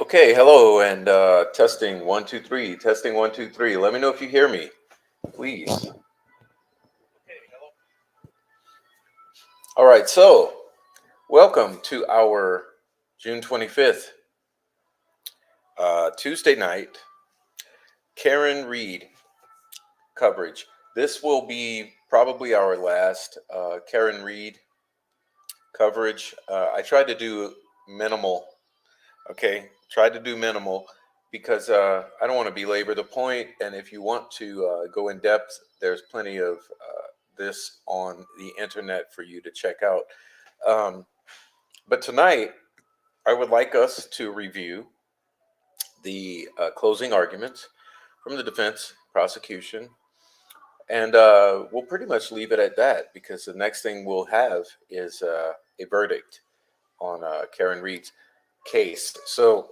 Okay, hello, and testing 1 2 3, testing 1 2 3. Let me know if you hear me, please. All right, so welcome to our June 25th, Tuesday night, Karen Reed coverage. This will be probably our last Karen Reed coverage. I tried to do minimal. Okay, tried to do minimal because I don't want to belabor the point. And if you want to go in depth, there's plenty of this on the internet for you to check out. But tonight, I would like us to review the closing arguments from the defense, prosecution, and we'll pretty much leave it at that because the next thing we'll have is a verdict on Karen Reed's case. So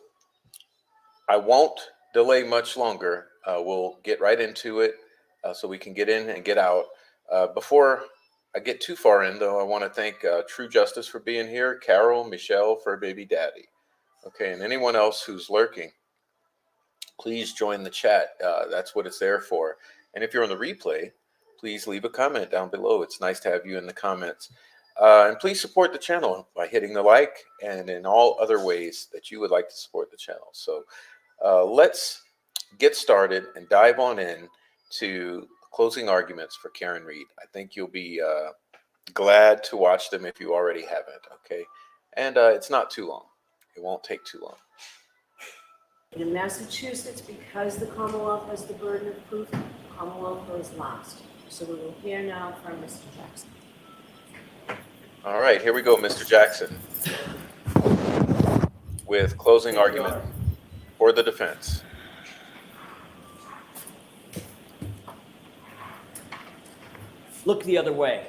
I won't delay much longer. We'll get right into it so we can get in and get out. Before I get too far in, though, I want to thank True Justice for being here, Carol, Michelle for baby daddy. Okay, and anyone else who's lurking, please join the chat. That's what it's there for. And if you're on the replay, please leave a comment down below. It's nice to have you in the comments. And please support the channel by hitting the like and in all other ways that you would like to support the channel. So let's get started and dive on in to closing arguments for Karen Reed. I think you'll be glad to watch them if you already haven't, okay? And it's not too long. It won't take too long. In Massachusetts, because the Commonwealth has the burden of proof, the Commonwealth goes last. So we will hear now from Mr. Jackson. All right, here we go, Mr. Jackson. with closing argument for the defense. Look the other way.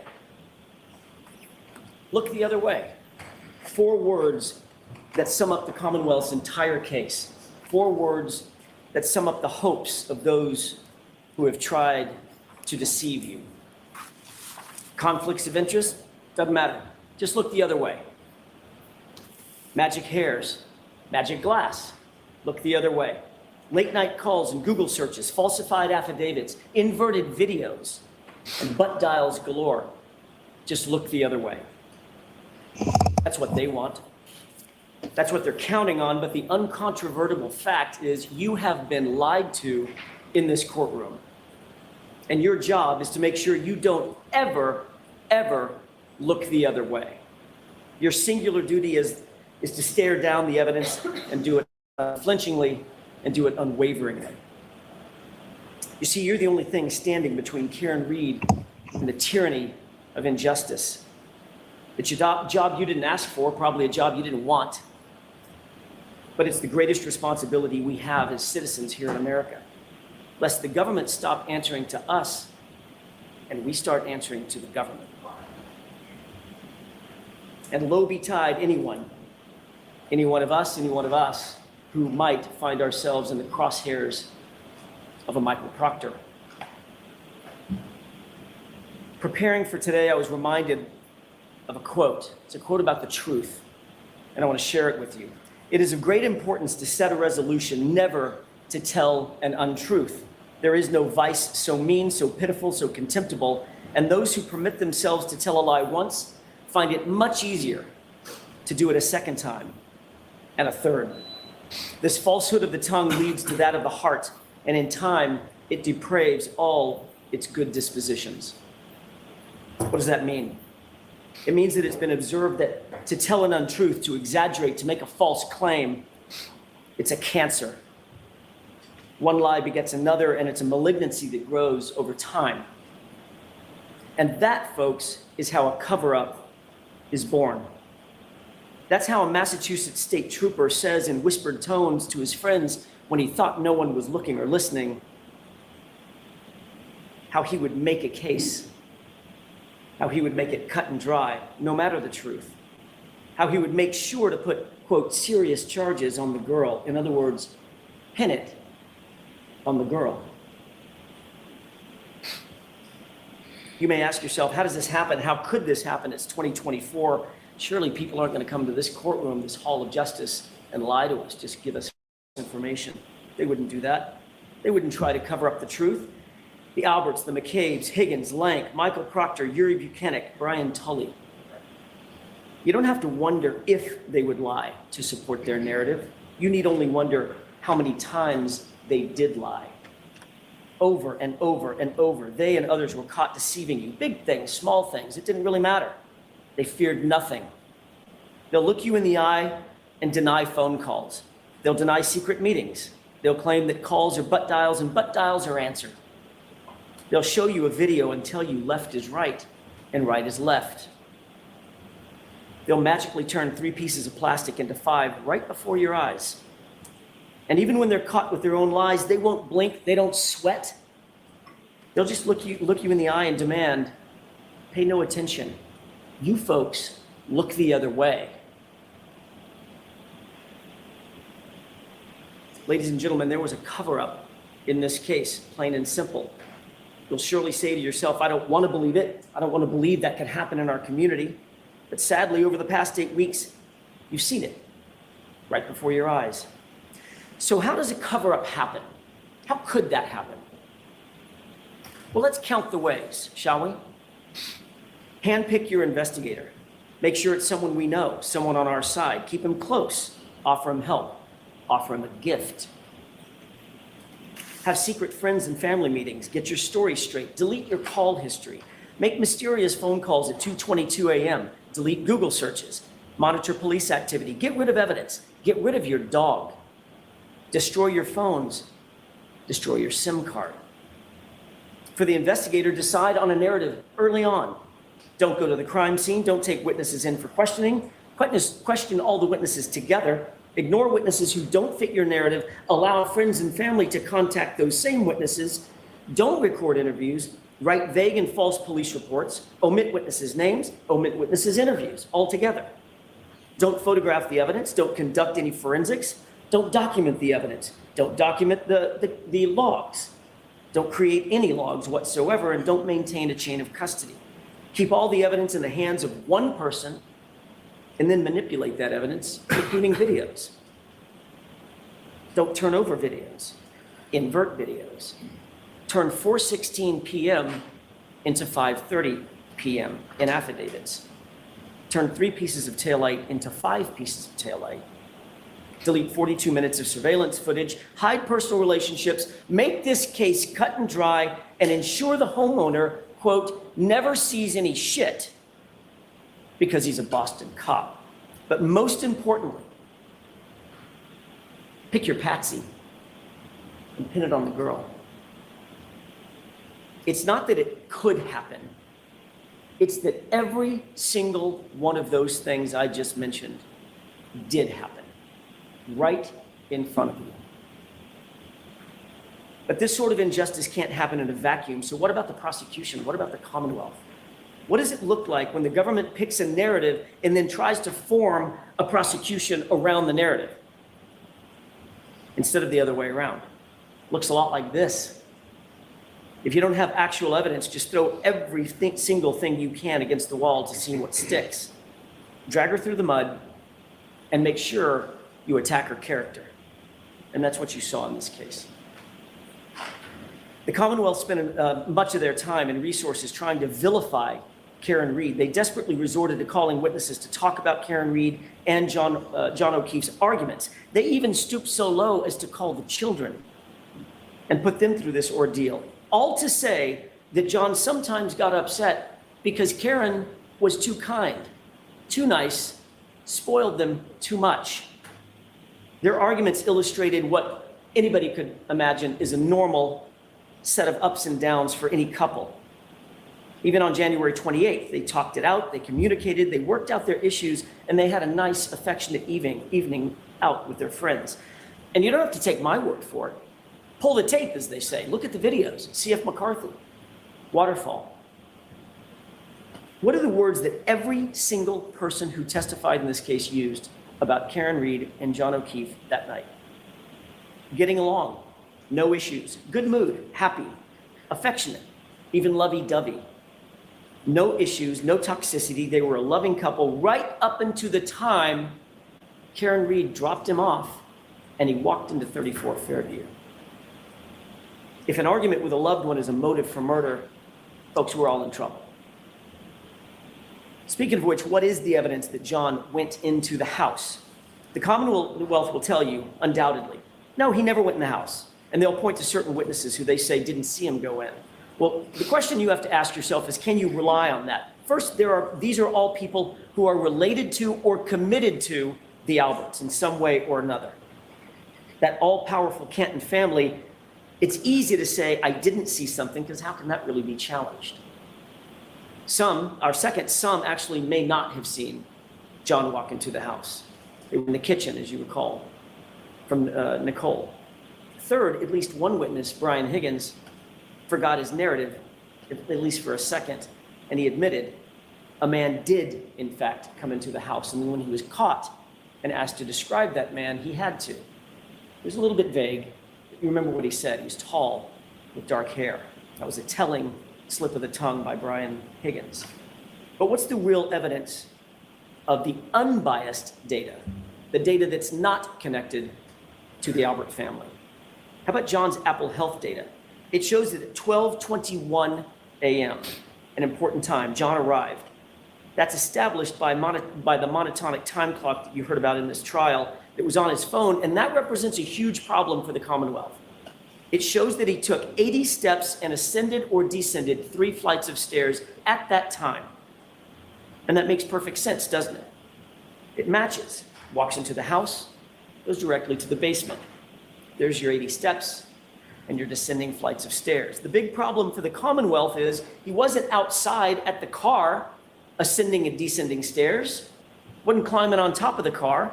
Look the other way. 4 words that sum up the Commonwealth's entire case. 4 words that sum up the hopes of those who have tried to deceive you. Conflicts of interest? Doesn't matter. Just look the other way. Magic hairs, magic glass. Look the other way. Late night calls and Google searches, falsified affidavits, inverted videos, and butt dials galore. Just look the other way. That's what they want. That's what they're counting on, but the uncontrovertible fact is you have been lied to in this courtroom. And your job is to make sure you don't ever, ever look the other way. Your singular duty is to stare down the evidence and do it unflinchingly and do it unwaveringly. You see, you're the only thing standing between Karen Reed and the tyranny of injustice. It's a job you didn't ask for, probably a job you didn't want, but it's the greatest responsibility we have as citizens here in America, lest the government stop answering to us and we start answering to the government. And low betide any one of us who might find ourselves in the crosshairs of a Michael Proctor. Preparing for today, I was reminded of a quote. It's a quote about the truth, and I want to share it with you. It is of great importance to set a resolution never to tell an untruth. There is no vice so mean, so pitiful, so contemptible, and those who permit themselves to tell a lie once find it much easier to do it a second time and a third. This falsehood of the tongue leads to that of the heart, and in time, it depraves all its good dispositions. What does that mean? It means that it's been observed that to tell an untruth, to exaggerate, to make a false claim, it's a cancer. One lie begets another, and it's a malignancy that grows over time. And that, folks, is how a cover-up is born. That's how a Massachusetts state trooper says in whispered tones to his friends when he thought no one was looking or listening, how he would make a case, how he would make it cut and dry, no matter the truth, how he would make sure to put, quote, serious charges on the girl. In other words, pin it on the girl. You may ask yourself, how does this happen? How could this happen? It's 2024. Surely people aren't going to come to this courtroom, this hall of justice, and lie to us, just give us information. They wouldn't do that. They wouldn't try to cover up the truth. The Alberts, the McCabe's, Higgins, Lank, Michael Proctor, Yuri Buchanan, Brian Tully. You don't have to wonder if they would lie to support their narrative. You need only wonder how many times they did lie. Over and over and over, they and others were caught deceiving you. Big things, small things, it didn't really matter. They feared nothing. They'll look you in the eye and deny phone calls. They'll deny secret meetings. They'll claim that calls are butt dials and butt dials are answered. They'll show you a video and tell you left is right and right is left. They'll magically turn 3 pieces of plastic into 5 right before your eyes. And even when they're caught with their own lies, they won't blink, they don't sweat. They'll just look you in the eye and demand, pay no attention. You folks look the other way. Ladies and gentlemen, there was a cover-up in this case, plain and simple. You'll surely say to yourself, I don't want to believe it. I don't want to believe that could happen in our community. But sadly, over the past 8 weeks, you've seen it right before your eyes. So how does a cover-up happen? How could that happen? Well, let's count the ways, shall we? Handpick your investigator. Make sure it's someone we know, someone on our side. Keep him close. Offer him help. Offer him a gift. Have secret friends and family meetings. Get your story straight. Delete your call history. Make mysterious phone calls at 2:22 a.m. Delete Google searches. Monitor police activity. Get rid of evidence. Get rid of your dog. Destroy your phones. Destroy your SIM card. For the investigator, decide on a narrative early on. Don't go to the crime scene. Don't take witnesses in for questioning. Question all the witnesses together. Ignore witnesses who don't fit your narrative. Allow friends and family to contact those same witnesses. Don't record interviews. Write vague and false police reports. Omit witnesses' names. Omit witnesses' interviews altogether. Don't photograph the evidence. Don't conduct any forensics. Don't document the evidence. Don't document the logs. Don't create any logs whatsoever, and don't maintain a chain of custody. Keep all the evidence in the hands of one person and then manipulate that evidence, including videos. Don't turn over videos. Invert videos. Turn 4:16 p.m. into 5:30 p.m. in affidavits. Turn 3 pieces of taillight into 5 pieces of taillight. Delete 42 minutes of surveillance footage. Hide personal relationships. Make this case cut and dry and ensure the homeowner, quote, never sees any shit because he's a Boston cop. But most importantly, pick your patsy and pin it on the girl. It's not that it could happen. It's that every single one of those things I just mentioned did happen right in front of you. But this sort of injustice can't happen in a vacuum. So what about the prosecution? What about the Commonwealth? What does it look like when the government picks a narrative and then tries to form a prosecution around the narrative instead of the other way around? Looks a lot like this. If you don't have actual evidence, just throw every single thing you can against the wall to see what sticks. Drag her through the mud and make sure you attack her character. And that's what you saw in this case. The Commonwealth spent much of their time and resources trying to vilify Karen Read. They desperately resorted to calling witnesses to talk about Karen Read and John O'Keefe's arguments. They even stooped so low as to call the children and put them through this ordeal. All to say that John sometimes got upset because Karen was too kind, too nice, spoiled them too much. Their arguments illustrated what anybody could imagine is a normal set of ups and downs for any couple. Even on January 28th, they talked it out, they communicated, they worked out their issues, and they had a nice, affectionate evening out with their friends. And you don't have to take my word for it. Pull the tape, as they say. Look at the videos. C.F. McCarthy, Waterfall. What are the words that every single person who testified in this case used about Karen Read and John O'Keefe that night? Getting along, no issues, good mood, happy, affectionate, even lovey-dovey. No issues, no toxicity. They were a loving couple right up into the time Karen Read dropped him off and he walked into 34 Fairview. If an argument with a loved one is a motive for murder, folks, we're all in trouble. Speaking of which, what is the evidence that John went into the house? The Commonwealth will tell you, undoubtedly, no, he never went in the house. And they'll point to certain witnesses who they say didn't see him go in. Well, the question you have to ask yourself is, can you rely on that? First, these are all people who are related to or committed to the Alberts in some way or another. That all-powerful Canton family, it's easy to say, I didn't see something, because how can that really be challenged? Some actually may not have seen John walk into the house. They were in the kitchen, as you recall, from Nicole. Third, at least one witness, Brian Higgins, forgot his narrative, at least for a second, and he admitted a man did, in fact, come into the house. And then when he was caught and asked to describe that man, he had to. It was a little bit vague. You remember what he said. He was tall with dark hair. That was a telling slip of the tongue by Brian Higgins. But what's the real evidence of the unbiased data, the data that's not connected to the Albert family? How about John's Apple Health data? It shows that at 12:21 a.m., an important time, John arrived. That's established by the monotonic time clock that you heard about in this trial that was on his phone, and that represents a huge problem for the Commonwealth. It shows that he took 80 steps and ascended or descended 3 flights of stairs at that time. And that makes perfect sense, doesn't it? It matches. Walks into the house, goes directly to the basement. There's your 80 steps and your descending flights of stairs. The big problem for the Commonwealth is he wasn't outside at the car ascending and descending stairs. wasn't climbing on top of the car.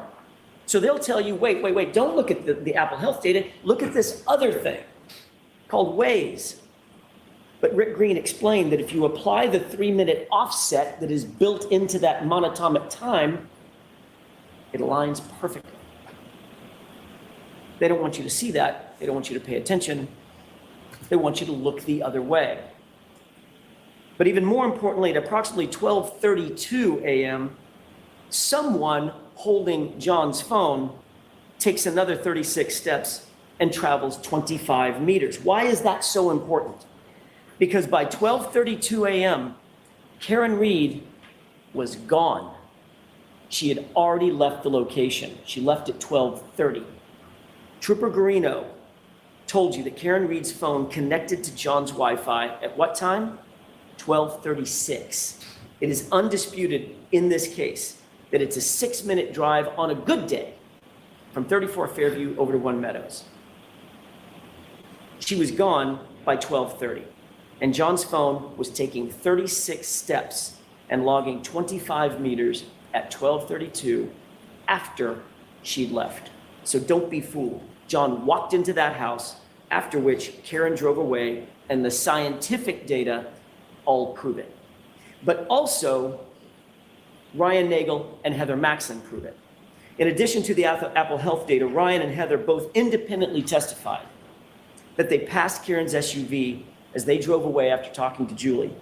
So they'll tell you, wait, don't look at the Apple Health data, look at this other thing called Waze. But Rick Green explained that if you apply the 3-minute offset that is built into that monatomic time, it aligns perfectly. They don't want you to see that. They don't want you to pay attention. They want you to look the other way. But even more importantly, at approximately 12:32 a.m., someone holding John's phone takes another 36 steps and travels 25 meters. Why is that so important? Because by 12:32 a.m., Karen Reed was gone. She had already left the location. She left at 12:30. Trooper Garino told you that Karen Reed's phone connected to John's Wi-Fi at what time? 12:36. It is undisputed in this case that it's a 6-minute drive on a good day from 34 Fairview over to One Meadows. She was gone by 12:30, and John's phone was taking 36 steps and logging 25 meters at 12:32 after she'd left. So don't be fooled. John walked into that house, after which Karen drove away, and the scientific data all prove it. But also, Ryan Nagel and Heather Maxson prove it. In addition to the Apple Health data, Ryan and Heather both independently testified that they passed Karen's SUV as they drove away after talking to Julie,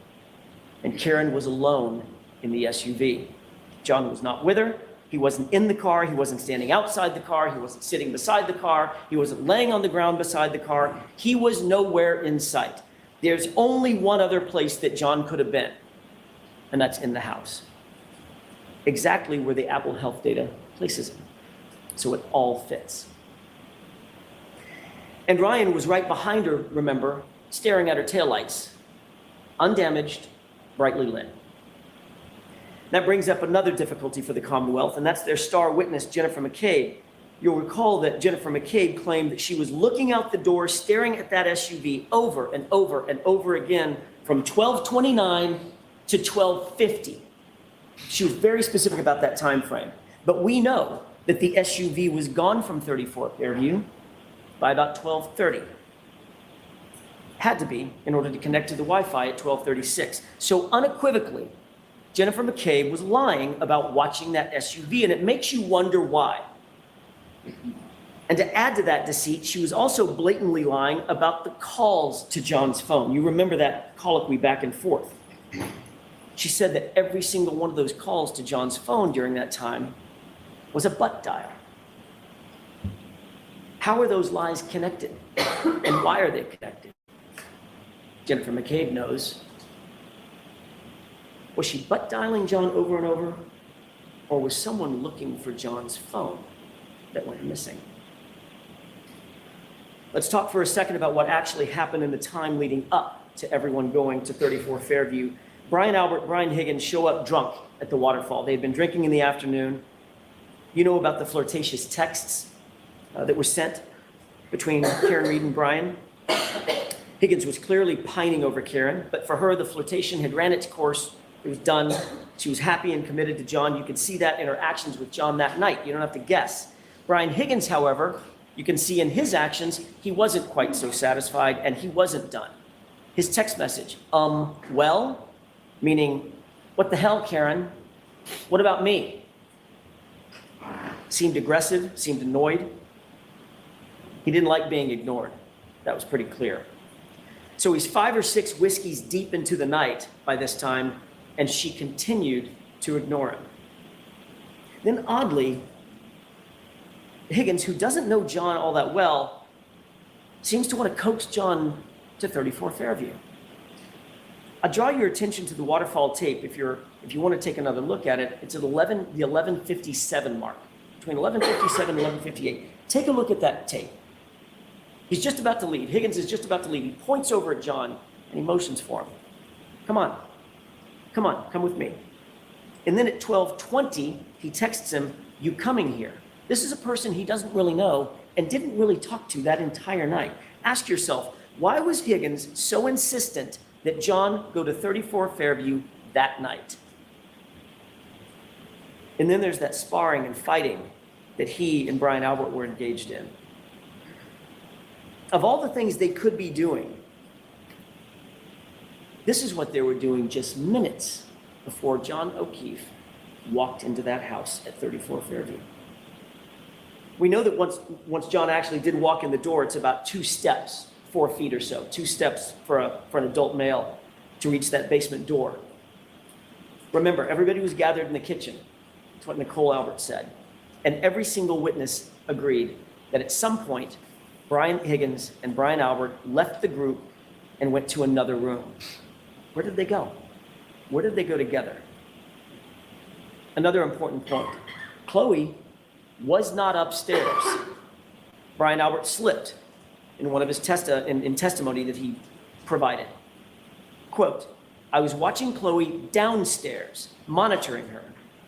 and Karen was alone in the SUV. John was not with her. He wasn't in the car. He wasn't standing outside the car. He wasn't sitting beside the car. He wasn't laying on the ground beside the car. He was nowhere in sight. There's only one other place that John could have been, and that's in the house. Exactly where the Apple Health data places him. So it all fits. And Ryan was right behind her, remember, staring at her taillights, undamaged, brightly lit. That brings up another difficulty for the Commonwealth, and that's their star witness, Jennifer McCabe. You'll recall that Jennifer McCabe claimed that she was looking out the door, staring at that SUV over and over and over again from 12:29 to 12:50. She was very specific about that time frame. But we know that the SUV was gone from 34 Fairview by about 12:30. Had to be in order to connect to the Wi-Fi at 12:36. So unequivocally, Jennifer McCabe was lying about watching that SUV, and it makes you wonder why. And to add to that deceit, she was also blatantly lying about the calls to John's phone. You remember that colloquy back and forth. She said that every single one of those calls to John's phone during that time was a butt dial. How are those lies connected? And why are they connected? Jennifer McCabe knows. Was she butt dialing John over and over? Or was someone looking for John's phone that went missing? Let's talk for a second about what actually happened in the time leading up to everyone going to 34 Fairview. Brian Albert, Brian Higgins show up drunk at the waterfall. They had been drinking in the afternoon. You know about the flirtatious texts that were sent between Karen Reed and Brian. Higgins was clearly pining over Karen, but for her, the flirtation had ran its course. It was done. She was happy and committed to John. You could see that in her actions with John that night. You don't have to guess. Brian Higgins, however, you can see in his actions, he wasn't quite so satisfied and he wasn't done. His text message, well, meaning, what the hell, Karen? What about me? Seemed aggressive, seemed annoyed. He didn't like being ignored. That was pretty clear. So he's 5 or 6 whiskeys deep into the night by this time, and she continued to ignore him. Then oddly, Higgins, who doesn't know John all that well, seems to want to coax John to 34 Fairview. I draw your attention to the waterfall tape if you want to take another look at it. It's at the 11:57 mark, between 11:57 and 11:58. Take a look at that tape. He's just about to leave. Higgins is just about to leave. He points over at John and he motions for him. Come on, come with me. And then at 12:20, he texts him, you coming here? This is a person he doesn't really know and didn't really talk to that entire night. Ask yourself, why was Higgins so insistent that John go to 34 Fairview that night? And then there's that sparring and fighting that he and Brian Albert were engaged in. Of all the things they could be doing, this is what they were doing just minutes before John O'Keefe walked into that house at 34 Fairview. We know that once John actually did walk in the door, it's about 2 steps, 4 feet or so, 2 steps for an adult male to reach that basement door. Remember, everybody was gathered in the kitchen. That's what Nicole Albert said. And every single witness agreed that at some point, Brian Higgins and Brian Albert left the group and went to another room. Where did they go? Where did they go together? Another important point. Chloe was not upstairs. Brian Albert slipped in one of his testimony that he provided. Quote, "I was watching Chloe downstairs, monitoring her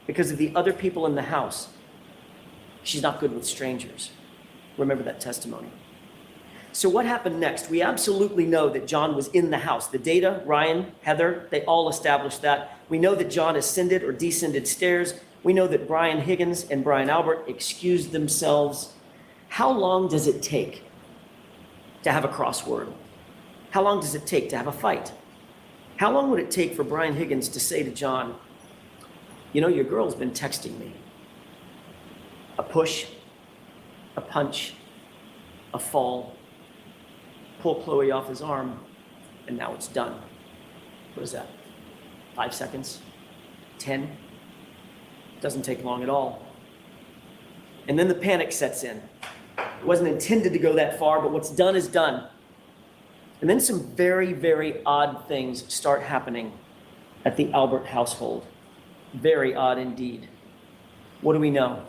because of the other people in the house. She's not good with strangers." Remember that testimony. So what happened next? We absolutely know that John was in the house. The data, Ryan, Heather, they all established that. We know that John ascended or descended stairs. We know that Brian Higgins and Brian Albert excused themselves. How long does it take to have a crossword? How long does it take to have a fight? How long would it take for Brian Higgins to say to John, "You know, your girl's been texting me"? A push, a punch, a fall, pull Chloe off his arm, and now it's done. What is that? 5 seconds? 10? Doesn't take long at all. And then the panic sets in. It wasn't intended to go that far, but what's done is done. And then some very, very odd things start happening at the Albert household. Very odd indeed. What do we know?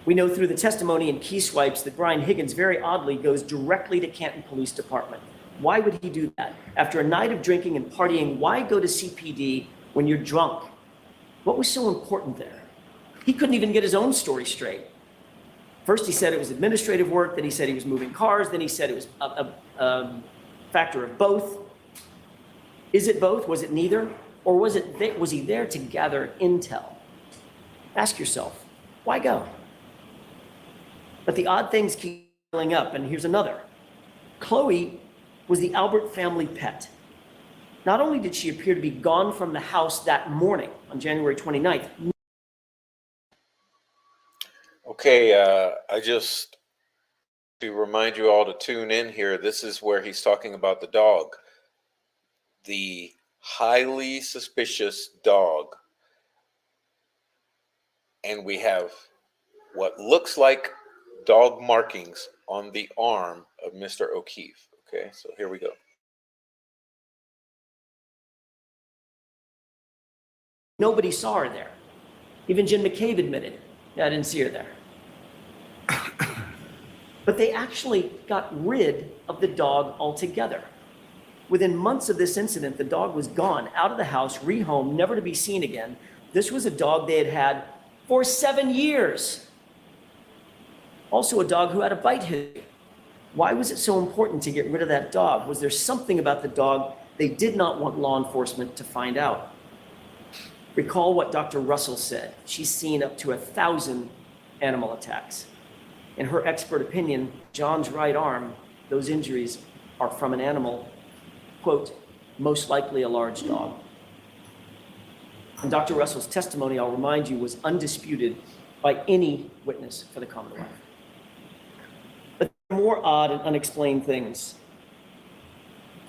We know through the testimony and key swipes that Brian Higgins very oddly goes directly to Canton Police Department. Why would he do that? After a night of drinking and partying, why go to CPD when you're drunk? What was so important there? He couldn't even get his own story straight. First he said it was administrative work, then he said he was moving cars, then he said it was a factor of both. Is it both? Was it neither? Or was he there to gather intel? Ask yourself, why go? But the odd things keep piling up, and here's another. Chloe was the Albert family pet. Not only did she appear to be gone from the house that morning on January 29th. Okay, I just to remind you all to tune in here. This is where he's talking about the dog. The highly suspicious dog. And we have what looks like dog markings on the arm of Mr. O'Keefe. Okay, so here we go. Nobody saw her there. Even Jim McCabe admitted, "Yeah, I didn't see her there." But they actually got rid of the dog altogether. Within months of this incident, the dog was gone, out of the house, rehomed, never to be seen again. This was a dog they had had for 7 years. Also a dog who had a bite history. Why was it so important to get rid of that dog? Was there something about the dog they did not want law enforcement to find out? Recall what Dr. Russell said. She's seen up to 1,000 animal attacks. In her expert opinion, John's right arm, those injuries are from an animal, quote, most likely a large dog. And Dr. Russell's testimony, I'll remind you, was undisputed by any witness for the Commonwealth. But there are more odd and unexplained things.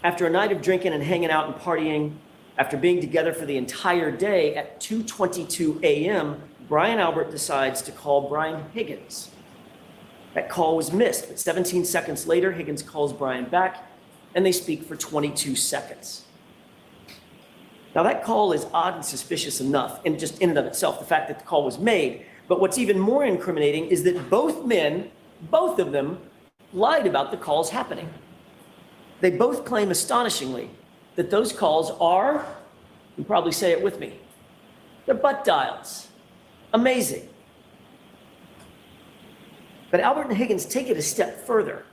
After a night of drinking and hanging out and partying, after being together for the entire day at 2:22 a.m., Brian Albert decides to call Brian Higgins. That call was missed, but 17 seconds later, Higgins calls Brian back, and they speak for 22 seconds. Now, that call is odd and suspicious enough, and just in and of itself, the fact that the call was made. But what's even more incriminating is that both men, both of them, lied about the calls happening. They both claim astonishingly that those calls are, you probably say it with me, they're butt dials. Amazing. But Albert and Higgins take it a step further.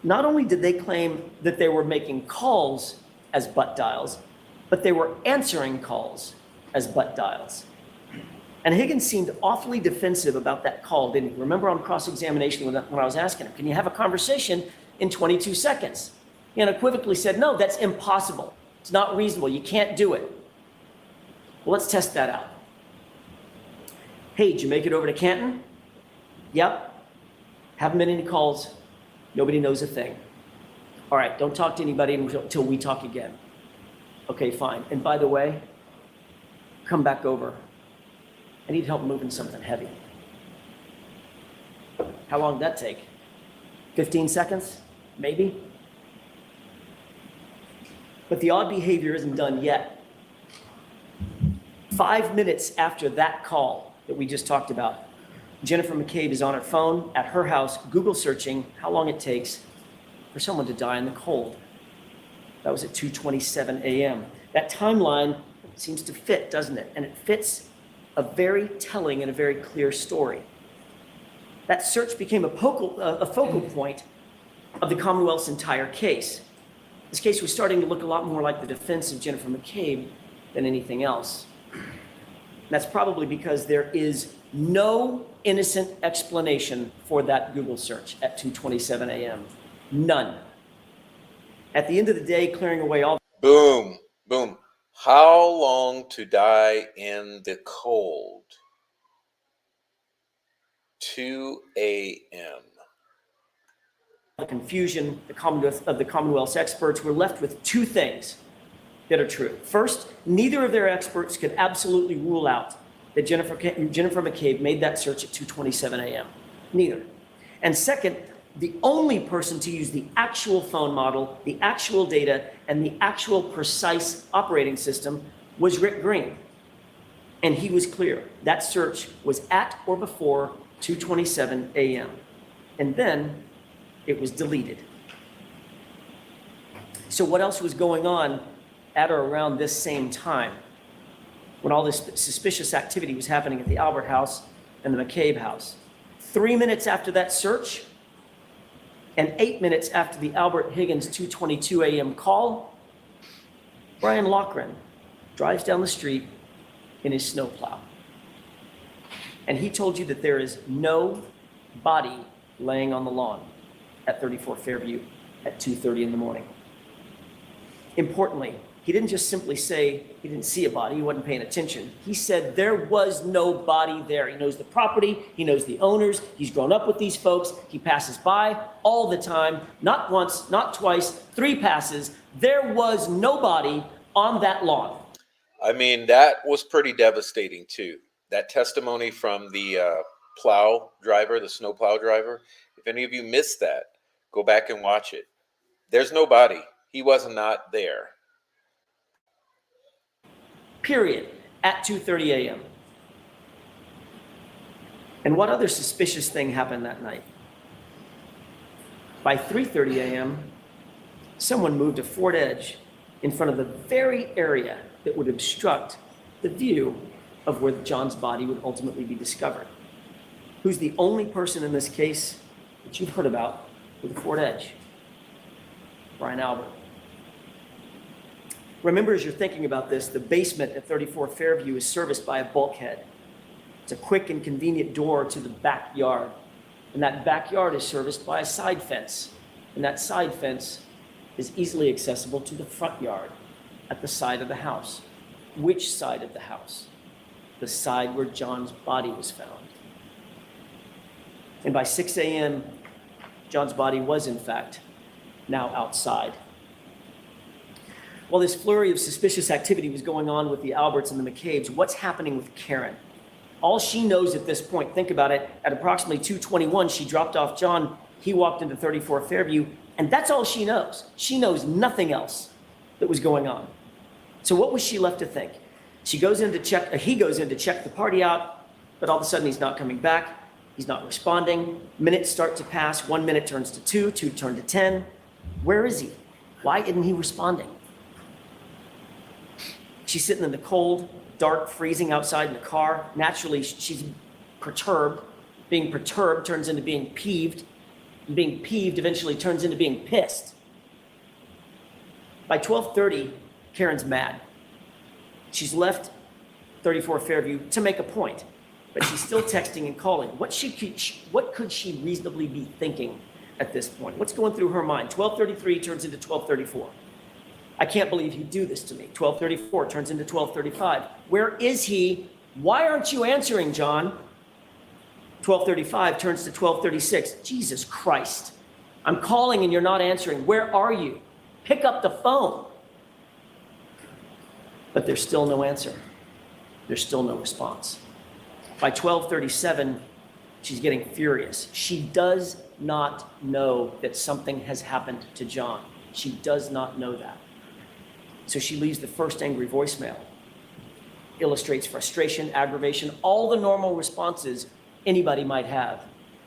Not only did they claim that they were making calls as butt dials, but they were answering calls as butt dials. And Higgins seemed awfully defensive about that call, didn't he? Remember on cross-examination when I was asking him, can you have a conversation in 22 seconds? He unequivocally said, no, that's impossible. It's not reasonable. You can't do it. Well, let's test that out. Hey, did you make it over to Canton? Yep. Haven't been any calls. Nobody knows a thing. All right, don't talk to anybody until we talk again. Okay, fine. And by the way, come back over. I need help moving something heavy. How long did that take? 15 seconds? Maybe? But the odd behavior isn't done yet. 5 minutes after that call that we just talked about, Jennifer McCabe is on her phone at her house, Google searching how long it takes for someone to die in the cold. That was at 2:27 a.m. That timeline seems to fit, doesn't it? And it fits a very telling and a very clear story. That search became a focal point of the Commonwealth's entire case. This case was starting to look a lot more like the defense of Jennifer McCabe than anything else. And that's probably because there is no innocent explanation for that Google search at 2:27 a.m. None. At the end of the day, clearing away all... Boom, boom. How long to die in the cold? 2 a.m. the confusion of the Commonwealth's experts, we're left with two things that are true. First, neither of their experts could absolutely rule out that Jennifer McCabe made that search at 2:27 a.m. Neither. And second, the only person to use the actual phone model, the actual data, and the actual precise operating system was Rick Green. And he was clear. That search was at or before 2:27 a.m. And then it was deleted. So what else was going on at or around this same time when all this suspicious activity was happening at the Albert house and the McCabe house? 3 minutes after that search and 8 minutes after the Albert Higgins 2:22 a.m. call, Brian Loughran drives down the street in his snowplow. And he told you that there is no body laying on the lawn at 34 Fairview at 2:30 in the morning. Importantly, he didn't just simply say he didn't see a body, he wasn't paying attention. He said there was no body there. He knows the property, he knows the owners, he's grown up with these folks, he passes by all the time, not once, not twice, 3 passes. There was no body on that lawn. I mean, that was pretty devastating too. That testimony from the plow driver, the snow plow driver, if any of you missed that, go back and watch it. There's no body. He was not there. Period. At 2:30 a.m. And what other suspicious thing happened that night? By 3:30 a.m., someone moved a Ford Edge in front of the very area that would obstruct the view of where John's body would ultimately be discovered. Who's the only person in this case that you've heard about with a Ford Edge? Brian Albert. Remember, as you're thinking about this, the basement at 34 Fairview is serviced by a bulkhead. It's a quick and convenient door to the backyard. And that backyard is serviced by a side fence. And that side fence is easily accessible to the front yard at the side of the house. Which side of the house? The side where John's body was found. And by 6 a.m., John's body was, in fact, now outside. While this flurry of suspicious activity was going on with the Alberts and the McCabes, what's happening with Karen? All she knows at this point, think about it, at approximately 2:21, she dropped off John, he walked into 34 Fairview, and that's all she knows. She knows nothing else that was going on. So what was she left to think? He goes in to check the party out, but all of a sudden he's not coming back. He's not responding. Minutes start to pass. 1 minute turns to 2, 2 turn to 10. Where is he? Why isn't he responding? She's sitting in the cold, dark, freezing outside in the car. Naturally, she's perturbed. Being perturbed turns into being peeved. And being peeved eventually turns into being pissed. By 12:30, Karen's mad. She's left 34 Fairview to make a point. but she's still texting and calling. What could she reasonably be thinking at this point? What's going through her mind? 12:33 turns into 12:34. I can't believe you do this to me. 12:34 turns into 12:35. Where is he? Why aren't you answering, John? 12:35 turns to 12:36. Jesus Christ. I'm calling and you're not answering. Where are you? Pick up the phone. But there's still no answer. There's still no response. By 12:37, she's getting furious. She does not know that something has happened to John. She does not know that. So she leaves the first angry voicemail. Illustrates frustration, aggravation, all the normal responses anybody might have,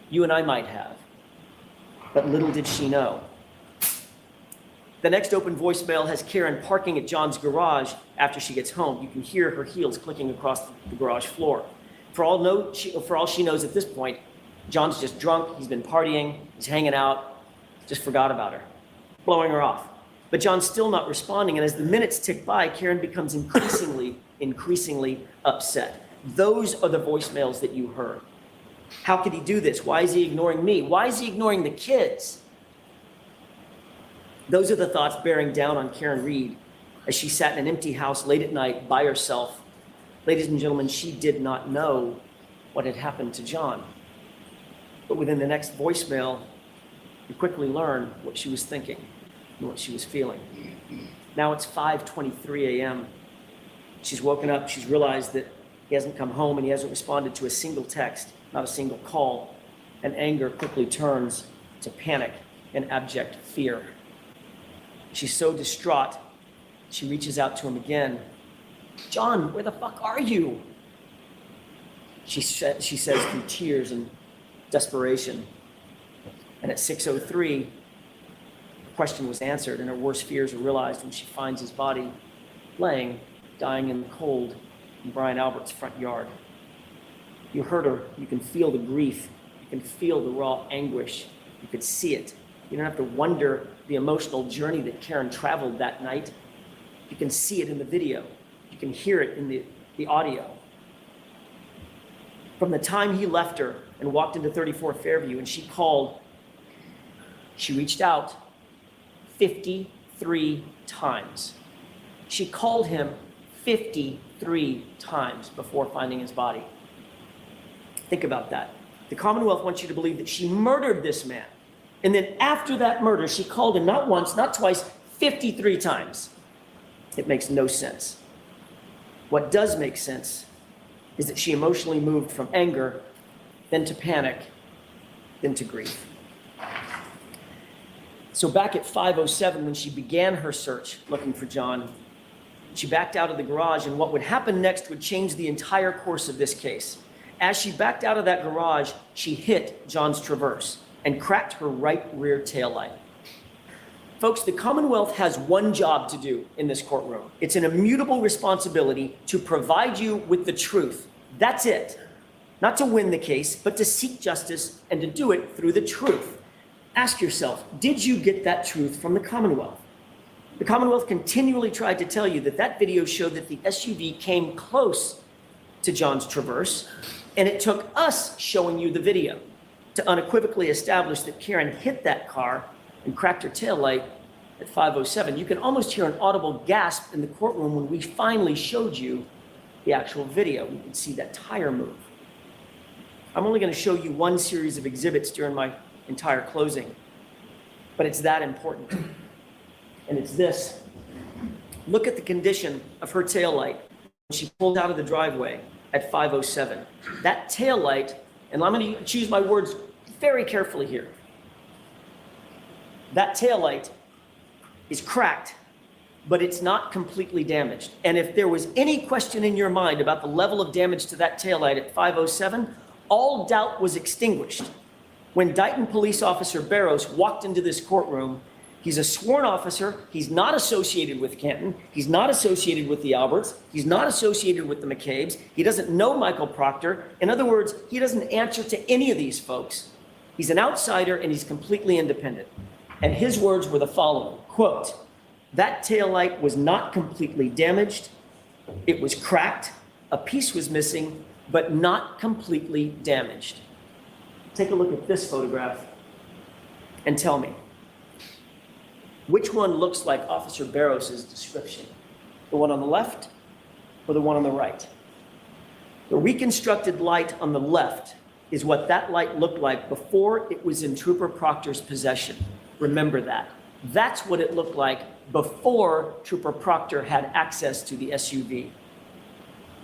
you and I might have. But little did she know. The next open voicemail has Karen parking at John's garage after she gets home. You can hear her heels clicking across the garage floor. For all she knows at this point, John's just drunk, he's been partying, he's hanging out, just forgot about her, blowing her off. But John's still not responding, and as the minutes tick by, Karen becomes increasingly upset. Those are the voicemails that you heard. How could he do this? Why is he ignoring me? Why is he ignoring the kids? Those are the thoughts bearing down on Karen Reed as she sat in an empty house late at night by herself. Ladies and gentlemen, she did not know what had happened to John. But within the next voicemail, you quickly learn what she was thinking and what she was feeling. Now it's 5:23 a.m. She's woken up, she's realized that he hasn't come home and he hasn't responded to a single text, not a single call, and anger quickly turns to panic and abject fear. She's so distraught, she reaches out to him again. John, where the fuck are you? She says through tears and desperation. And at 6:03, the question was answered and her worst fears are realized when she finds his body laying, dying in the cold in Brian Albert's front yard. You heard her, you can feel the grief, you can feel the raw anguish, you could see it. You don't have to wonder the emotional journey that Karen traveled that night. You can see it in the video. You can hear it in the audio. From the time he left her and walked into 34 Fairview and she called, she reached out 53 times. She called him 53 times before finding his body. Think about that. The Commonwealth wants you to believe that she murdered this man. And then after that murder, she called him not once, not twice, 53 times. It makes no sense. What does make sense is that she emotionally moved from anger, then to panic, then to grief. So back at 5:07, when she began her search looking for John, she backed out of the garage, and what would happen next would change the entire course of this case. As she backed out of that garage, she hit John's Traverse and cracked her right rear taillight. Folks, the Commonwealth has one job to do in this courtroom. It's an immutable responsibility to provide you with the truth. That's it. Not to win the case, but to seek justice and to do it through the truth. Ask yourself, did you get that truth from the Commonwealth? The Commonwealth continually tried to tell you that that video showed that the SUV came close to John's Traverse, and it took us showing you the video to unequivocally establish that Karen hit that car and cracked her taillight at 5:07. You can almost hear an audible gasp in the courtroom when we finally showed you the actual video. You can see that tire move. I'm only going to show you one series of exhibits during my entire closing, but it's that important. And it's this. Look at the condition of her taillight when she pulled out of the driveway at 5:07. That taillight, and I'm going to choose my words very carefully here. That taillight is cracked, but it's not completely damaged. And if there was any question in your mind about the level of damage to that taillight at 5:07, all doubt was extinguished when Dighton Police Officer Barrows walked into this courtroom. He's a sworn officer. He's not associated with Kenton. He's not associated with the Alberts. He's not associated with the McCabe's. He doesn't know Michael Proctor. In other words, he doesn't answer to any of these folks. He's an outsider and he's completely independent. And his words were the following, quote, "That taillight was not completely damaged. It was cracked. A piece was missing. but not completely damaged. Take a look at this photograph and tell me, which one looks like Officer Barros's description? The one on the left or the one on the right? The reconstructed light on the left is what that light looked like before it was in Trooper Proctor's possession. Remember that. That's what it looked like before Trooper Proctor had access to the SUV.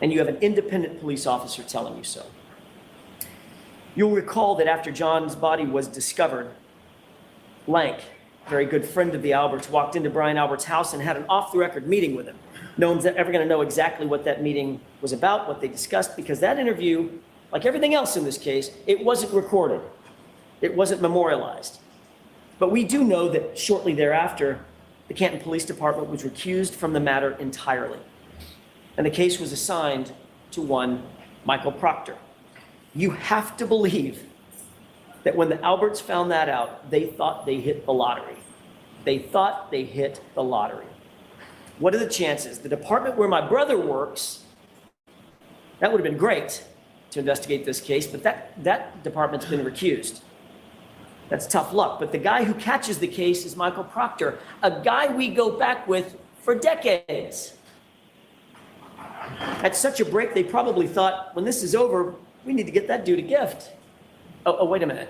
And you have an independent police officer telling you so. You'll recall that after John's body was discovered, Lank, a very good friend of the Alberts, walked into Brian Albert's house and had an off-the-record meeting with him. No one's ever going to know exactly what that meeting was about, what they discussed, because that interview, like everything else in this case, it wasn't recorded. It wasn't memorialized. But we do know that shortly thereafter, the Canton Police Department was recused from the matter entirely. And the case was assigned to one Michael Proctor. You have to believe that when the Alberts found that out, they thought they hit the lottery. They thought they hit the lottery. What are the chances? The department where my brother works, that would have been great to investigate this case, but that department's been recused. That's tough luck. But the guy who catches the case is Michael Proctor, a guy we go back with for decades. At such a break, they probably thought, when this is over, we need to get that dude a gift. Oh, wait a minute.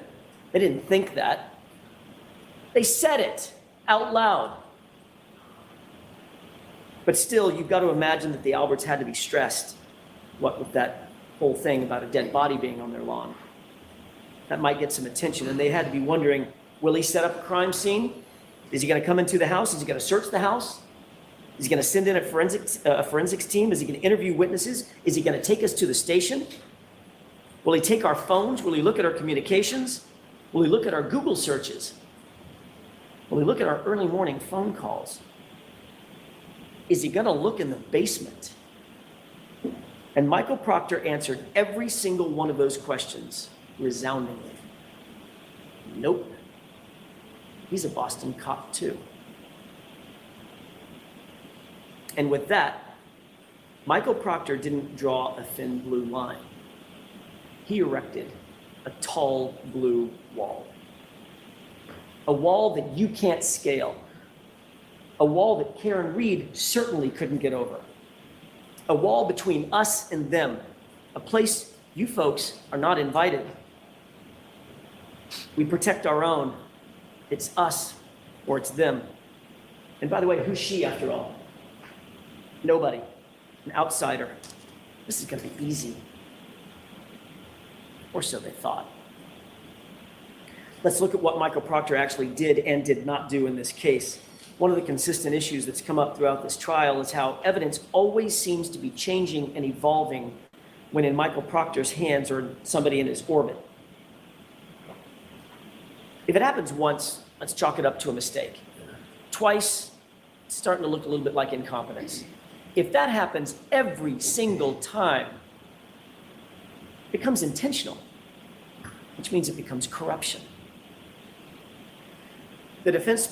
They didn't think that. They said it out loud. But still, you've got to imagine that the Alberts had to be stressed, what with that whole thing about a dead body being on their lawn. That might get some attention, and they had to be wondering, will he set up a crime scene? Is he going to come into the house? Is he going to search the house? Is he going to send in a forensics team? Is he going to interview witnesses? Is he going to take us to the station? Will he take our phones? Will he look at our communications? Will he look at our Google searches? Will he look at our early morning phone calls? Is he going to look in the basement? And Michael Proctor answered every single one of those questions resoundingly. Nope. He's a Boston cop too. And with that, Michael Proctor didn't draw a thin blue line. He erected a tall blue wall. A wall that you can't scale. A wall that Karen Reed certainly couldn't get over. A wall between us and them. A place you folks are not invited. We protect our own. It's us or it's them. And by the way, who's she after all? Nobody. An outsider. This is going to be easy. Or so they thought. Let's look at what Michael Proctor actually did and did not do in this case. One of the consistent issues that's come up throughout this trial is how evidence always seems to be changing and evolving when in Michael Proctor's hands or somebody in his orbit. If it happens once, let's chalk it up to a mistake. Twice, it's starting to look a little bit like incompetence. If that happens every single time, it becomes intentional, which means it becomes corruption. The defense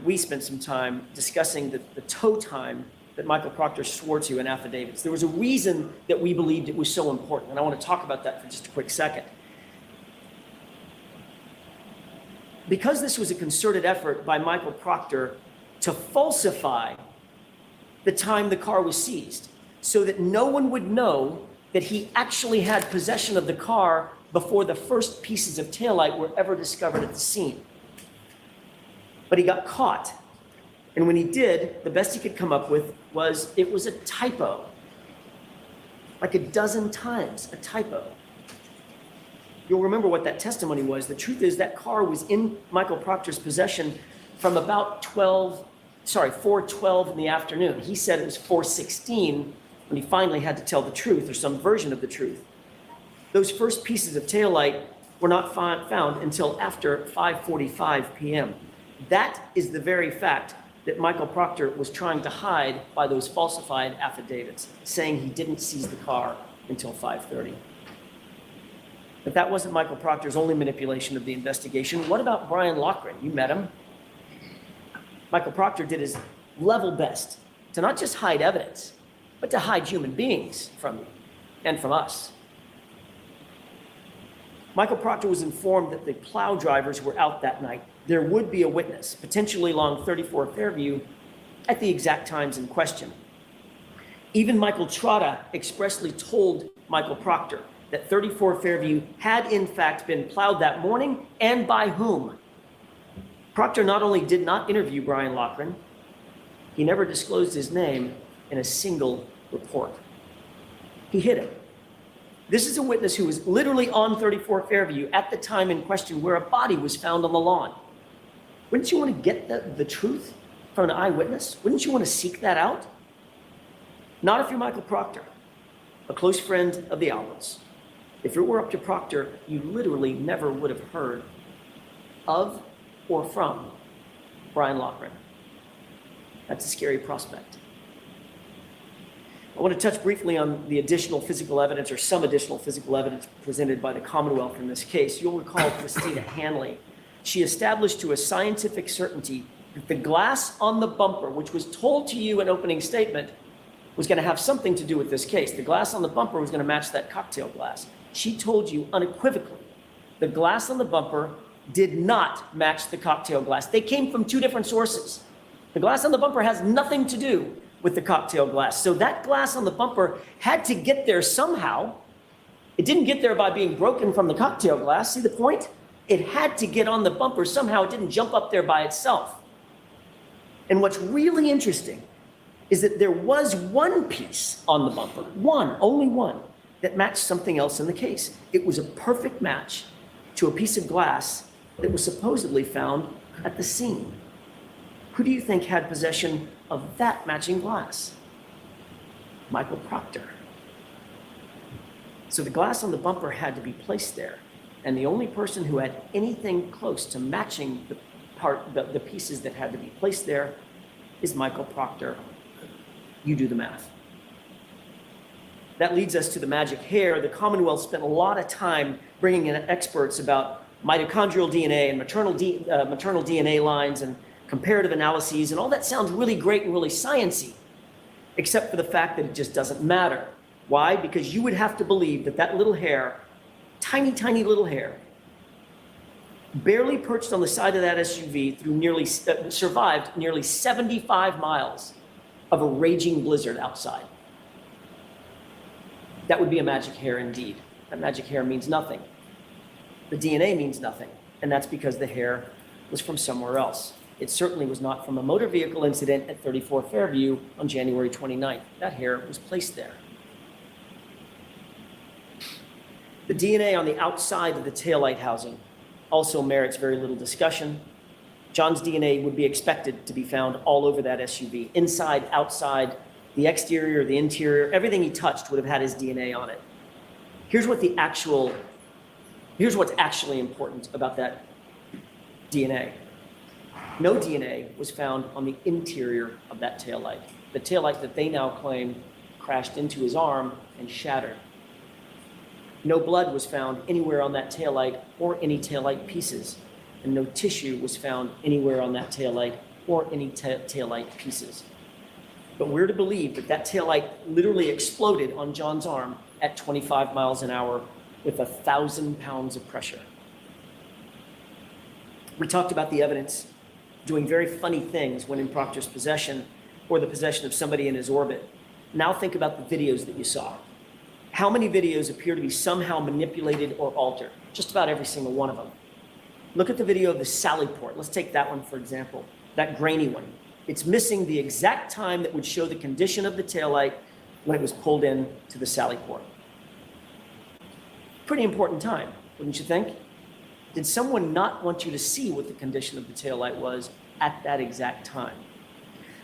we spent some time discussing the tow time that Michael Proctor swore to in affidavits. There was a reason that we believed it was so important, and I want to talk about that for just a quick second. Because this was a concerted effort by Michael Proctor to falsify the time the car was seized, so that no one would know that he actually had possession of the car before the first pieces of taillight were ever discovered at the scene. But he got caught. And when he did, the best he could come up with was it was a typo. Like a dozen times, a typo. You'll remember what that testimony was. The truth is that car was in Michael Proctor's possession from about 4:12 in the afternoon. He said it was 4:16 when he finally had to tell the truth or some version of the truth. Those first pieces of taillight were not found until after 5:45 p.m. That is the very fact that Michael Proctor was trying to hide by those falsified affidavits, saying he didn't seize the car until 5:30. But that wasn't Michael Proctor's only manipulation of the investigation. What about Brian Loughran? You met him. Michael Proctor did his level best to not just hide evidence, but to hide human beings from you. and from us. Michael Proctor was informed that the plow drivers were out that night. There would be a witness, potentially along 34 Fairview, at the exact times in question. Even Michael Trotta expressly told Michael Proctor that 34 Fairview had in fact been plowed that morning, and by whom. Proctor not only did not interview Brian Loughran, he never disclosed his name in a single report. He hid him. This is a witness who was literally on 34 Fairview at the time in question where a body was found on the lawn. Wouldn't you want to get the truth from an eyewitness? Wouldn't you want to seek that out? Not if you're Michael Proctor, a close friend of the Alberts. If it were up to Proctor, you literally never would have heard of or from Brian Loughran. That's a scary prospect. I want to touch briefly on the additional physical evidence, or some additional physical evidence presented by the Commonwealth in this case. You'll recall Christina Hanley. She established to a scientific certainty that the glass on the bumper, which was told to you in opening statement, was going to have something to do with this case. The glass on the bumper was going to match that cocktail glass. She told you unequivocally the glass on the bumper did not match the cocktail glass. They came from two different sources. The glass on the bumper has nothing to do with the cocktail glass. So that glass on the bumper had to get there somehow. It didn't get there by being broken from the cocktail glass. See the point? It had to get on the bumper somehow. It didn't jump up there by itself. And what's really interesting is that there was one piece on the bumper, one, only one, that matched something else in the case. It was a perfect match to a piece of glass that was supposedly found at the scene. Who do you think had possession of that matching glass? Michael Proctor. So the glass on the bumper had to be placed there, and the only person who had anything close to matching the pieces that had to be placed there is Michael Proctor. You do the math. That leads us to the magic hair. The Commonwealth spent a lot of time bringing in experts about mitochondrial DNA and maternal DNA lines and comparative analyses, and all that sounds really great and really sciencey, except for the fact that it just doesn't matter. Why? Because you would have to believe that that little hair, tiny, tiny little hair, barely perched on the side of that SUV survived nearly 75 miles of a raging blizzard outside. That would be a magic hair indeed. That magic hair means nothing. The DNA means nothing, and that's because the hair was from somewhere else. It certainly was not from a motor vehicle incident at 34 Fairview on January 29th. That hair was placed there. The DNA on the outside of the taillight housing also merits very little discussion. John's DNA would be expected to be found all over that SUV, inside, outside, the exterior, the interior, everything he touched would have had his DNA on it. Here's what's actually important about that DNA. No DNA was found on the interior of that taillight, the taillight that they now claim crashed into his arm and shattered. No blood was found anywhere on that taillight or any taillight pieces, and no tissue was found anywhere on that taillight or any taillight pieces. But we're to believe that that taillight literally exploded on John's arm at 25 miles an hour with 1,000 pounds of pressure. We talked about the evidence doing very funny things when in Proctor's possession or the possession of somebody in his orbit. Now think about the videos that you saw. How many videos appear to be somehow manipulated or altered? Just about every single one of them. Look at the video of the Sally port. Let's take that one for example, that grainy one. It's missing the exact time that would show the condition of the taillight when it was pulled in to the Sally port. Pretty important time, wouldn't you think? Did someone not want you to see what the condition of the taillight was at that exact time?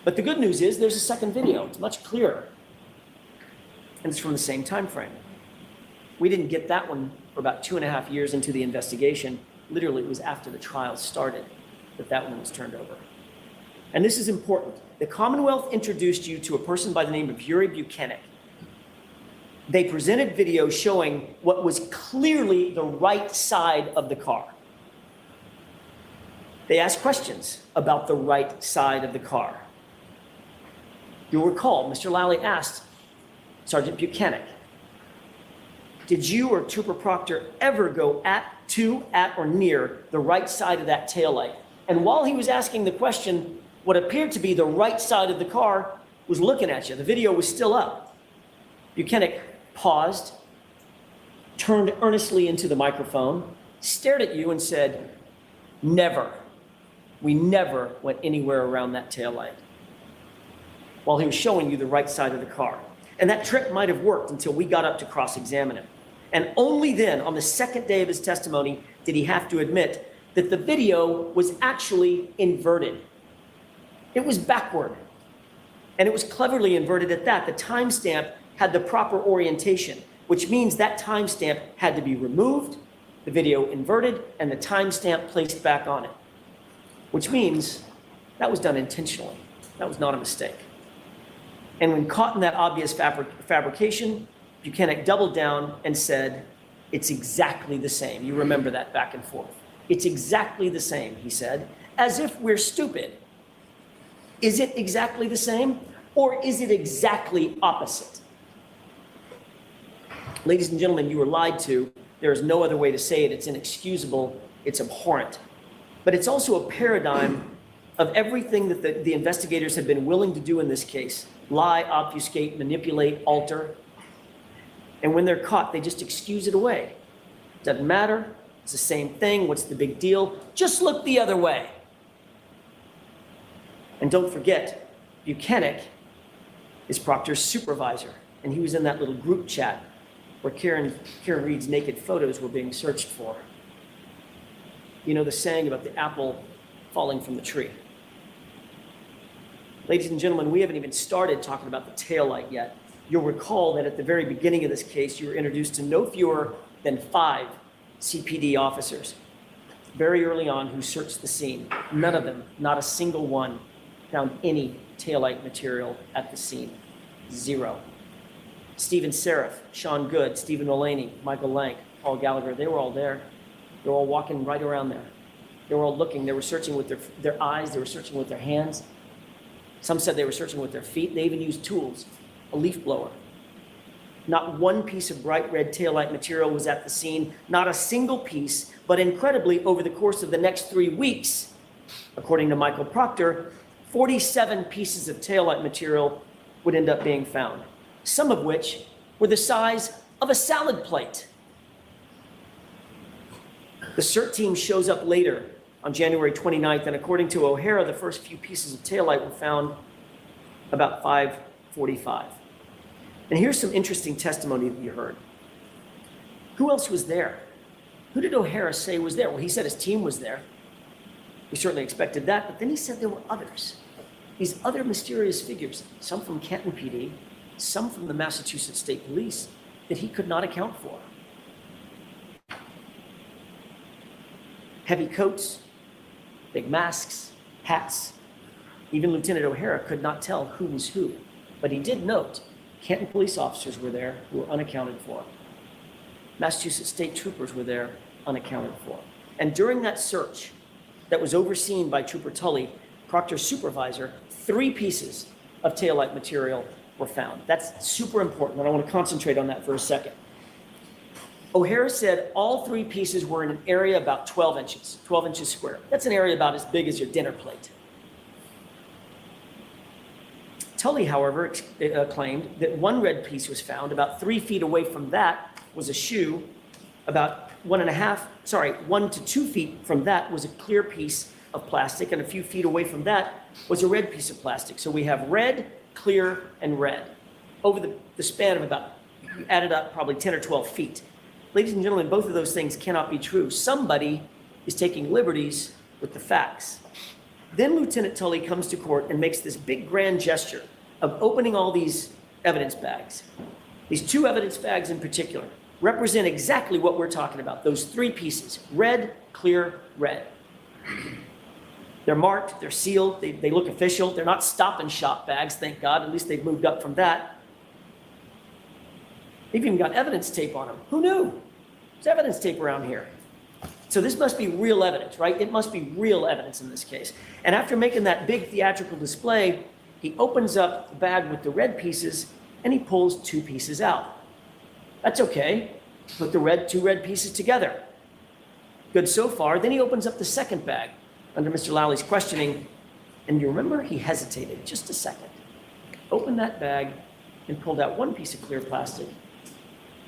But the good news is there's a second video. It's much clearer. And it's from the same time frame. We didn't get that one for about 2.5 years into the investigation. Literally, it was after the trial started that one was turned over. And this is important. The Commonwealth introduced you to a person by the name of Yuri Buchanan. They presented video showing what was clearly the right side of the car. They asked questions about the right side of the car. You'll recall, Mr. Lally asked Sergeant Buchanan, did you or Trooper Proctor ever go at, or near the right side of that taillight? And while he was asking the question, what appeared to be the right side of the car was looking at you. The video was still up. Buchanan paused, turned earnestly into the microphone, stared at you and said, never. We never went anywhere around that taillight. While he was showing you the right side of the car. And that trick might have worked until we got up to cross-examine him. And only then, on the second day of his testimony, did he have to admit that the video was actually inverted. It was backward. And it was cleverly inverted at that. The timestamp had the proper orientation, which means that timestamp had to be removed, the video inverted, and the timestamp placed back on it. Which means that was done intentionally. That was not a mistake. And when caught in that obvious fabrication, Buchanan doubled down and said, it's exactly the same. You remember that back and forth. It's exactly the same, he said, as if we're stupid. Is it exactly the same, or is it exactly opposite? Ladies and gentlemen, you were lied to. There is no other way to say it. It's inexcusable. It's abhorrent. But it's also a paradigm of everything that the investigators have been willing to do in this case. Lie, obfuscate, manipulate, alter. And when they're caught, they just excuse it away. Doesn't matter. It's the same thing. What's the big deal? Just look the other way. And don't forget, Buchanan is Proctor's supervisor. And he was in that little group chat where Karen Reed's naked photos were being searched for. You know the saying about the apple falling from the tree. Ladies and gentlemen, we haven't even started talking about the taillight yet. You'll recall that at the very beginning of this case, you were introduced to no fewer than 5 CPD officers very early on who searched the scene. None of them, not a single one, found any taillight material at the scene. 0. Stephen Seraph, Sean Good, Stephen Mulaney, Michael Lank, Paul Gallagher, they were all there. They were all walking right around there. They were all looking. They were searching with their eyes. They were searching with their hands. Some said they were searching with their feet. They even used tools, a leaf blower. Not one piece of bright red taillight material was at the scene, not a single piece, but incredibly, over the course of the next 3 weeks, according to Michael Proctor, 47 pieces of taillight material would end up being found, some of which were the size of a salad plate. The CERT team shows up later on January 29th, and according to O'Hara, the first few pieces of taillight were found about 5:45. And here's some interesting testimony that you heard. Who else was there? Who did O'Hara say was there? Well, he said his team was there. We certainly expected that, but then he said there were others. These other mysterious figures, some from Canton PD, some from the Massachusetts State Police, that he could not account for. Heavy coats, big masks, hats. Even Lieutenant O'Hara could not tell who was who, but he did note Canton police officers were there who were unaccounted for. Massachusetts State troopers were there unaccounted for. And during that search that was overseen by Trooper Tully, Proctor's supervisor, 3 pieces of taillight material were found. That's super important, and I want to concentrate on that for a second. O'Hara said all 3 pieces were in an area about 12 inches square. That's an area about as big as your dinner plate. Tully, however, claimed that 1 red piece was found. About 3 feet away from that was a shoe. About 1 to 2 feet from that was a clear piece of plastic, and a few feet away from that was a red piece of plastic. So we have red, clear, and red over the span of about, added up, probably 10 or 12 feet. Ladies and gentlemen, both of those things cannot be true. Somebody is taking liberties with the facts. Then Lieutenant Tully comes to court and makes this big grand gesture of opening all these evidence bags. These 2 evidence bags in particular represent exactly what we're talking about. Those 3 pieces, red, clear, red. They're marked, they're sealed, they look official. They're not Stop and Shop bags, thank God. At least they've moved up from that. They've even got evidence tape on them. Who knew? There's evidence tape around here. So this must be real evidence, right? It must be real evidence in this case. And after making that big theatrical display, he opens up the bag with the red pieces and he pulls 2 pieces out. That's okay. Put the two red pieces together. Good so far. Then he opens up the second bag under Mr. Lowley's questioning. And you remember, he hesitated just a second. Opened that bag and pulled out one piece of clear plastic.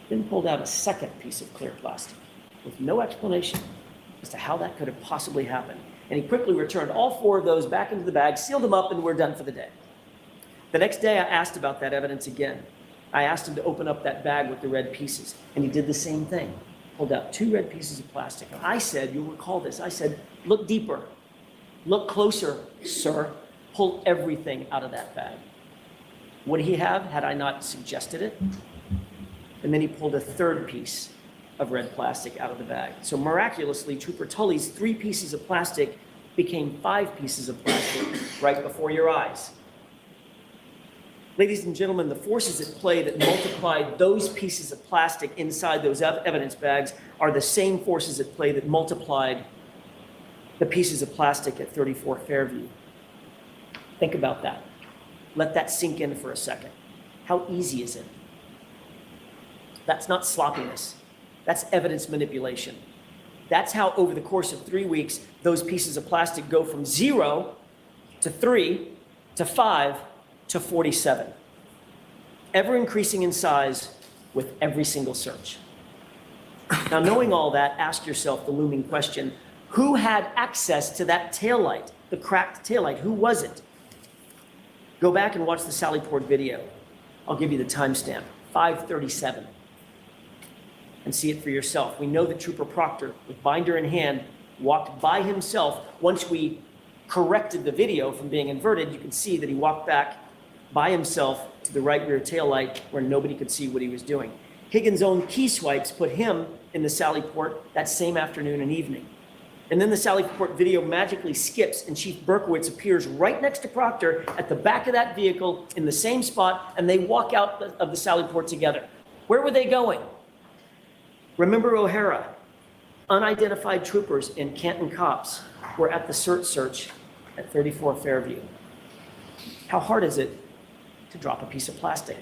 Then pulled out a second piece of clear plastic with no explanation as to how that could have possibly happened. And he quickly returned all four of those back into the bag, sealed them up, and we're done for the day. The next day, I asked about that evidence again. I asked him to open up that bag with the red pieces, and he did the same thing. Pulled out two red pieces of plastic. And I said, you'll recall this, I said, look deeper, look closer, sir. Pull everything out of that bag. Would he have, had I not suggested it? And then he pulled a third piece of red plastic out of the bag. So miraculously, Trooper Tully's 3 pieces of plastic became 5 pieces of plastic right before your eyes. Ladies and gentlemen, the forces at play that multiplied those pieces of plastic inside those evidence bags are the same forces at play that multiplied the pieces of plastic at 34 Fairview. Think about that. Let that sink in for a second. How easy is it? That's not sloppiness. That's evidence manipulation. That's how over the course of 3 weeks, those pieces of plastic go from 0 to 3 to 5 to 47. Ever increasing in size with every single search. Now, knowing all that, ask yourself the looming question, who had access to that taillight, the cracked taillight? Who was it? Go back and watch the Sally Port video. I'll give you the timestamp, 5:37. And see it for yourself. We know that Trooper Proctor, with binder in hand, walked by himself. Once we corrected the video from being inverted, you can see that he walked back by himself to the right rear taillight where nobody could see what he was doing. Higgins' own key swipes put him in the Sally Port that same afternoon and evening. And then the Sally Port video magically skips and Chief Berkowitz appears right next to Proctor at the back of that vehicle in the same spot, and they walk out of the Sally Port together. Where were they going? Remember O'Hara? Unidentified troopers in Canton Cops were at the search at 34 Fairview. How hard is it to drop a piece of plastic?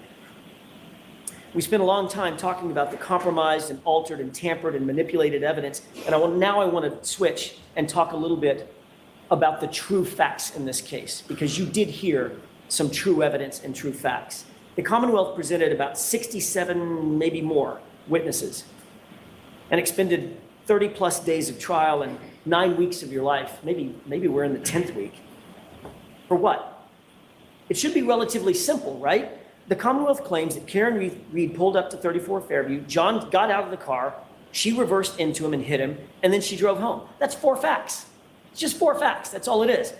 We spent a long time talking about the compromised and altered and tampered and manipulated evidence, and now I want to switch and talk a little bit about the true facts in this case, because you did hear some true evidence and true facts. The Commonwealth presented about 67, maybe more, witnesses and expended 30 plus days of trial and 9 weeks of your life. Maybe we're in the 10th week. For what? It should be relatively simple, right? The Commonwealth claims that Karen Reed pulled up to 34 Fairview, John got out of the car, she reversed into him and hit him, and then she drove home. That's 4 facts. It's just 4 facts, that's all it is.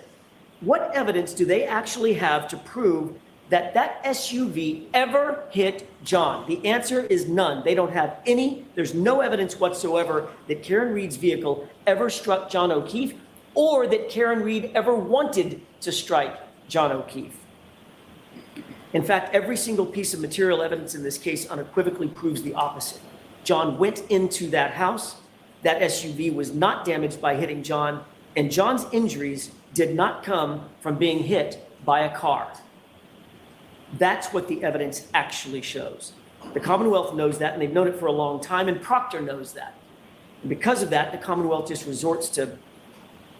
What evidence do they actually have to prove that that SUV ever hit John? The answer is none. They don't have any. There's no evidence whatsoever that Karen Reed's vehicle ever struck John O'Keefe or that Karen Reed ever wanted to strike John O'Keefe. In fact, every single piece of material evidence in this case unequivocally proves the opposite. John went into that house. That SUV was not damaged by hitting John, and John's injuries did not come from being hit by a car. That's what the evidence actually shows. The Commonwealth knows that, and they've known it for a long time, and Proctor knows that. And because of that, the Commonwealth just resorts to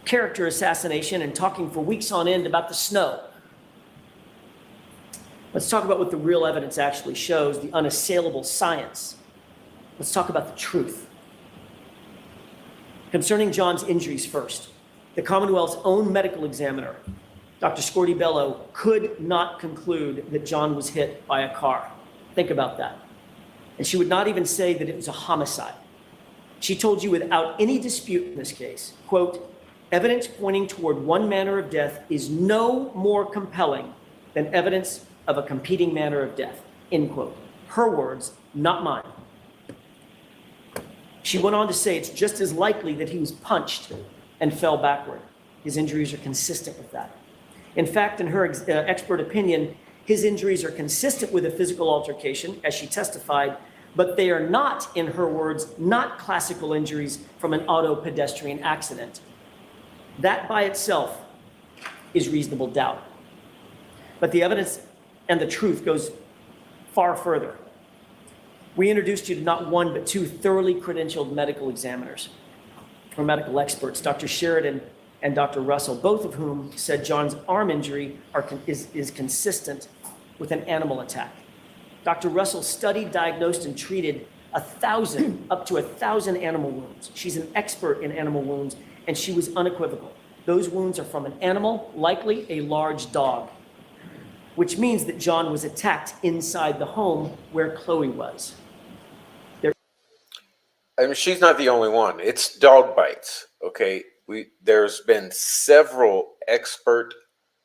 character assassination and talking for weeks on end about the snow. Let's talk about what the real evidence actually shows, the unassailable science. Let's talk about the truth. Concerning John's injuries first, the Commonwealth's own medical examiner, Dr. Scorti-Bello, could not conclude that John was hit by a car. Think about that. And she would not even say that it was a homicide. She told you without any dispute in this case, quote, evidence pointing toward one manner of death is no more compelling than evidence of a competing manner of death, end quote. Her words, not mine. She went on to say it's just as likely that he was punched and fell backward. His injuries are consistent with that. In fact, in her expert opinion, his injuries are consistent with a physical altercation, as she testified, but they are not, in her words, not classical injuries from an auto-pedestrian accident. That by itself is reasonable doubt. But the evidence and the truth goes far further. We introduced you to not one, but two thoroughly credentialed medical examiners or medical experts, Dr. Sheridan and Dr. Russell, both of whom said John's arm injury is consistent with an animal attack. Dr. Russell studied, diagnosed, and treated up to 1,000 animal wounds. She's an expert in animal wounds, and she was unequivocal. Those wounds are from an animal, likely a large dog, which means that John was attacked inside the home where Chloe was. I mean, she's not the only one. It's dog bites, okay? There's been several expert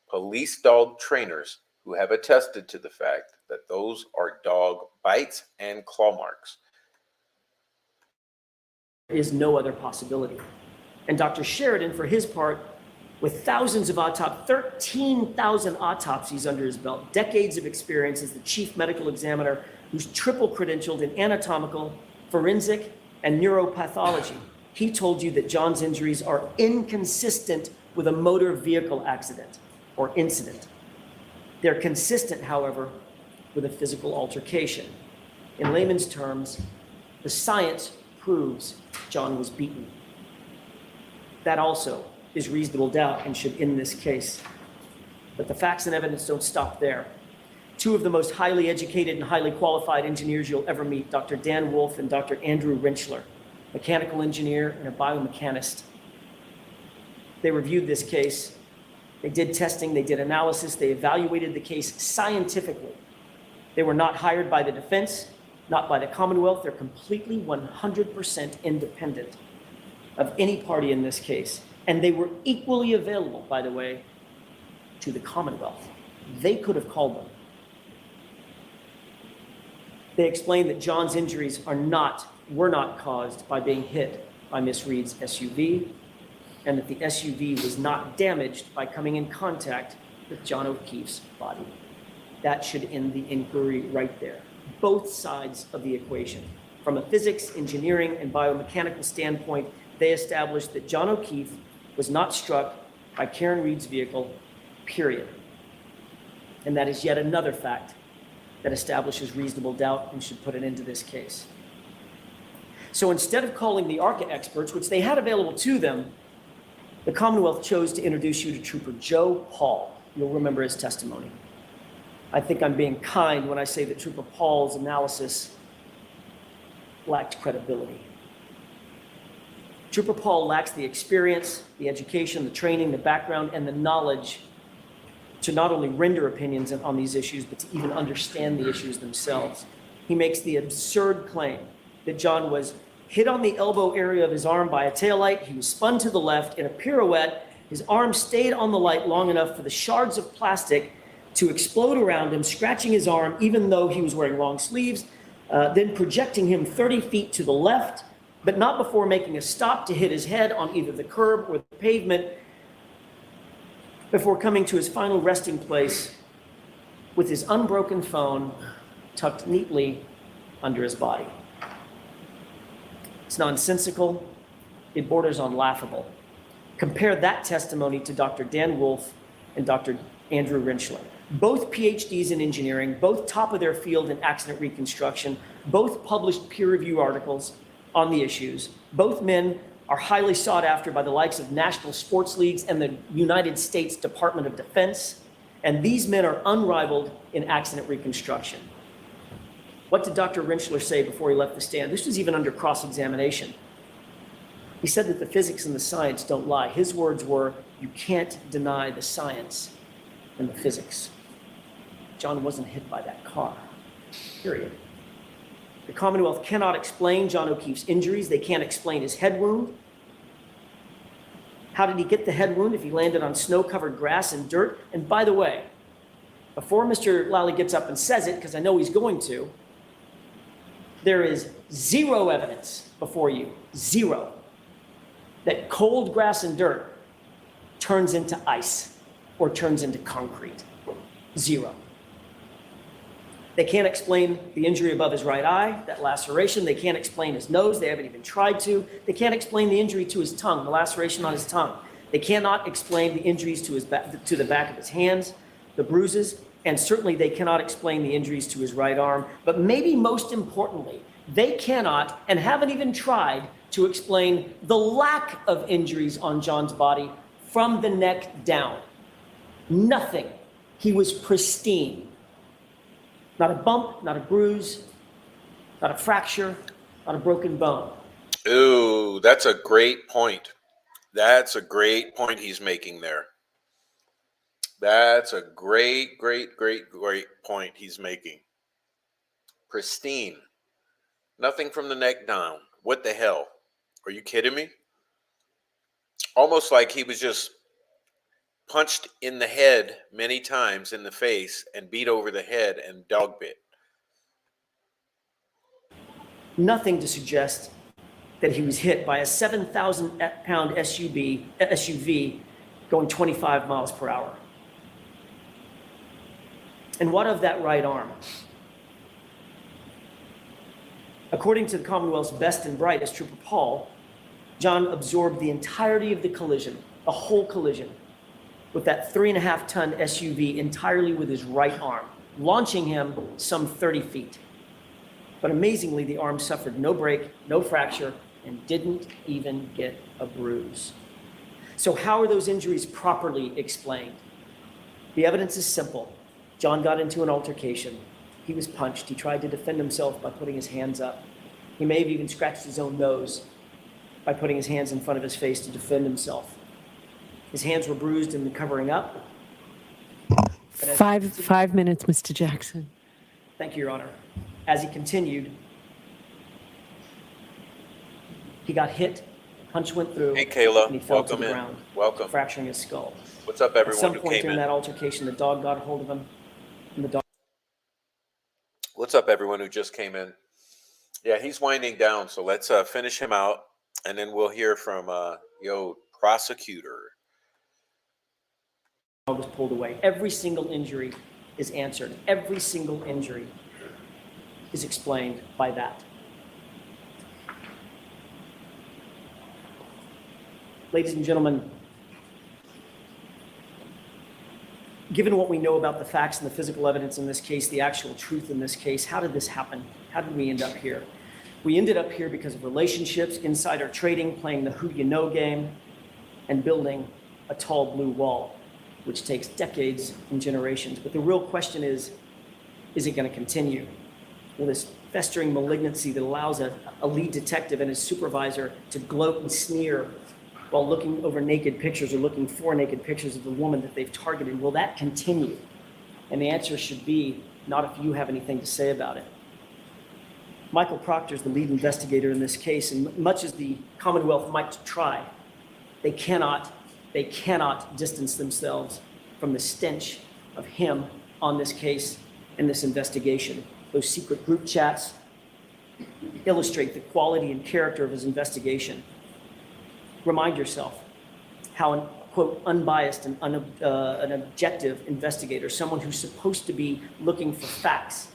police dog trainers who have attested to the fact that those are dog bites and claw marks. There is no other possibility. And Dr. Sheridan, for his part, with thousands of 13,000 autopsies under his belt, decades of experience as the chief medical examiner who's triple credentialed in anatomical, forensic, and neuropathology, he told you that John's injuries are inconsistent with a motor vehicle accident or incident. They're consistent, however, with a physical altercation. In layman's terms, the science proves John was beaten. That also is reasonable doubt and should end this case. But the facts and evidence don't stop there. Two of the most highly educated and highly qualified engineers you'll ever meet, Dr. Dan Wolf and Dr. Andrew Rentschler, mechanical engineer and a biomechanist. They reviewed this case. They did testing, they did analysis, they evaluated the case scientifically. They were not hired by the defense, not by the Commonwealth. They're completely 100% independent of any party in this case. And they were equally available, by the way, to the Commonwealth. They could have called them. They explained that John's injuries were not caused by being hit by Miss Reed's SUV, and that the SUV was not damaged by coming in contact with John O'Keefe's body. That should end the inquiry right there. Both sides of the equation. From a physics, engineering, and biomechanical standpoint, they established that John O'Keefe was not struck by Karen Reed's vehicle, period. And that is yet another fact that establishes reasonable doubt and should put an end to this case. So instead of calling the ARCA experts, which they had available to them, the Commonwealth chose to introduce you to Trooper Joe Paul. You'll remember his testimony. I think I'm being kind when I say that Trooper Paul's analysis lacked credibility. Trooper Paul lacks the experience, the education, the training, the background, and the knowledge to not only render opinions on these issues, but to even understand the issues themselves. He makes the absurd claim that John was hit on the elbow area of his arm by a taillight. He was spun to the left in a pirouette. His arm stayed on the light long enough for the shards of plastic to explode around him, scratching his arm, even though he was wearing long sleeves, then projecting him 30 feet to the left, but not before making a stop to hit his head on either the curb or the pavement, before coming to his final resting place with his unbroken phone tucked neatly under his body. It's nonsensical. It borders on laughable. Compare that testimony to Dr. Dan Wolf and Dr. Andrew Rentschler. Both PhDs in engineering, both top of their field in accident reconstruction, both published peer-review articles on the issues. Both men are highly sought after by the likes of national sports leagues and the United States Department of Defense. And these men are unrivaled in accident reconstruction. What did Dr. Rentschler say before he left the stand? This was even under cross-examination. He said that the physics and the science don't lie. His words were, you can't deny the science and the physics. John wasn't hit by that car, period. The Commonwealth cannot explain John O'Keefe's injuries. They can't explain his head wound. How did he get the head wound if he landed on snow-covered grass and dirt? And by the way, before Mr. Lally gets up and says it, because I know he's going to, there is zero evidence before you, zero, that cold grass and dirt turns into ice or turns into concrete. Zero. They can't explain the injury above his right eye, that laceration. They can't explain his nose. They haven't even tried to. They can't explain the injury to his tongue, the laceration on his tongue. They cannot explain the injuries to the back of his hands, the bruises. And certainly they cannot explain the injuries to his right arm, but maybe most importantly, they cannot and haven't even tried to explain the lack of injuries on John's body from the neck down. Nothing. He was pristine. Not a bump, not a bruise, not a fracture, not a broken bone. Ooh, that's a great point. That's a great point he's making there. That's a great point he's making. Pristine. Nothing from the neck down. What the hell? Are you kidding me? Almost like he was just punched in the head many times in the face and beat over the head and dog bit. Nothing to suggest that he was hit by a 7,000-pound SUV going 25 miles per hour. And what of that right arm? According to the Commonwealth's best and brightest, Trooper Paul, John absorbed the entirety of the collision, the whole collision, with that 3.5-ton SUV entirely with his right arm, launching him some 30 feet. But amazingly, the arm suffered no break, no fracture, and didn't even get a bruise. So how are those injuries properly explained? The evidence is simple. John got into an altercation. He was punched. He tried to defend himself by putting his hands up. He may have even scratched his own nose by putting his hands in front of his face to defend himself. His hands were bruised in the covering up. 5 minutes, Mr. Jackson. Thank you, Your Honor. As he continued, he got hit, punch went through, Hey, Kayla. and he fell to Welcome the in. ground, Welcome. fracturing his skull. What's up, At everyone some who point came during in? that altercation, the dog got a hold of him, and the dog. What's up, everyone who just came in? Yeah, he's winding down, so let's finish him out, and then we'll hear from prosecutor. Was pulled away. Every single injury is answered. Every single injury is explained by that. Ladies and gentlemen, given what we know about the facts and the physical evidence in this case, the actual truth in this case, how did this happen? How did we end up here? We ended up here because of relationships, insider trading, playing the who you know game, and building a tall blue wall, which takes decades and generations. But the real question is it going to continue? Will this festering malignancy that allows a lead detective and his supervisor to gloat and sneer while looking over naked pictures or looking for naked pictures of the woman that they've targeted, will that continue? And the answer should be, not if you have anything to say about it. Michael Proctor is the lead investigator in this case, and much as the Commonwealth might try, they cannot distance themselves from the stench of him on this case and this investigation. Those secret group chats illustrate the quality and character of his investigation. Remind yourself how an, quote, unbiased and an objective investigator, someone who's supposed to be looking for facts.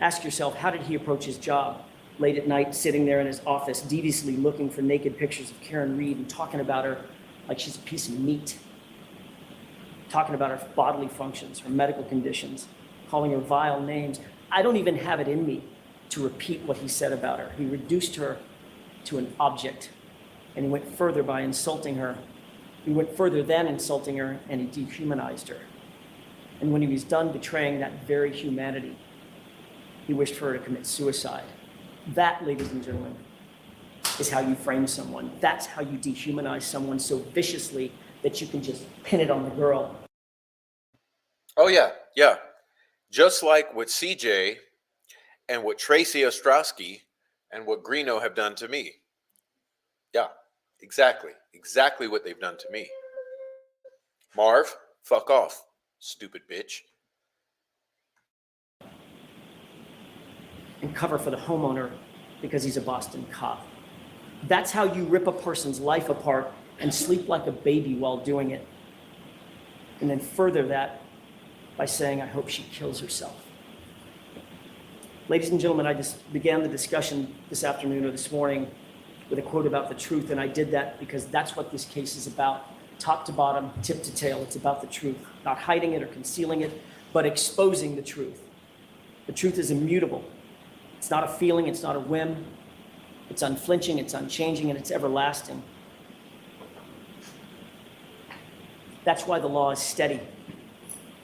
Ask yourself, how did he approach his job? Late at night, sitting there in his office, deviously looking for naked pictures of Karen Reed and talking about her like she's a piece of meat. Talking about her bodily functions, her medical conditions, calling her vile names. I don't even have it in me to repeat what he said about her. He reduced her to an object, and he went further by insulting her. He went further than insulting her, and he dehumanized her. And when he was done betraying that very humanity, he wished for her to commit suicide. That, ladies and gentlemen, is how you frame someone. That's how you dehumanize someone so viciously that you can just pin it on the girl. Oh, yeah. Just like what CJ and what Tracy Ostrowski and what Greeno have done to me. Yeah, exactly what they've done to me. Marv, fuck off, stupid bitch. And cover for the homeowner because he's a Boston cop. That's how you rip a person's life apart and sleep like a baby while doing it. And then further that by saying, I hope she kills herself. Ladies and gentlemen, I just began the discussion this afternoon or this morning with a quote about the truth, and I did that because that's what this case is about. top to bottom, tip to tail. It's about the truth, not hiding it or concealing it, but exposing the truth. The truth is immutable. It's not a feeling, it's not a whim. It's unflinching, it's unchanging, and it's everlasting. That's why the law is steady.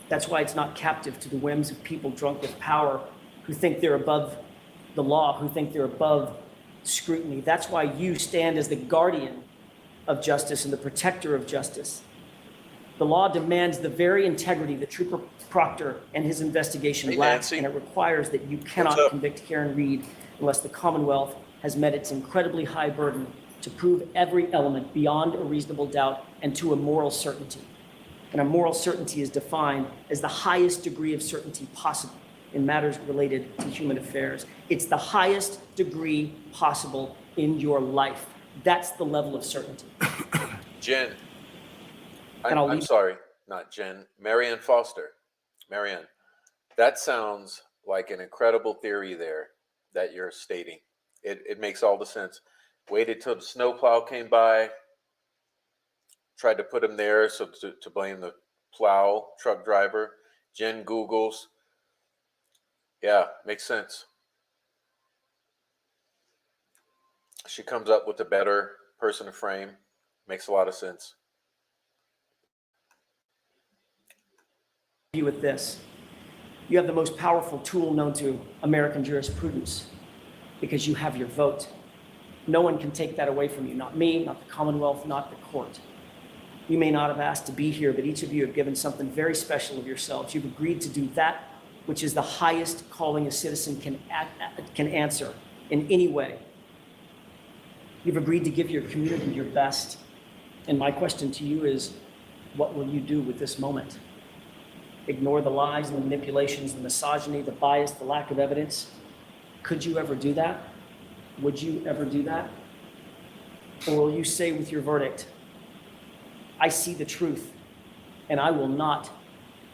That's why it's not captive to the whims of people drunk with power who think they're above the law, who think they're above scrutiny. That's why you stand as the guardian of justice and the protector of justice. The law demands the very integrity that Trooper Proctor and his investigation Hey, lacked, Nancy. and it requires that you cannot up? convict Karen Reed unless the Commonwealth has met its incredibly high burden to prove every element beyond a reasonable doubt and to a moral certainty. And a moral certainty is defined as the highest degree of certainty possible in matters related to human affairs. It's the highest degree possible in your life. That's the level of certainty. Jen. And I'll I'm leave- sorry, not Jen. Marianne Foster. Marianne, that sounds like an incredible theory there that you're stating. It makes all the sense. Waited till the snowplow came by, tried to put him there so to blame the plow truck driver. Jen Googles. Yeah, makes sense. She comes up with a better person to frame. Makes a lot of sense. You with this. You have the most powerful tool known to American jurisprudence because you have your vote. No one can take that away from you, not me, not the Commonwealth, not the court. You may not have asked to be here, but each of you have given something very special of yourselves. You've agreed to do that which is the highest calling a citizen can answer in any way. You've agreed to give your community your best. And my question to you is, what will you do with this moment? Ignore the lies and the manipulations, the misogyny, the bias, the lack of evidence? Could you ever do that? Would you ever do that? Or will you say with your verdict, I see the truth and I will not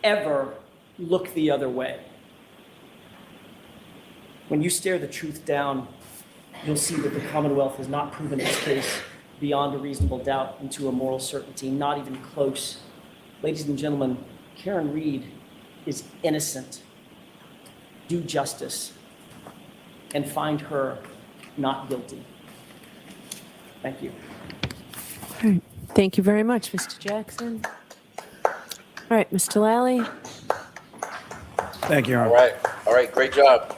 ever look the other way? When you stare the truth down, you'll see that the Commonwealth has not proven its case beyond a reasonable doubt into a moral certainty, not even close. Ladies and gentlemen, Karen Reed is innocent. Do justice and find her not guilty. Thank you. All right. Thank you very much, Mr. Jackson. All right, Mr. Lally. Thank you, Your All Honor. right, great job.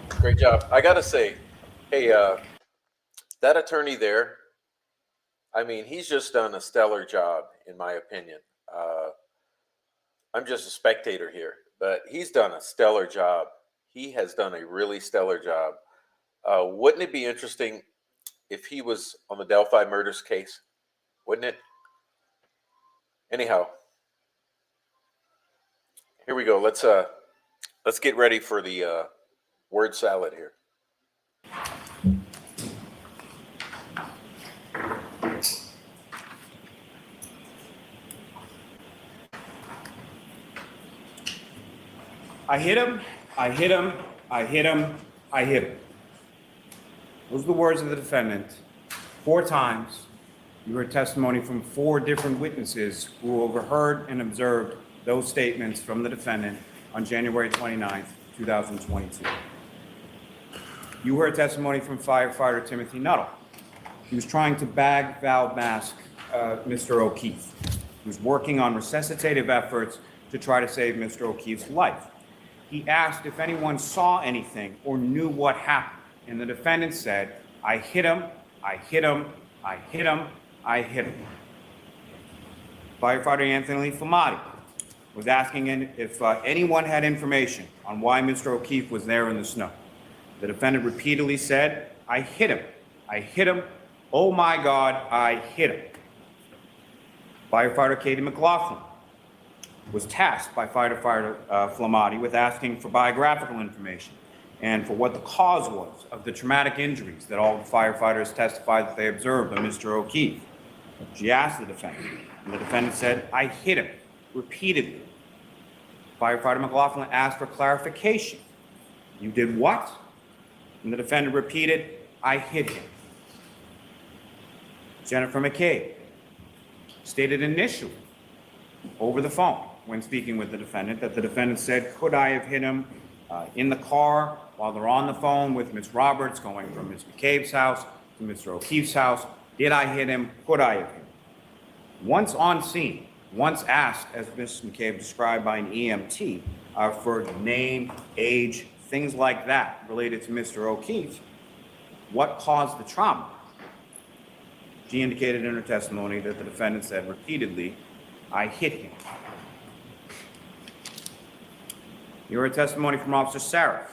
Great job. I gotta say, hey, that attorney there, I mean, he's just done a stellar job, in my opinion. I'm just a spectator here, but he's done a stellar job. He has done a really stellar job. Wouldn't it be interesting if he was on the Delphi murders case? Wouldn't it? Anyhow, here we go. Let's get ready for the word salad here. I hit him, I hit him, I hit him, I hit him. Those are the words of the defendant. 4 times. You heard testimony from 4 different witnesses who overheard and observed those statements from the defendant on January 29th, 2022. You heard testimony from firefighter Timothy Nuttall. He was trying to bag, valve mask Mr. O'Keefe. He was working on resuscitative efforts to try to save Mr. O'Keefe's life. He asked if anyone saw anything or knew what happened, and the defendant said, I hit him, I hit him, I hit him, I hit him. Firefighter Anthony Flamati was asking if anyone had information on why Mr. O'Keefe was there in the snow. The defendant repeatedly said, I hit him, I hit him, oh my God, I hit him. Firefighter Katie McLaughlin was tasked by firefighter Flamati with asking for biographical information and for what the cause was of the traumatic injuries that all the firefighters testified that they observed on Mr. O'Keefe. She asked the defendant, and the defendant said, I hit him, repeatedly. Firefighter McLaughlin asked for clarification. You did what? And the defendant repeated, I hit him. Jennifer McCabe stated initially over the phone when speaking with the defendant that the defendant said, could I have hit him in the car while they're on the phone with Ms. Roberts going from Ms. McCabe's house to Mr. O'Keefe's house? Did I hit him? Could I have hit him? Once on scene, once asked, as Ms. McCabe described by an EMT, for name, age, things like that related to Mr. O'Keefe, what caused the trauma? She indicated in her testimony that the defendant said repeatedly, I hit him. You heard testimony from Officer Sarif,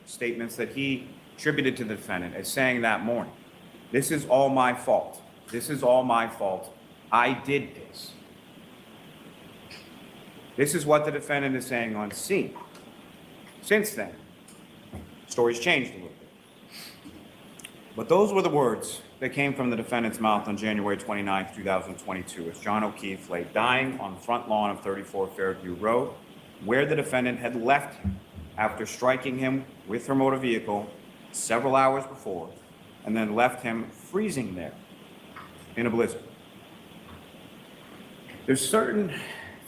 statements that he attributed to the defendant as saying that morning, this is all my fault. This is all my fault. I did this. This is what the defendant is saying on scene. Since then, stories changed a little bit. But those were the words that came from the defendant's mouth on January 29, 2022, as John O'Keefe lay dying on the front lawn of 34 Fairview Road, where the defendant had left him after striking him with her motor vehicle several hours before, and then left him freezing there in a blizzard. There's certain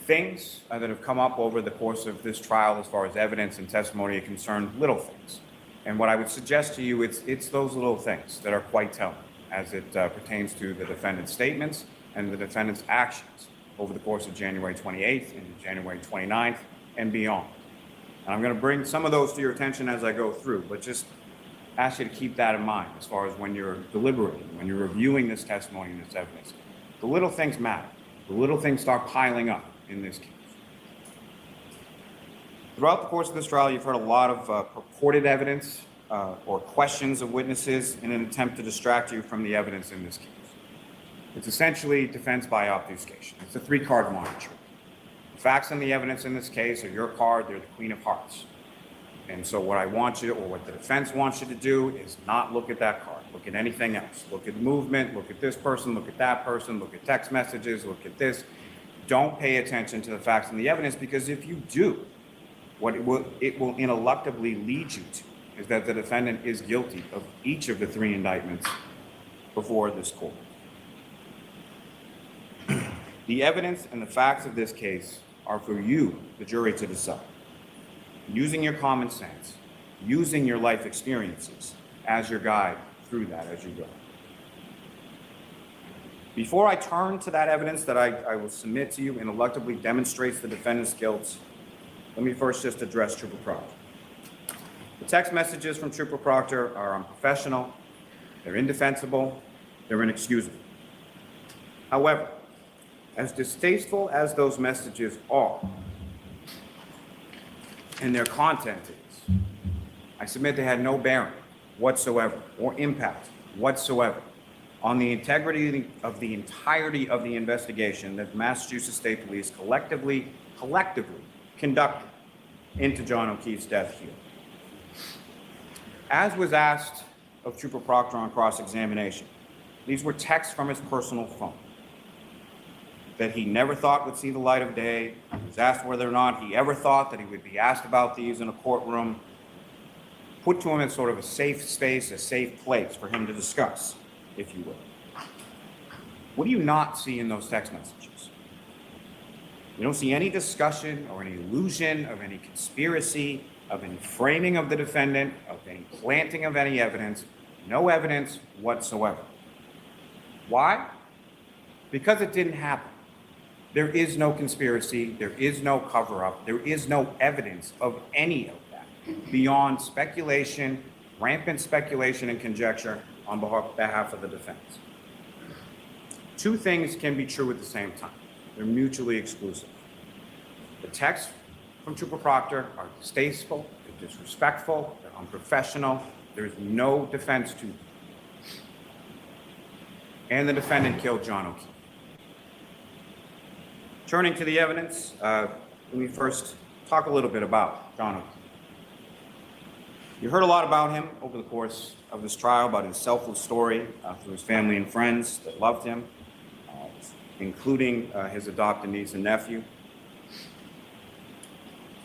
things that have come up over the course of this trial as far as evidence and testimony are concerned, little things. And what I would suggest to you, it's those little things that are quite telling as it pertains to the defendant's statements and the defendant's actions over the course of January 28th and January 29th and beyond. And I'm going to bring some of those to your attention as I go through, but just ask you to keep that in mind as far as when you're deliberating, when you're reviewing this testimony and this evidence. The little things matter. The little things start piling up in this case. Throughout the course of this trial, you've heard a lot of purported evidence or questions of witnesses in an attempt to distract you from the evidence in this case. It's essentially defense by obfuscation. It's a three-card monarchy. The facts and the evidence in this case are your card, they're the Queen of Hearts. And so what I want you to, or what the defense wants you to do is not look at that card. Look at anything else. Look at movement, look at this person, look at that person, look at text messages, look at this. Don't pay attention to the facts and the evidence, because if you do, what it will ineluctably lead you to is that the defendant is guilty of each of the three indictments before this court. The evidence and the facts of this case are for you, the jury, to decide. Using your common sense, using your life experiences as your guide through that as you go. Before I turn to that evidence that I will submit to you ineluctably demonstrates the defendant's guilt, let me first just address Trooper Proctor. The text messages from Trooper Proctor are unprofessional, they're indefensible, they're inexcusable. However, as distasteful as those messages are, and their content is, I submit they had no bearing whatsoever or impact whatsoever on the integrity of the entirety of the investigation that Massachusetts State Police collectively conducted into John O'Keefe's death here. As was asked of Trooper Proctor on cross-examination, these were texts from his personal phone that he never thought would see the light of day. He was asked whether or not he ever thought that he would be asked about these in a courtroom, put to him in sort of a safe space, a safe place for him to discuss, if you will. What do you not see in those text messages? You don't see any discussion or any illusion of any conspiracy, of any framing of the defendant, of any planting of any evidence, no evidence whatsoever. Why? Because it didn't happen. There is no conspiracy, there is no cover-up, there is no evidence of any of that beyond speculation, rampant speculation and conjecture on behalf of the defense. Two things can be true at the same time. They're mutually exclusive. The texts from Trooper Proctor are distasteful, they're disrespectful, they're unprofessional, there's no defense to them. And the defendant killed John O'Keefe. Turning to the evidence, let me first talk a little bit about John O'Keefe. You heard a lot about him over the course of this trial, about his selfless story through his family and friends that loved him, including his adopted niece and nephew.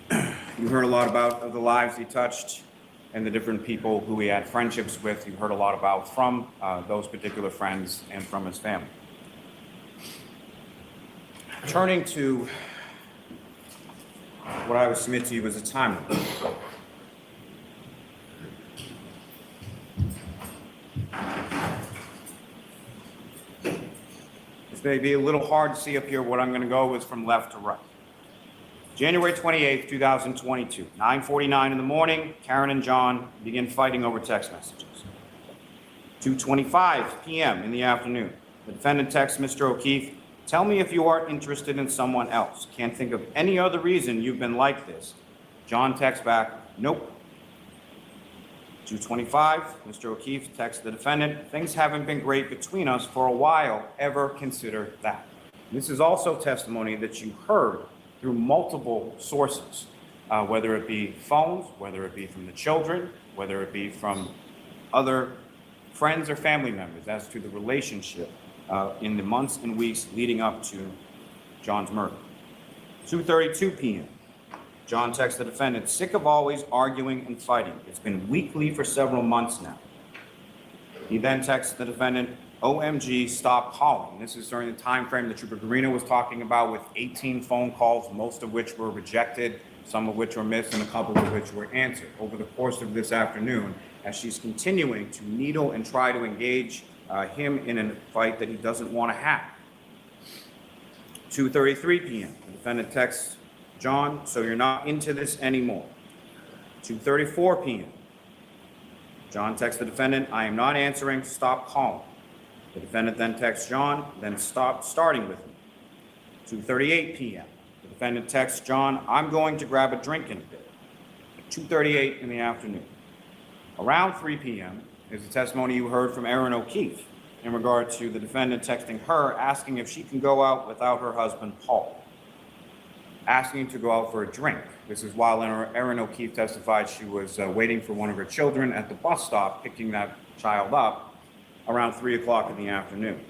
You heard a lot about the lives he touched and the different people who he had friendships with. You heard a lot about from those particular friends and from his family. Turning to what I would submit to you as a timeline. This may be a little hard to see up here. What I'm going to go is from left to right. January 28th, 2022, 9:49 in the morning, Karen and John begin fighting over text messages. 2:25 p.m. in the afternoon, the defendant texts Mr. O'Keefe, "Tell me if you are interested in someone else. Can't think of any other reason you've been like this." John texts back, "Nope." 2:25, Mr. O'Keefe texts the defendant, "Things haven't been great between us for a while. Ever consider that?" This is also testimony that you heard through multiple sources, whether it be phones, whether it be from the children, whether it be from other friends or family members as to the relationship in the months and weeks leading up to John's murder. 2:32 p.m. John texts the defendant, "Sick of always arguing and fighting. It's been weekly for several months now." He then texts the defendant, "OMG, stop calling." This is during the time frame that Trooper Garino was talking about, with 18 phone calls, most of which were rejected, some of which were missed, and a couple of which were answered over the course of this afternoon, as she's continuing to needle and try to engage him in a fight that he doesn't want to have. 2:33 p.m. The defendant texts John, "So you're not into this anymore." 2:34 p.m. John texts the defendant, "I am not answering, stop calling." The defendant then texts John, "Then stop starting with me." 2:38 p.m. The defendant texts John, "I'm going to grab a drink in a bit." At 2:38 in the afternoon. Around 3 p.m. is the testimony you heard from Erin O'Keefe in regard to the defendant texting her, asking if she can go out without her husband, Paul, asking to go out for a drink. This is while Erin O'Keefe testified she was waiting for one of her children at the bus stop, picking that child up around 3 o'clock in the afternoon.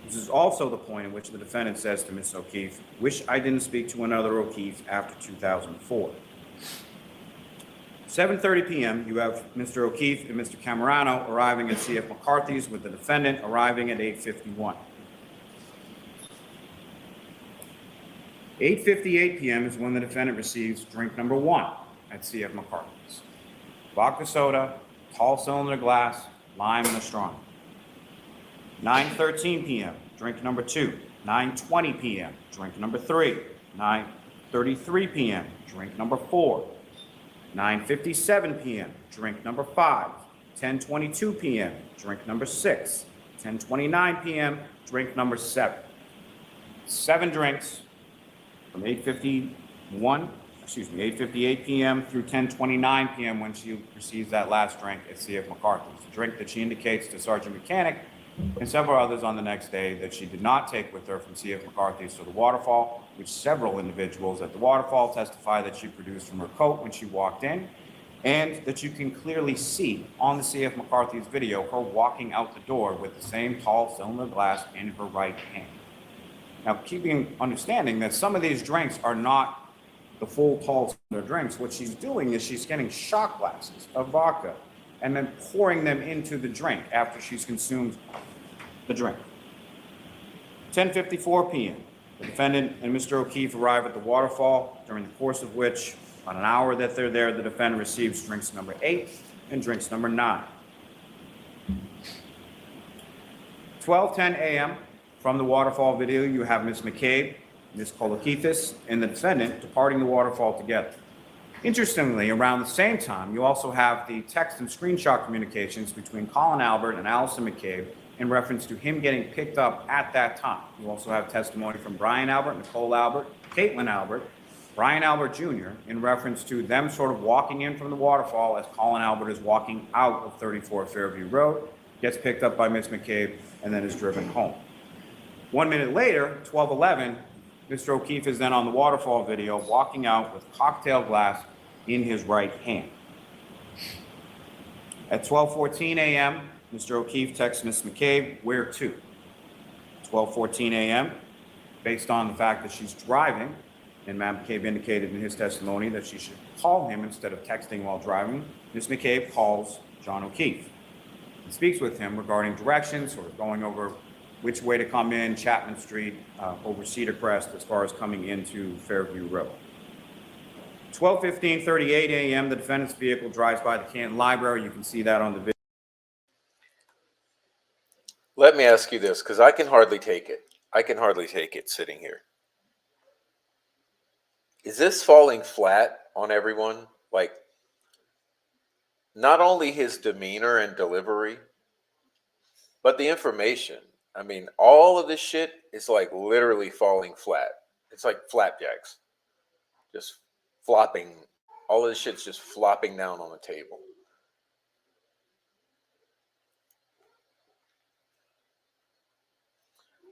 This is also the point in which the defendant says to Ms. O'Keefe, "Wish I didn't speak to another O'Keefe after 2004. 7:30 p.m., you have Mr. O'Keefe and Mr. Camerano arriving at C.F. McCarthy's, with the defendant arriving at 8:51. 8:58 p.m. is when the defendant receives drink number 1 at C.F. McCarthy's. Vodka soda, tall cylinder glass, lime and a straw. 9:13 p.m., drink number 2. 9:20 p.m., drink number 3. 9:33 p.m., drink number 4. 9:57 p.m., drink number 5. 10:22 p.m., drink number 6. 10:29 p.m., drink number 7. 7 drinks from 8:58 p.m. through 10:29 p.m. when she receives that last drink at C.F. McCarthy's. A drink that she indicates to Sergeant Mechanic and several others on the next day that she did not take with her from C.F. McCarthy's to the waterfall, which several individuals at the waterfall testify that she produced from her coat when she walked in, and that you can clearly see on the C.F. McCarthy's video her walking out the door with the same tall cylinder glass in her right hand. Now, understanding that some of these drinks are not the full tall cylinder drinks, what she's doing is she's getting shot glasses of vodka and then pouring them into the drink after she's consumed the drink. 10:54 p.m. The defendant and Mr. O'Keefe arrive at the waterfall, during the course of which, about an hour that they're there, the defendant receives drinks number 8 and drinks number 9. 12:10 a.m. From the waterfall video, you have Ms. McCabe, Ms. Kolokithis, and the defendant departing the waterfall together. Interestingly, around the same time, you also have the text and screenshot communications between Colin Albert and Allison McCabe in reference to him getting picked up at that time. You also have testimony from Brian Albert, Nicole Albert, Caitlin Albert, Brian Albert Jr. in reference to them sort of walking in from the waterfall as Colin Albert is walking out of 34 Fairview Road, gets picked up by Ms. McCabe, and then is driven home. 1 minute later, 12:11, Mr. O'Keefe is then on the waterfall video walking out with cocktail glass in his right hand. At 12:14 a.m., Mr. O'Keefe texts Ms. McCabe, "Where to?" 12:14 a.m., based on the fact that she's driving, and Mme. McCabe indicated in his testimony that she should call him instead of texting while driving, Ms. McCabe calls John O'Keefe and speaks with him regarding directions or going over which way to come in Chapman Street over Cedar Crest as far as coming into Fairview Road. 12:38 a.m., the defendant's vehicle drives by the Canton Library. You can see that on the video. Let me ask you this, because I can hardly take it. I can hardly take it sitting here. Is this falling flat on everyone? Like, not only his demeanor and delivery, but the information. I mean, all of this shit is like literally falling flat. It's like flapjacks. Just flopping. All of this shit's just flopping down on the table.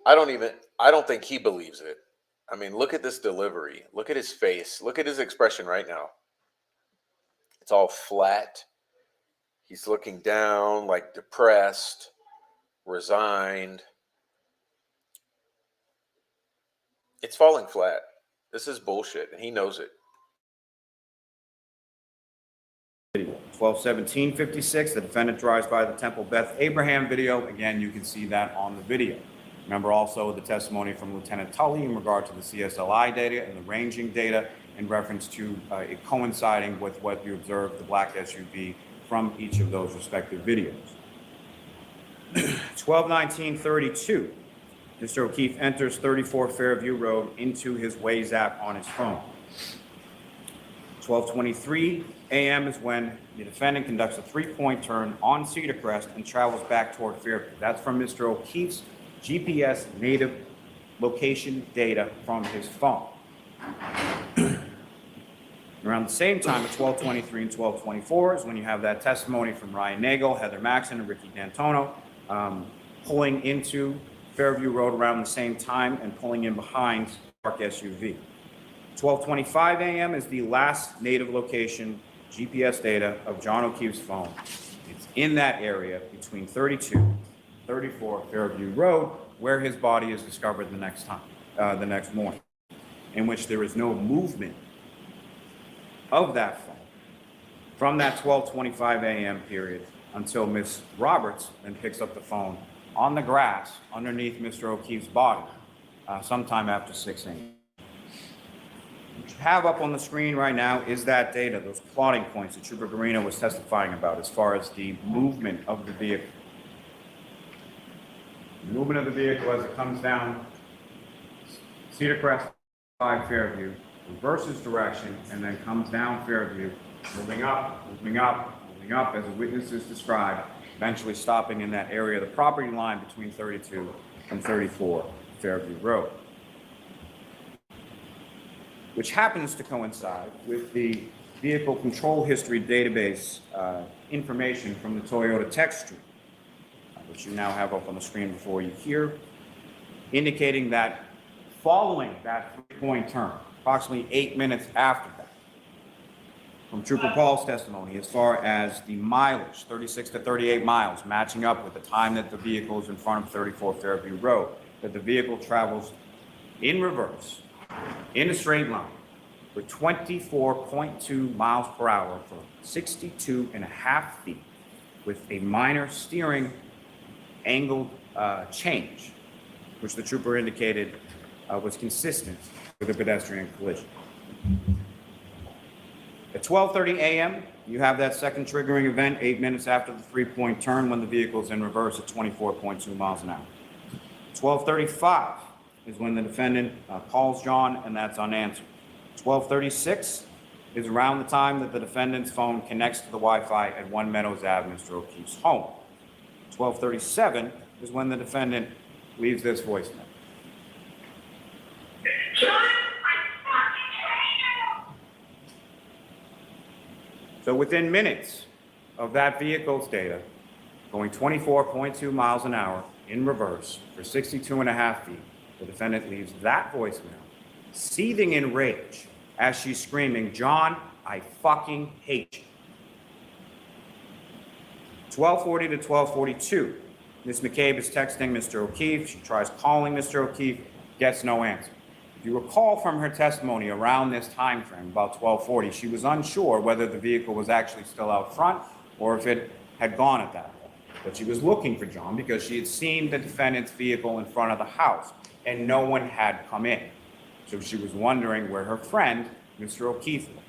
I don't think he believes it. I mean, look at this delivery. Look at his face. Look at his expression right now. It's all flat. He's looking down, like depressed, resigned. It's falling flat. This is bullshit, and he knows it. 12:17:56, the defendant drives by the Temple Beth Abraham video. Again, you can see that on the video. Remember also the testimony from Lieutenant Tully in regard to the CSLI data and the ranging data in reference to it coinciding with what you observed, the black SUV, from each of those respective videos. 12:19:32, Mr. O'Keefe enters 34 Fairview Road into his Waze app on his phone. 12:23 a.m. is when the defendant conducts a three-point turn on Cedar Crest and travels back toward Fairview. That's from Mr. O'Keefe's GPS native location data from his phone. Around the same time at 12:23 and 12:24 is when you have that testimony from Ryan Nagel, Heather Maxon, and Ricky D'Antono pulling into Fairview Road around the same time and pulling in behind Park SUV. 12:25 a.m. is the last native location GPS data of John O'Keefe's phone. It's in that area between 32 and 34 Fairview Road, where his body is discovered the next morning, in which there is no movement of that phone from that 12:25 a.m. period until Miss Roberts then picks up the phone on the grass underneath Mr. O'Keefe's body sometime after 6 a.m. What you have up on the screen right now is that data, those plotting points that Trooper Garino was testifying about as far as the movement of the vehicle. The movement of the vehicle as it comes down Cedar Crest by Fairview, reverses direction, and then comes down Fairview, moving up, moving up, moving up, as the witnesses described, eventually stopping in that area of the property line between 32 and 34 Fairview Road, which happens to coincide with the vehicle control history database information from the Toyota text stream, which you now have up on the screen before you here, indicating that following that three-point turn, approximately 8 minutes after that, from Trooper Paul's testimony, as far as the mileage, 36 to 38 miles, matching up with the time that the vehicle is in front of 34 Fairview Road, that the vehicle travels in reverse, in a straight line, for 24.2 miles per hour for 62.5 feet, with a minor steering angle change, which the trooper indicated was consistent with a pedestrian collision. At 12:30 a.m., you have that second triggering event 8 minutes after the three-point turn when the vehicle is in reverse at 24.2 miles an hour. 12:35 is when the defendant calls John, and that's unanswered. 12:36 is around the time that the defendant's phone connects to the Wi-Fi at 1 Meadows Ave, Mr. O'Keefe's home. 12:37 is when the defendant leaves this voicemail. So within minutes of that vehicle's data, going 24.2 miles an hour in reverse for 62.5 feet, the defendant leaves that voicemail, seething in rage as she's screaming, "John, I fucking hate you." 12:40 to 12:42, Ms. McCabe is texting Mr. O'Keefe. She tries calling Mr. O'Keefe, gets no answer. If you recall from her testimony around this time frame, about 12:40, she was unsure whether the vehicle was actually still out front or if it had gone at that point. but she was looking for John because she had seen the defendant's vehicle in front of the house and no one had come in. So she was wondering where her friend, Mr. O'Keefe, was.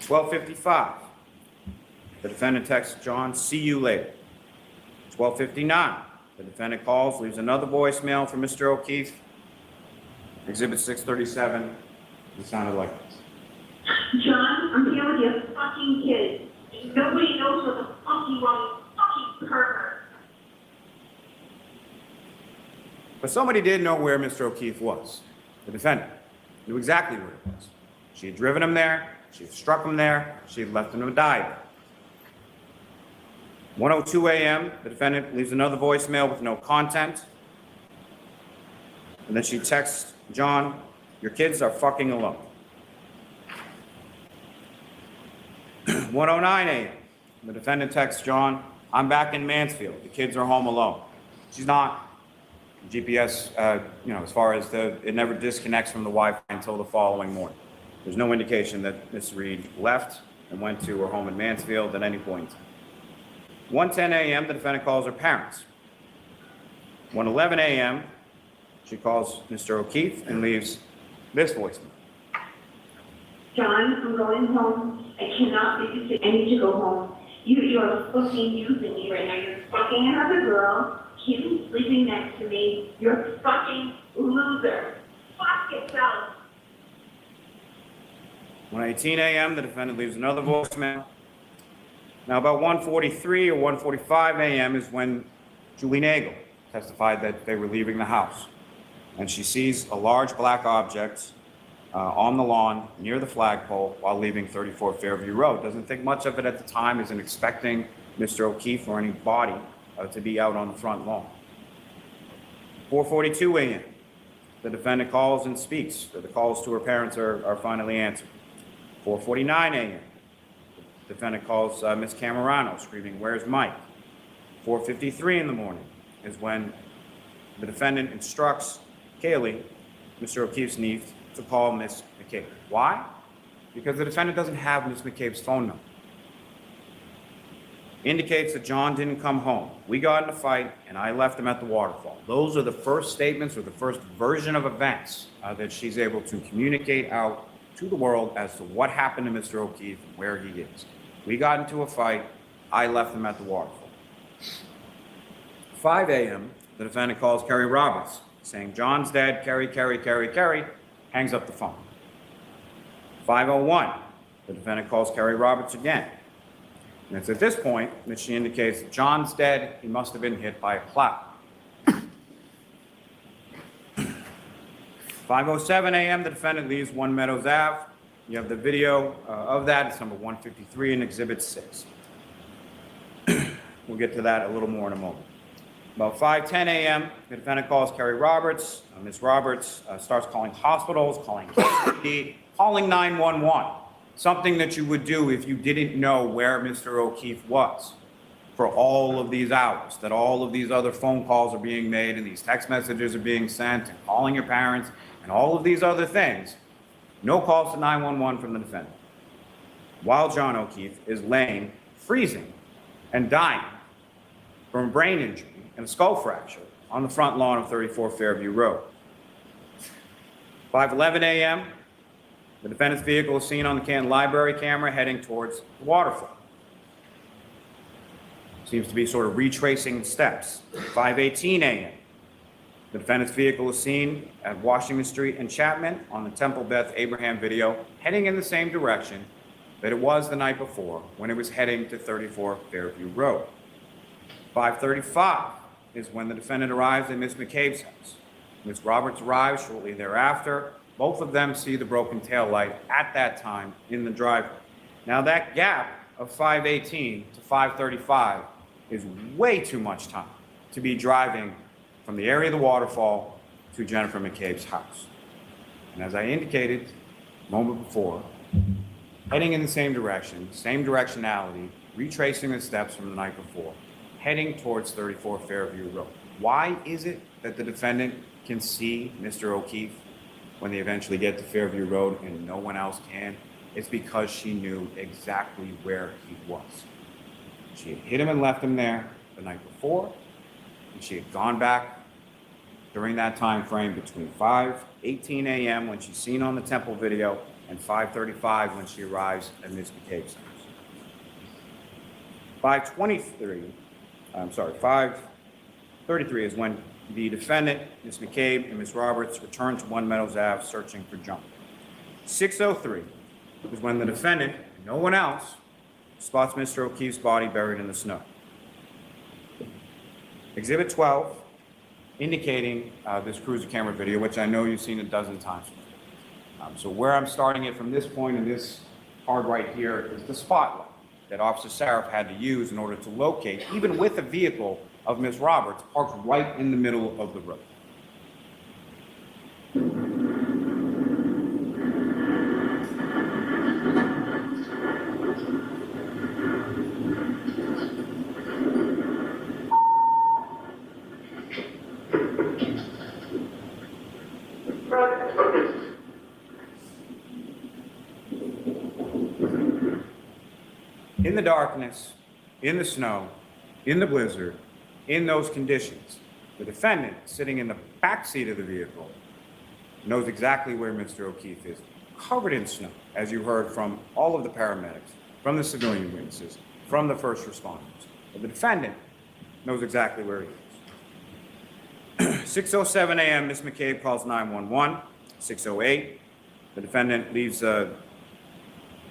12:55. The defendant texts John, "See you later." 12:59. The defendant calls, leaves another voicemail for Mr. O'Keefe. Exhibit 637. It sounded like this. John, I'm here with your fucking kids. Nobody knows what the fuck you are, you fucking pervert. But somebody did know where Mr. O'Keefe was. The defendant knew exactly where it was. She had driven him there. She had struck him there. She had left him to die there. 1:02 a.m., the defendant leaves another voicemail with no content. And then she texts John, "Your kids are fucking alone." 1:09 a.m., the defendant texts John, "I'm back in Mansfield. The kids are home alone." She's not. GPS, as far as it never disconnects from the Wi-Fi until the following morning. There's no indication that Ms. Reed left and went to her home in Mansfield at any point. 1:10 a.m., the defendant calls her parents. 1:11 a.m., she calls Mr. O'Keefe and leaves this voicemail. John, I'm going home. I cannot babysit. I need to go home. You are fucking using me right now. You're fucking another girl. Keep sleeping next to me. You're a fucking loser. Fuck yourself. 1:18 a.m., the defendant leaves another voicemail. Now, about 1:43 or 1:45 a.m. is when Julie Nagel testified that they were leaving the house. And she sees a large black object on the lawn near the flagpole while leaving 34 Fairview Road. Doesn't think much of it at the time, isn't expecting Mr. O'Keefe or any body to be out on the front lawn. 4:42 a.m., the defendant calls and speaks. The calls to her parents are finally answered. 4:49 a.m., the defendant calls Miss Camerano, screaming, "Where's Mike?" 4:53 in the morning is when the defendant instructs Kaylee, Mr. O'Keefe's niece, to call Miss McCabe. Why? Because the defendant doesn't have Miss McCabe's phone number. Indicates that John didn't come home. We got in a fight, and I left him at the waterfall. Those are the first statements or the first version of events that she's able to communicate out to the world as to what happened to Mr. O'Keefe and where he is. We got into a fight. I left him at the waterfall. 5 a.m., the defendant calls Kerry Roberts, saying, "John's dead, Kerry, hangs up the phone. 5:01, the defendant calls Kerry Roberts again. And it's at this point that she indicates that John's dead, he must have been hit by a cloud. 5:07 a.m., the defendant leaves One Meadows Ave. You have the video of that. It's number 153 in Exhibit 6. We'll get to that a little more in a moment. About 5:10 a.m., the defendant calls Kerry Roberts. Ms. Roberts starts calling hospitals, calling KCD, calling 911. Something that you would do if you didn't know where Mr. O'Keefe was for all of these hours, that all of these other phone calls are being made and these text messages are being sent and calling your parents and all of these other things. No calls to 911 from the defendant. While John O'Keefe is laying, freezing, and dying from a brain injury and a skull fracture on the front lawn of 34 Fairview Road. 5:11 a.m., the defendant's vehicle is seen on the Canton Library camera heading towards the waterfall. Seems to be sort of retracing steps. 5:18 a.m., the defendant's vehicle is seen at Washington Street and Chapman on the Temple Beth Abraham video, heading in the same direction that it was the night before when it was heading to 34 Fairview Road. 5:35 is when the defendant arrives at Miss McCabe's house. Ms. Roberts arrives shortly thereafter. Both of them see the broken taillight at that time in the driveway. Now that gap of 5:18 to 5:35 is way too much time to be driving from the area of the waterfall to Jennifer McCabe's house. And as I indicated a moment before, heading in the same direction, same directionality, retracing the steps from the night before, heading towards 34 Fairview Road. Why is it that the defendant can see Mr. O'Keefe when they eventually get to Fairview Road and no one else can? It's because she knew exactly where he was. She had hit him and left him there the night before, and she had gone back during that time frame between 5:18 a.m. when she's seen on the Temple video and 5:35 when she arrives at Ms. McCabe's house. 5:33 is when the defendant, Ms. McCabe, and Ms. Roberts returned to One Meadows Ave searching for John. 6:03 is when the defendant, and no one else, spots Mr. O'Keefe's body buried in the snow. Exhibit 12, indicating this cruiser camera video, which I know you've seen a dozen times. So where I'm starting it from this point in this card right here is the spotlight that Officer Saraf had to use in order to locate, even with a vehicle of Ms. Roberts parked right in the middle of the road. In the darkness, in the snow, in the blizzard, in those conditions, the defendant, sitting in the back seat of the vehicle, knows exactly where Mr. O'Keefe is, covered in snow, as you heard from all of the paramedics, from the civilian witnesses, from the first responders. But the defendant knows exactly where he is. 6:07 a.m., Ms. McCabe calls 911. 6:08, the defendant leaves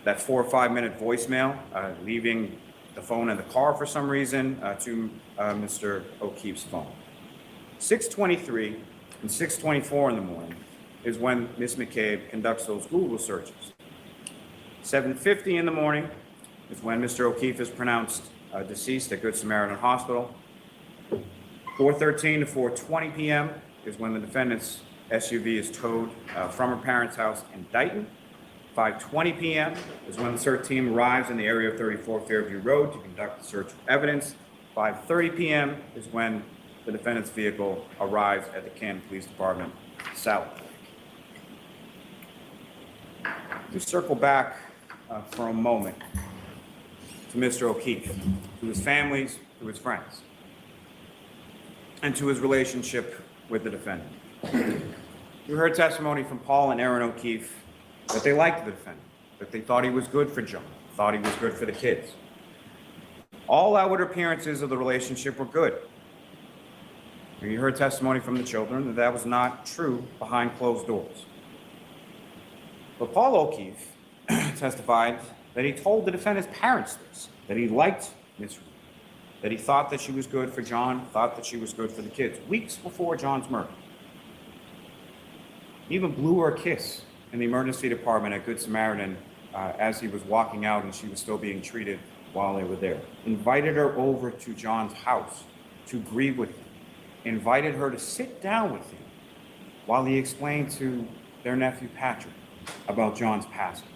that 4 or 5 minute voicemail, leaving the phone in the car for some reason to Mr. O'Keefe's phone. 6:23 and 6:24 in the morning is when Ms. McCabe conducts those Google searches. 7:50 in the morning is when Mr. O'Keefe is pronounced deceased at Good Samaritan Hospital. 4:13 to 4:20 p.m. is when the defendant's SUV is towed from her parents' house in Dighton. 5:20 p.m. is when the search team arrives in the area of 34 Fairview Road to conduct the search for evidence. 5:30 p.m. is when the defendant's vehicle arrives at the Canton Police Department South. We circle back for a moment to Mr. O'Keefe, to his families, to his friends, and to his relationship with the defendant. You heard testimony from Paul and Aaron O'Keefe that they liked the defendant, that they thought he was good for John, thought he was good for the kids. All outward appearances of the relationship were good. And you heard testimony from the children that that was not true behind closed doors. But Paul O'Keefe testified that he told the defendant's parents this, that he liked Miss Reed, that he thought that she was good for John, thought that she was good for the kids, weeks before John's murder. He even blew her a kiss in the emergency department at Good Samaritan as he was walking out and she was still being treated while they were there. Invited her over to John's house to grieve with him. Invited her to sit down with him while he explained to their nephew Patrick about John's passing.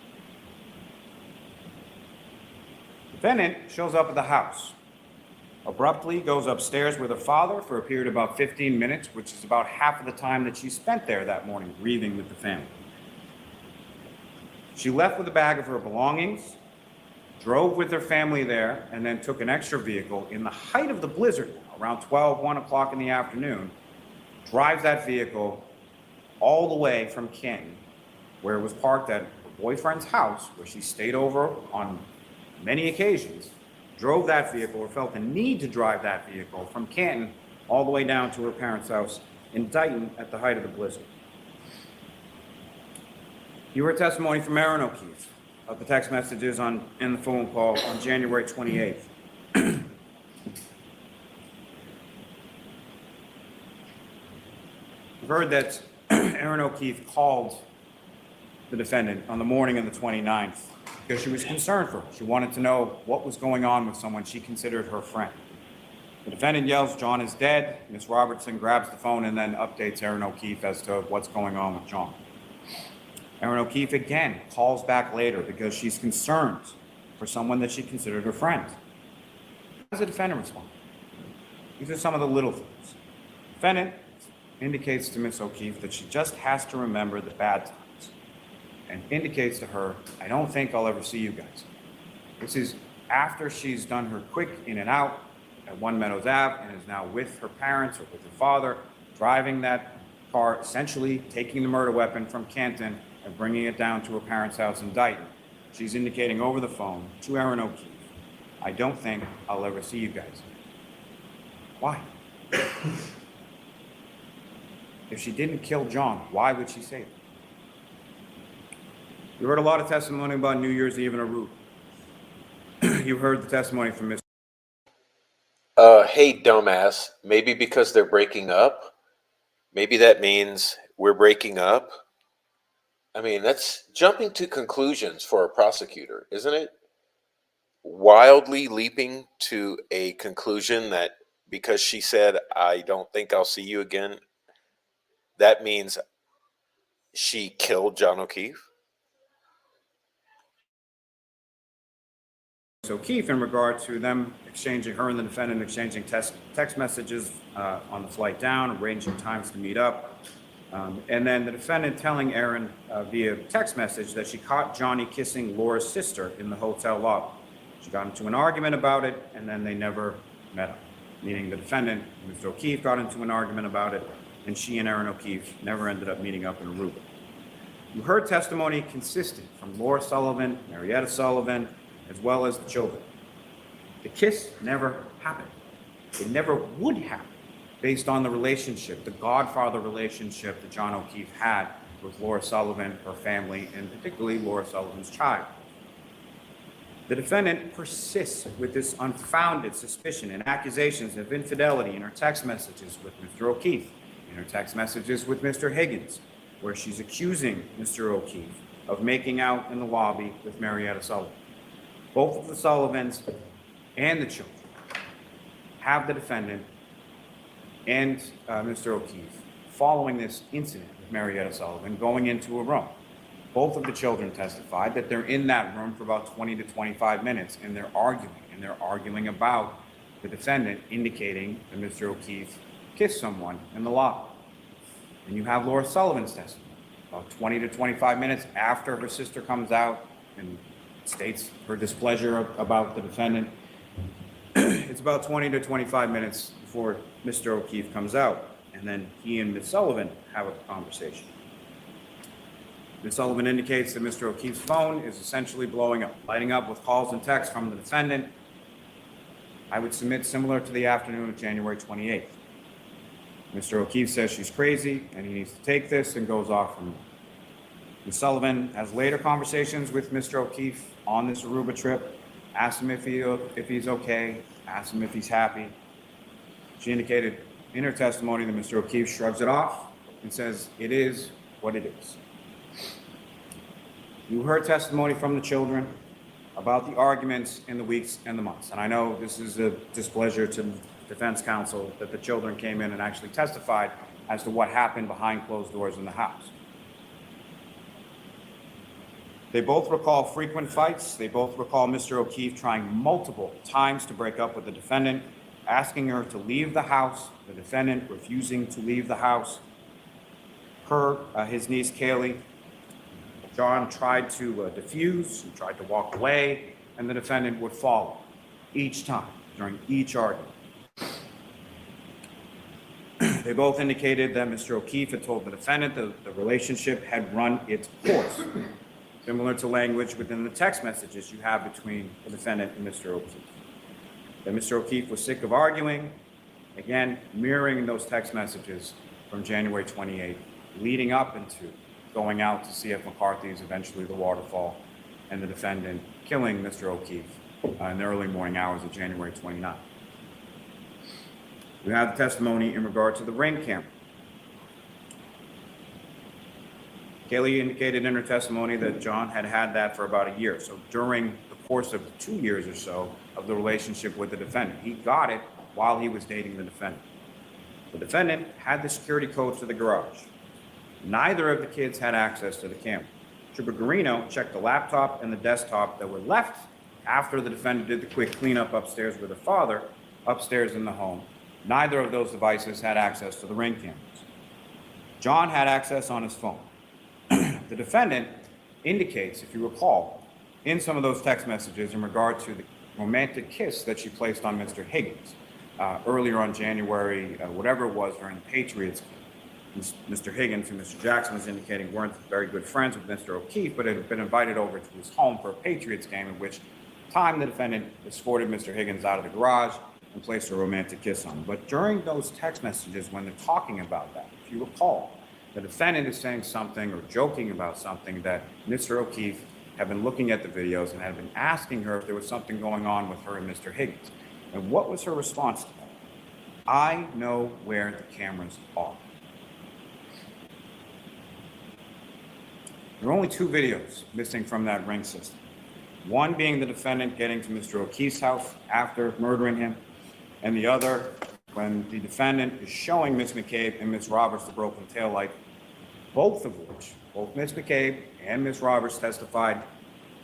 The defendant shows up at the house. Abruptly goes upstairs with her father for a period of about 15 minutes, which is about half of the time that she spent there that morning grieving with the family. She left with a bag of her belongings, drove with her family there, and then took an extra vehicle in the height of the blizzard, around 1 o'clock in the afternoon, drives that vehicle all the way from Canton, where it was parked at her boyfriend's house, where she stayed over on many occasions, drove that vehicle or felt the need to drive that vehicle from Canton all the way down to her parents' house in Dighton at the height of the blizzard. You heard testimony from Aaron O'Keefe of the text messages and the phone call on January 28th. You've heard that Aaron O'Keefe called the defendant on the morning of the 29th because she was concerned for her. She wanted to know what was going on with someone she considered her friend. The defendant yells, "John is dead." Ms. Robertson grabs the phone and then updates Aaron O'Keefe as to what's going on with John. Aaron O'Keefe again calls back later because she's concerned for someone that she considered her friend. How does the defendant respond? These are some of the little things. The defendant indicates to Ms. O'Keefe that she just has to remember the bad times and indicates to her, "I don't think I'll ever see you guys." This is after she's done her quick in and out at One Meadows Ave and is now with her parents or with her father, driving that car, essentially taking the murder weapon from Canton and bringing it down to her parents' house in Dighton. She's indicating over the phone to Aaron O'Keefe, I don't think I'll ever see you guys. Why? If she didn't kill John, why would she say it? You heard a lot of testimony about New Year's Eve in Aruba. You heard the testimony from Mr. Hey, dumbass, maybe because they're breaking up? Maybe that means we're breaking up? I mean, that's jumping to conclusions for a prosecutor, isn't it? Wildly leaping to a conclusion that because she said, I don't think I'll see you again, that means she killed John O'Keefe? O'Keefe in regard to them exchanging, her and the defendant exchanging text messages on the flight down, arranging times to meet up. And then the defendant telling Aaron via text message that she caught Johnny kissing Laura's sister in the hotel lobby. She got into an argument about it, and then they never met up. Meaning the defendant, Mr. O'Keefe, got into an argument about it, and she and Aaron O'Keefe never ended up meeting up in Aruba. You heard testimony consistent from Laura Sullivan, Marietta Sullivan, as well as the children. The kiss never happened. It never would happen based on the relationship, the godfather relationship that John O'Keefe had with Laura Sullivan, her family, and particularly Laura Sullivan's child. The defendant persists with this unfounded suspicion and accusations of infidelity in her text messages with Mr. O'Keefe, in her text messages with Mr. Higgins, where she's accusing Mr. O'Keefe of making out in the lobby with Marietta Sullivan. Both of the Sullivans and the children have the defendant and Mr. O'Keefe following this incident with Marietta Sullivan going into a room. Both of the children testified that they're in that room for about 20 to 25 minutes and they're arguing about the defendant indicating that Mr. O'Keefe kissed someone in the lobby. And you have Laura Sullivan's testimony about 20 to 25 minutes after her sister comes out and states her displeasure about the defendant. It's about 20 to 25 minutes before Mr. O'Keefe comes out, and then he and Ms. Sullivan have a conversation. Ms. Sullivan indicates that Mr. O'Keefe's phone is essentially blowing up, lighting up with calls and texts from the defendant. I would submit similar to the afternoon of January 28th. Mr. O'Keefe says she's crazy and he needs to take this and goes off from her. Ms. Sullivan has later conversations with Mr. O'Keefe on this Aruba trip, asked him if he's okay, asked him if he's happy. She indicated in her testimony that Mr. O'Keefe shrugs it off and says it is what it is. You heard testimony from the children about the arguments in the weeks and the months. And I know this is a displeasure to the defense counsel that the children came in and actually testified as to what happened behind closed doors in the house. They both recall frequent fights. They both recall Mr. O'Keefe trying multiple times to break up with the defendant, asking her to leave the house, the defendant refusing to leave the house. His niece Kaylee, John tried to defuse, he tried to walk away, and the defendant would follow each time during each argument. They both indicated that Mr. O'Keefe had told the defendant that the relationship had run its course, similar to language within the text messages you have between the defendant and Mr. O'Keefe. That Mr. O'Keefe was sick of arguing, again, mirroring those text messages from January 28th, leading up into going out to see if McCarthy's, eventually the waterfall, and the defendant killing Mr. O'Keefe in the early morning hours of January 29th. We have the testimony in regard to the ring camera. Kaylee indicated in her testimony that John had had that for about a year. So during the course of 2 years or so of the relationship with the defendant, he got it while he was dating the defendant. The defendant had the security codes to the garage. Neither of the kids had access to the camera. Trooper Garino checked the laptop and the desktop that were left after the defendant did the quick cleanup upstairs with her father, upstairs in the home. Neither of those devices had access to the ring cameras. John had access on his phone. The defendant indicates, if you recall, in some of those text messages in regard to romantic kiss that she placed on Mr. Higgins earlier on January, whatever it was, during the Patriots game. Mr. Higgins and Mr. Jackson was indicating weren't very good friends with Mr. O'Keefe, but had been invited over to his home for a Patriots game, in which time the defendant escorted Mr. Higgins out of the garage and placed a romantic kiss on him. But during those text messages, when they're talking about that, if you recall, the defendant is saying something or joking about something that Mr. O'Keefe had been looking at the videos and had been asking her if there was something going on with her and Mr. Higgins. And what was her response to that? I know where the cameras are. There are only two videos missing from that ring system. One being the defendant getting to Mr. O'Keefe's house after murdering him, and the other when the defendant is showing Ms. McCabe and Ms. Roberts the broken taillight, both of which, both Ms. McCabe and Ms. Roberts testified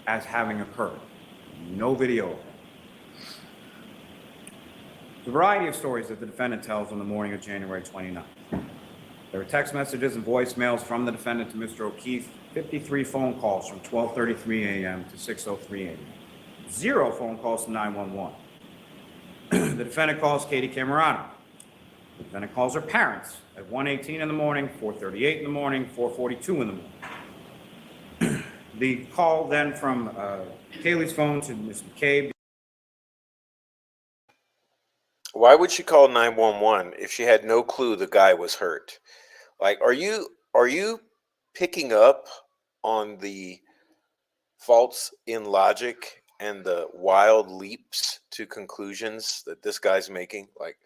as having occurred. No video of it. The variety of stories that the defendant tells on the morning of January 29th. There were text messages and voicemails from the defendant to Mr. O'Keefe, 53 phone calls from 12:33 a.m. to 6:03 a.m. 0 phone calls to 911. The defendant calls Katie Camerano. The defendant calls her parents at 1:18 in the morning, 4:38 in the morning, 4:42 in the morning. The call then from Kaylee's phone to Ms. McCabe. Why would she call 911 if she had no clue the guy was hurt? Like, are you picking up on the faults in logic and the wild leaps to conclusions that this guy's making? Like,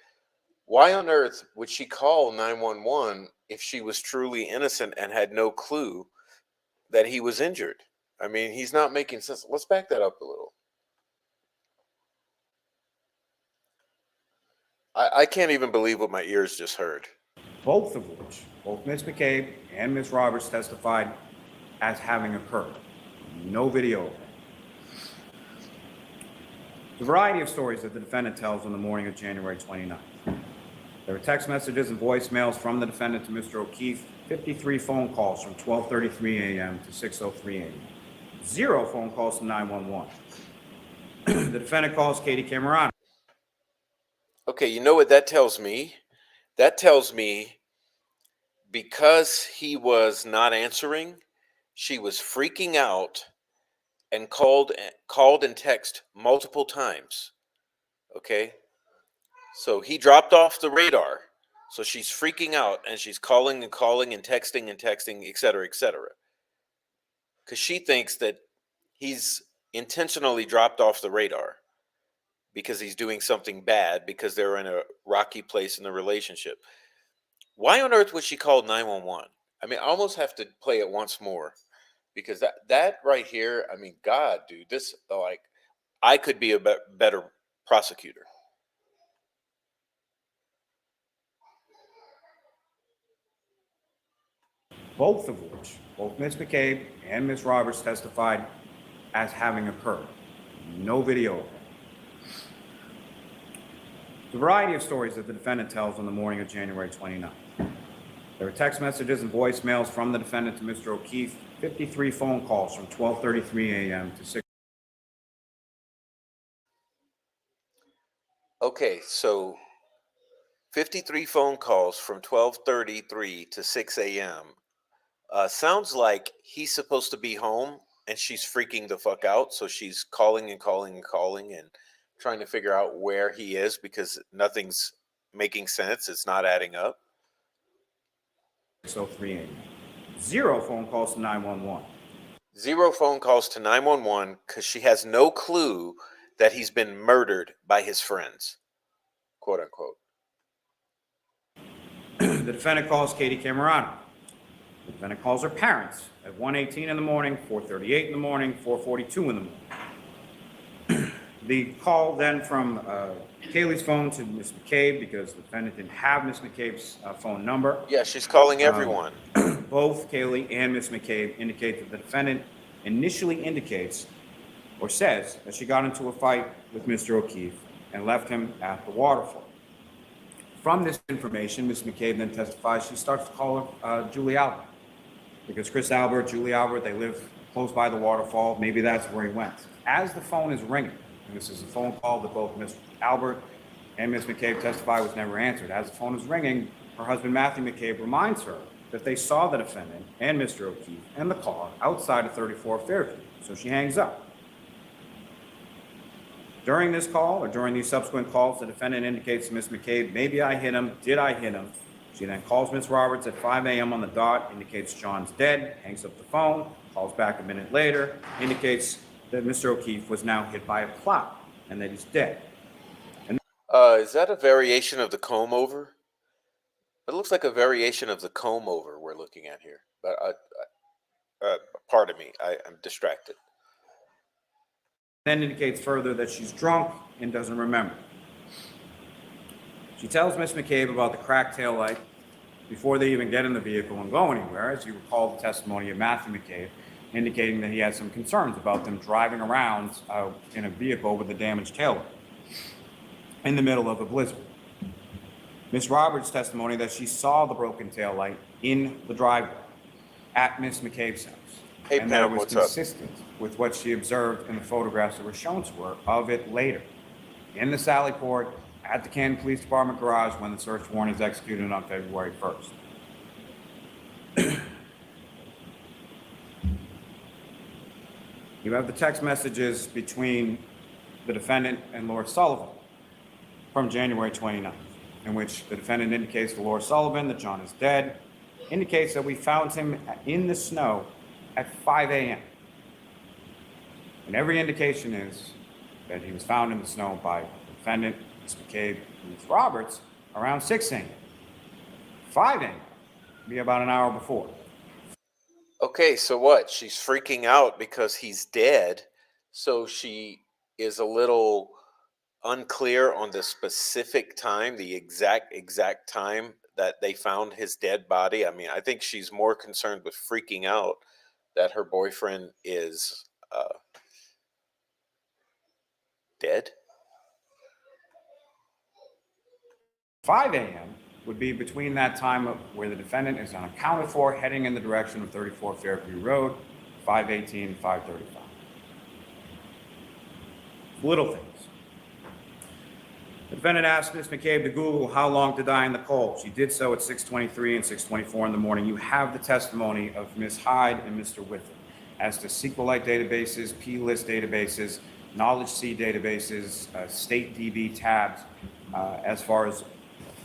why on earth would she call 911 if she was truly innocent and had no clue that he was injured? I mean, he's not making sense. Let's back that up a little. I can't even believe what my ears just heard. Both of which, both Ms. McCabe and Ms. Roberts testified as having occurred. No video of it. The variety of stories that the defendant tells on the morning of January 29th. There were text messages and voicemails from the defendant to Mr. O'Keefe, 53 phone calls from 12:33 a.m. to 6:03 a.m. 0 phone calls to 911. The defendant calls Katie Camerano. Okay, you know what that tells me? That tells me because he was not answering, she was freaking out and called and texted multiple times. Okay? So he dropped off the radar. So she's freaking out and she's calling and texting, et cetera, et cetera. Because she thinks that he's intentionally dropped off the radar because he's doing something bad because they're in a rocky place in the relationship. Why on earth would she call 911? I mean, I almost have to play it once more because that right here, I mean, God, dude, this, like, I could be a better prosecutor. Both of which, both Ms. McCabe and Ms. Roberts testified as having occurred. No video of it. The variety of stories that the defendant tells on the morning of January 29th. There were text messages and voicemails from the defendant to Mr. O'Keefe, 53 phone calls from 12:33 a.m. to 6. Okay, so 53 phone calls from 12:33 to 6 a.m. Sounds like he's supposed to be home and she's freaking the fuck out. So she's calling and trying to figure out where he is because nothing's making sense. It's not adding up. 6:03 a.m. 0 phone calls to 911. 0 phone calls to 911 because she has no clue that he's been murdered by his friends, quote unquote. The defendant calls Katie Camerano. The defendant calls her parents at 1:18 in the morning, 4:38 in the morning, 4:42 in the morning. The call then from Kaylee's phone to Ms. McCabe, because the defendant didn't have Ms. McCabe's phone number. Yeah, she's calling everyone. Both Kaylee and Ms. McCabe indicate that the defendant initially indicates or says that she got into a fight with Mr. O'Keefe and left him at the waterfall. From this information, Ms. McCabe then testifies she starts to call her Julie Albert, because Chris Albert, Julie Albert, they live close by the waterfall. Maybe that's where he went. As the phone is ringing, And this is a phone call that both Ms. Albert and Ms. McCabe testify was never answered. As the phone is ringing, her husband Matthew McCabe reminds her that they saw the defendant and Mr. O'Keefe and the car outside of 34 Fairview, so she hangs up. During this call, or during these subsequent calls, the defendant indicates to Ms. McCabe, maybe I hit him, did I hit him? She then calls Ms. Roberts at 5 a.m. on the dot, indicates John's dead, hangs up the phone, calls back a minute later, indicates that Mr. O'Keefe was now hit by a plow and that he's dead. Is that a variation of the comb over? It looks like a variation of the comb over we're looking at here. But pardon me, I'm distracted. Then indicates further that she's drunk and doesn't remember. She tells Ms. McCabe about the cracked taillight before they even get in the vehicle and go anywhere, as you recall the testimony of Matthew McCabe, indicating that he had some concerns about them driving around in a vehicle with a damaged taillight in the middle of a blizzard. Ms. Roberts' testimony that she saw the broken taillight in the driveway at Ms. McCabe's house. Hey, and that it Pam, was what's up? consistent with what she observed in the photographs that were shown to her of it later in the Sally Port at the Canton Police Department garage when the search warrant is executed on February 1st. You have the text messages between the defendant and Laura Sullivan from January 29th, in which the defendant indicates to Laura Sullivan that John is dead, indicates that we found him in the snow at 5 a.m. And every indication is that he was found in the snow by the defendant, Ms. McCabe, and Ms. Roberts around 6 a.m. 5 a.m. be about an hour before. Okay, so what? She's freaking out because he's dead. So she is a little unclear on the specific time, the exact time that they found his dead body. I mean, I think she's more concerned with freaking out that her boyfriend is dead. 5 a.m. would be between that time of where the defendant is unaccounted for, heading in the direction of 34 Fairview Road, 5:18 and 5:35. Little things. The defendant asked Ms. McCabe to Google how long to die in the cold. She did so at 6:23 and 6:24 in the morning. You have the testimony of Ms. Hyde and Mr. Whitford as to SQLite databases, P-list databases, Knowledge C databases, state DB tabs, as far as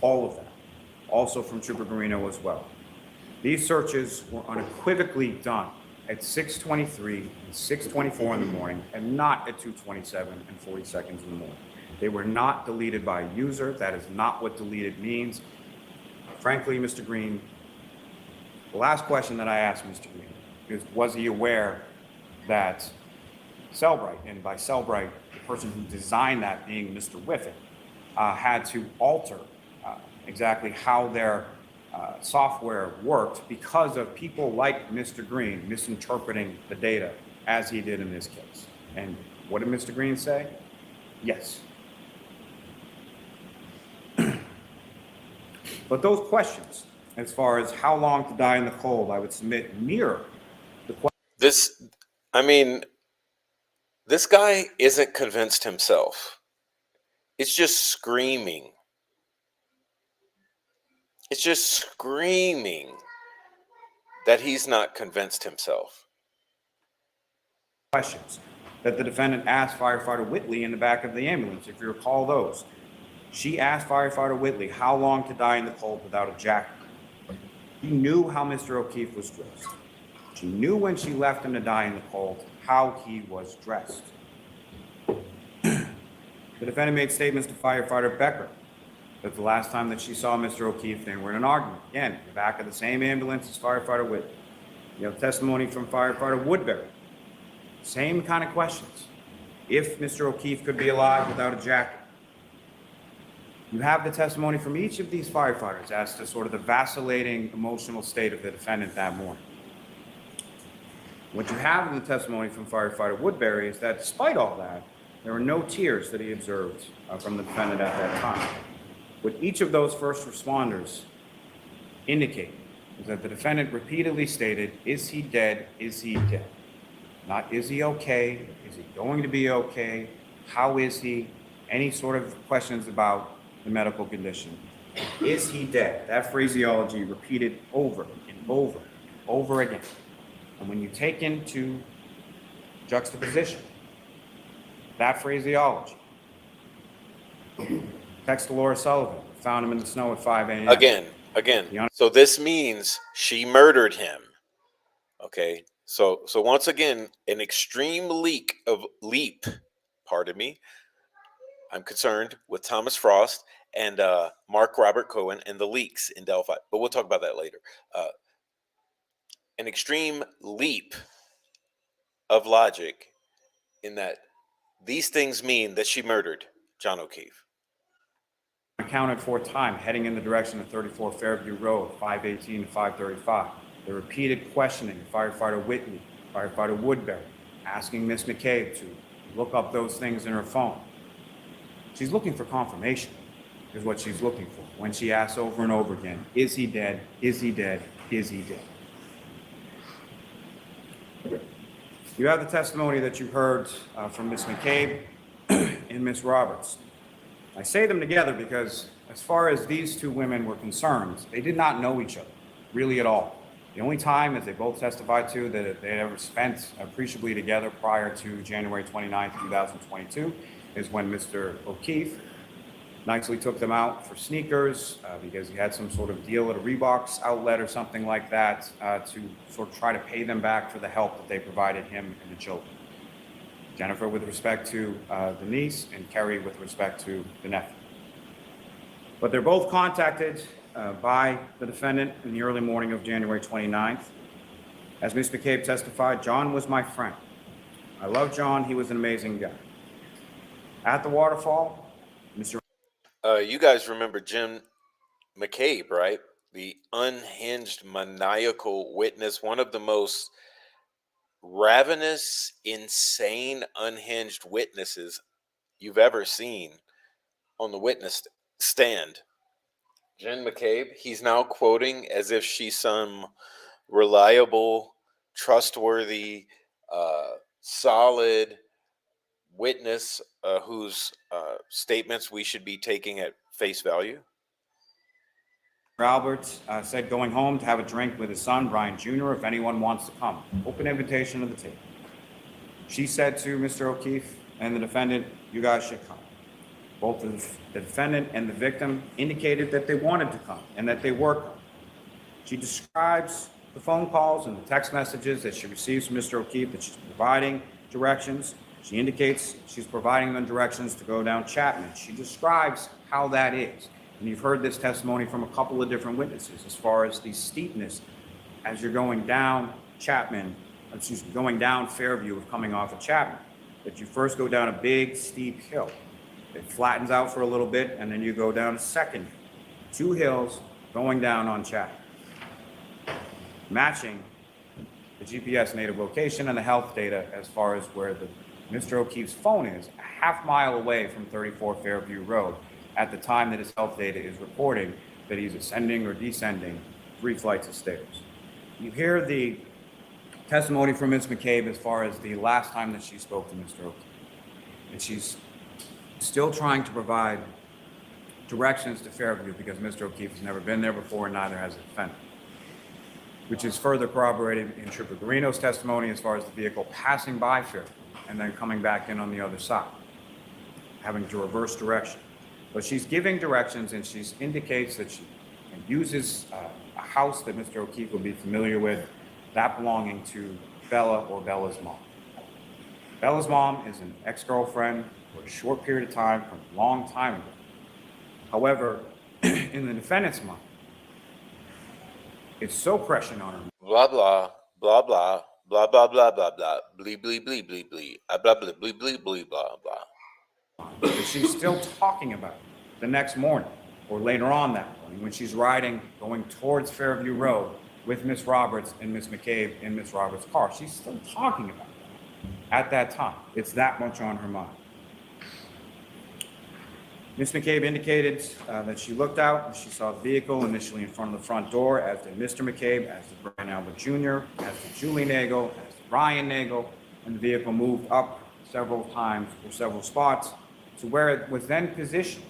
all of that. Also from Trooper Garino as well. These searches were unequivocally done at 6:23 and 6:24 in the morning and not at 2:27 and 40 seconds in the morning. They were not deleted by a user. That is not what deleted means. Frankly, Mr. Green, the last question that I asked Mr. Green is, was he aware that Cellbrite, and by Cellbrite, the person who designed that being Mr. Whitford, had to alter exactly how their software worked because of people like Mr. Green misinterpreting the data as he did in this case. And what did Mr. Green say? Yes. But those questions, as far as how long to die in the cold, I would submit mirror the question. This guy isn't convinced himself. It's just screaming. It's just screaming that he's not convinced himself. Questions that the defendant asked firefighter Whitley in the back of the ambulance, if you recall those. She asked firefighter Whitley how long to die in the cold without a jacket. She knew how Mr. O'Keefe was dressed. She knew when she left him to die in the cold how he was dressed. The defendant made statements to firefighter Becker that the last time that she saw Mr. O'Keefe, they were in an argument. Again, in the back of the same ambulance as firefighter Whitley. You have testimony from firefighter Woodbury. Same kind of questions. If Mr. O'Keefe could be alive without a jacket. You have the testimony from each of these firefighters as to sort of the vacillating emotional state of the defendant that morning. What you have in the testimony from firefighter Woodbury is that despite all that, there were no tears that he observed from the defendant at that time. What each of those first responders indicate is that the defendant repeatedly stated, is he dead? Is he dead? Not is he okay? Is he going to be okay? How is he? Any sort of questions about the medical condition. Is he dead? That phraseology repeated over and over and over again. And when you take into juxtaposition that phraseology, text to Laura Sullivan, found him in the snow at 5 a.m. Again. So this means she murdered him. Okay. So once again, an extreme leap, pardon me. I'm concerned with Thomas Frost and Mark Robert Cohen and the leaks in Delphi, but we'll talk about that later. An extreme leap of logic in that these things mean that she murdered John O'Keefe. Accounted for time heading in the direction of 34 Fairview Road, 518 to 535. The repeated questioning of firefighter Whitney, firefighter Woodbury, asking Miss McCabe to look up those things in her phone. She's looking for confirmation, is what she's looking for. When she asks over and over again, is he dead? Is he dead? Is he dead? You have the testimony that you heard from Miss McCabe and Miss Roberts. I say them together because as far as these two women were concerned, they did not know each other, really at all. The only time, as they both testified to, that they had ever spent appreciably together prior to January 29, 2022, is when Mr. O'Keefe nicely took them out for sneakers because he had some sort of deal at a Reebok's outlet or something like that to sort of try to pay them back for the help that they provided him and the children. Jennifer with respect to the niece, and Kerry with respect to the nephew. But they're both contacted by the defendant in the early morning of January 29th. As Ms. McCabe testified, John was my friend. I love John. He was an amazing guy. At the waterfall, Mr. You guys remember Jim McCabe, right? The unhinged, maniacal witness, one of the most ravenous, insane, unhinged witnesses you've ever seen on the witness stand. Jen McCabe, he's now quoting as if she's some reliable, trustworthy, solid witness whose statements we should be taking at face value. Albert said going home to have a drink with his son, Brian Jr., if anyone wants to come. Open invitation to the table. She said to Mr. O'Keefe and the defendant, you guys should come. Both the defendant and the victim indicated that they wanted to come and that they were coming. She describes the phone calls and the text messages that she receives from Mr. O'Keefe that she's providing directions. She indicates she's providing them directions to go down Chapman. She describes how that is. And you've heard this testimony from a couple of different witnesses as far as the steepness as you're going down going down Fairview of coming off of Chapman. That you first go down a big, steep hill. It flattens out for a little bit, and then you go down a second hill. 2 hills going down on Chapman. Matching the GPS native location and the health data as far as where Mr. O'Keefe's phone is, a half mile away from 34 Fairview Road, at the time that his health data is reporting that he's ascending or descending 3 flights of stairs. You hear the testimony from Ms. McCabe as far as the last time that she spoke to Mr. O'Keefe. And she's still trying to provide directions to Fairview because Mr. O'Keefe has never been there before and neither has the defendant, which is further corroborated in Trooper Garino's testimony as far as the vehicle passing by Fairview and then coming back in on the other side, having to reverse direction. But she's giving directions and she indicates that she uses a house that Mr. O'Keefe will be familiar with, that belonging to Bella or Bella's mom. Bella's mom is an ex-girlfriend for a short period of time from a long time ago. However, in the defendant's mind, it's so prescient on her. Blah, blah, blah, blah, blah, blah, blah, blah, blah, blee, blee, blee, blee, blee, blah, blah, blee, blee, blee, blah, blah. That she's still talking about the next morning or later on that morning when she's riding, going towards Fairview Road with Miss Roberts and Miss McCabe in Miss Roberts' car. She's still talking about that at that time. It's that much on her mind. Miss McCabe indicated that she looked out and she saw the vehicle initially in front of the front door, as did Mr. McCabe, as did Brian Albert Jr., as did Julie Nagel, as did Ryan Nagel, and the vehicle moved up several times or several spots to where it was then positioned.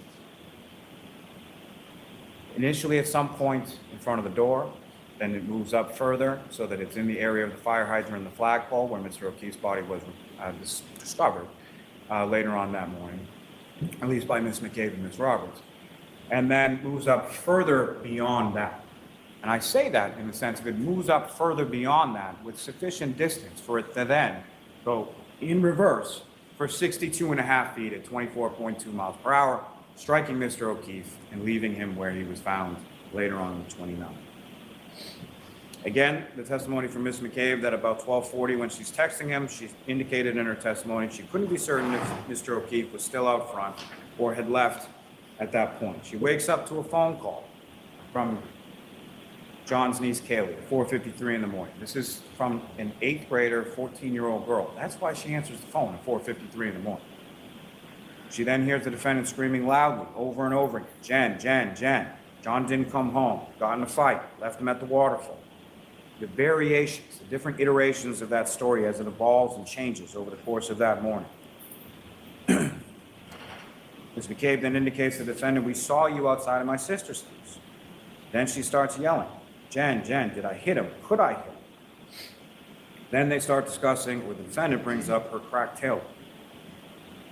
Initially at some point in front of the door, then it moves up further so that it's in the area of the fire hydrant and the flagpole where Mr. O'Keefe's body was discovered later on that morning, at least by Ms. McCabe and Ms. Roberts, and then moves up further beyond that. And I say that in the sense of it moves up further beyond that with sufficient distance for it to then go in reverse for 62.5 feet at 24.2 miles per hour, striking Mr. O'Keefe and leaving him where he was found later on the 29th. Again, the testimony from Ms. McCabe that about 12:40 when she's texting him, she indicated in her testimony she couldn't be certain if Mr. O'Keefe was still out front or had left at that point. She wakes up to a phone call from John's niece Kaylee at 4:53 in the morning. This is from an 8th grader, 14-year-old girl. That's why she answers the phone at 4:53 in the morning. She then hears the defendant screaming loudly over and over again, "Jen, Jen, Jen. John didn't come home, got in a fight, left him at the waterfall." The variations, the different iterations of that story as it evolves and changes over the course of that morning. Ms. McCabe then indicates to the defendant, "We saw you outside of my sister's house." Then she starts yelling, "Jen, Jen, did I hit him? Could I hit him?" Then they start discussing, or the defendant brings up her cracked tail.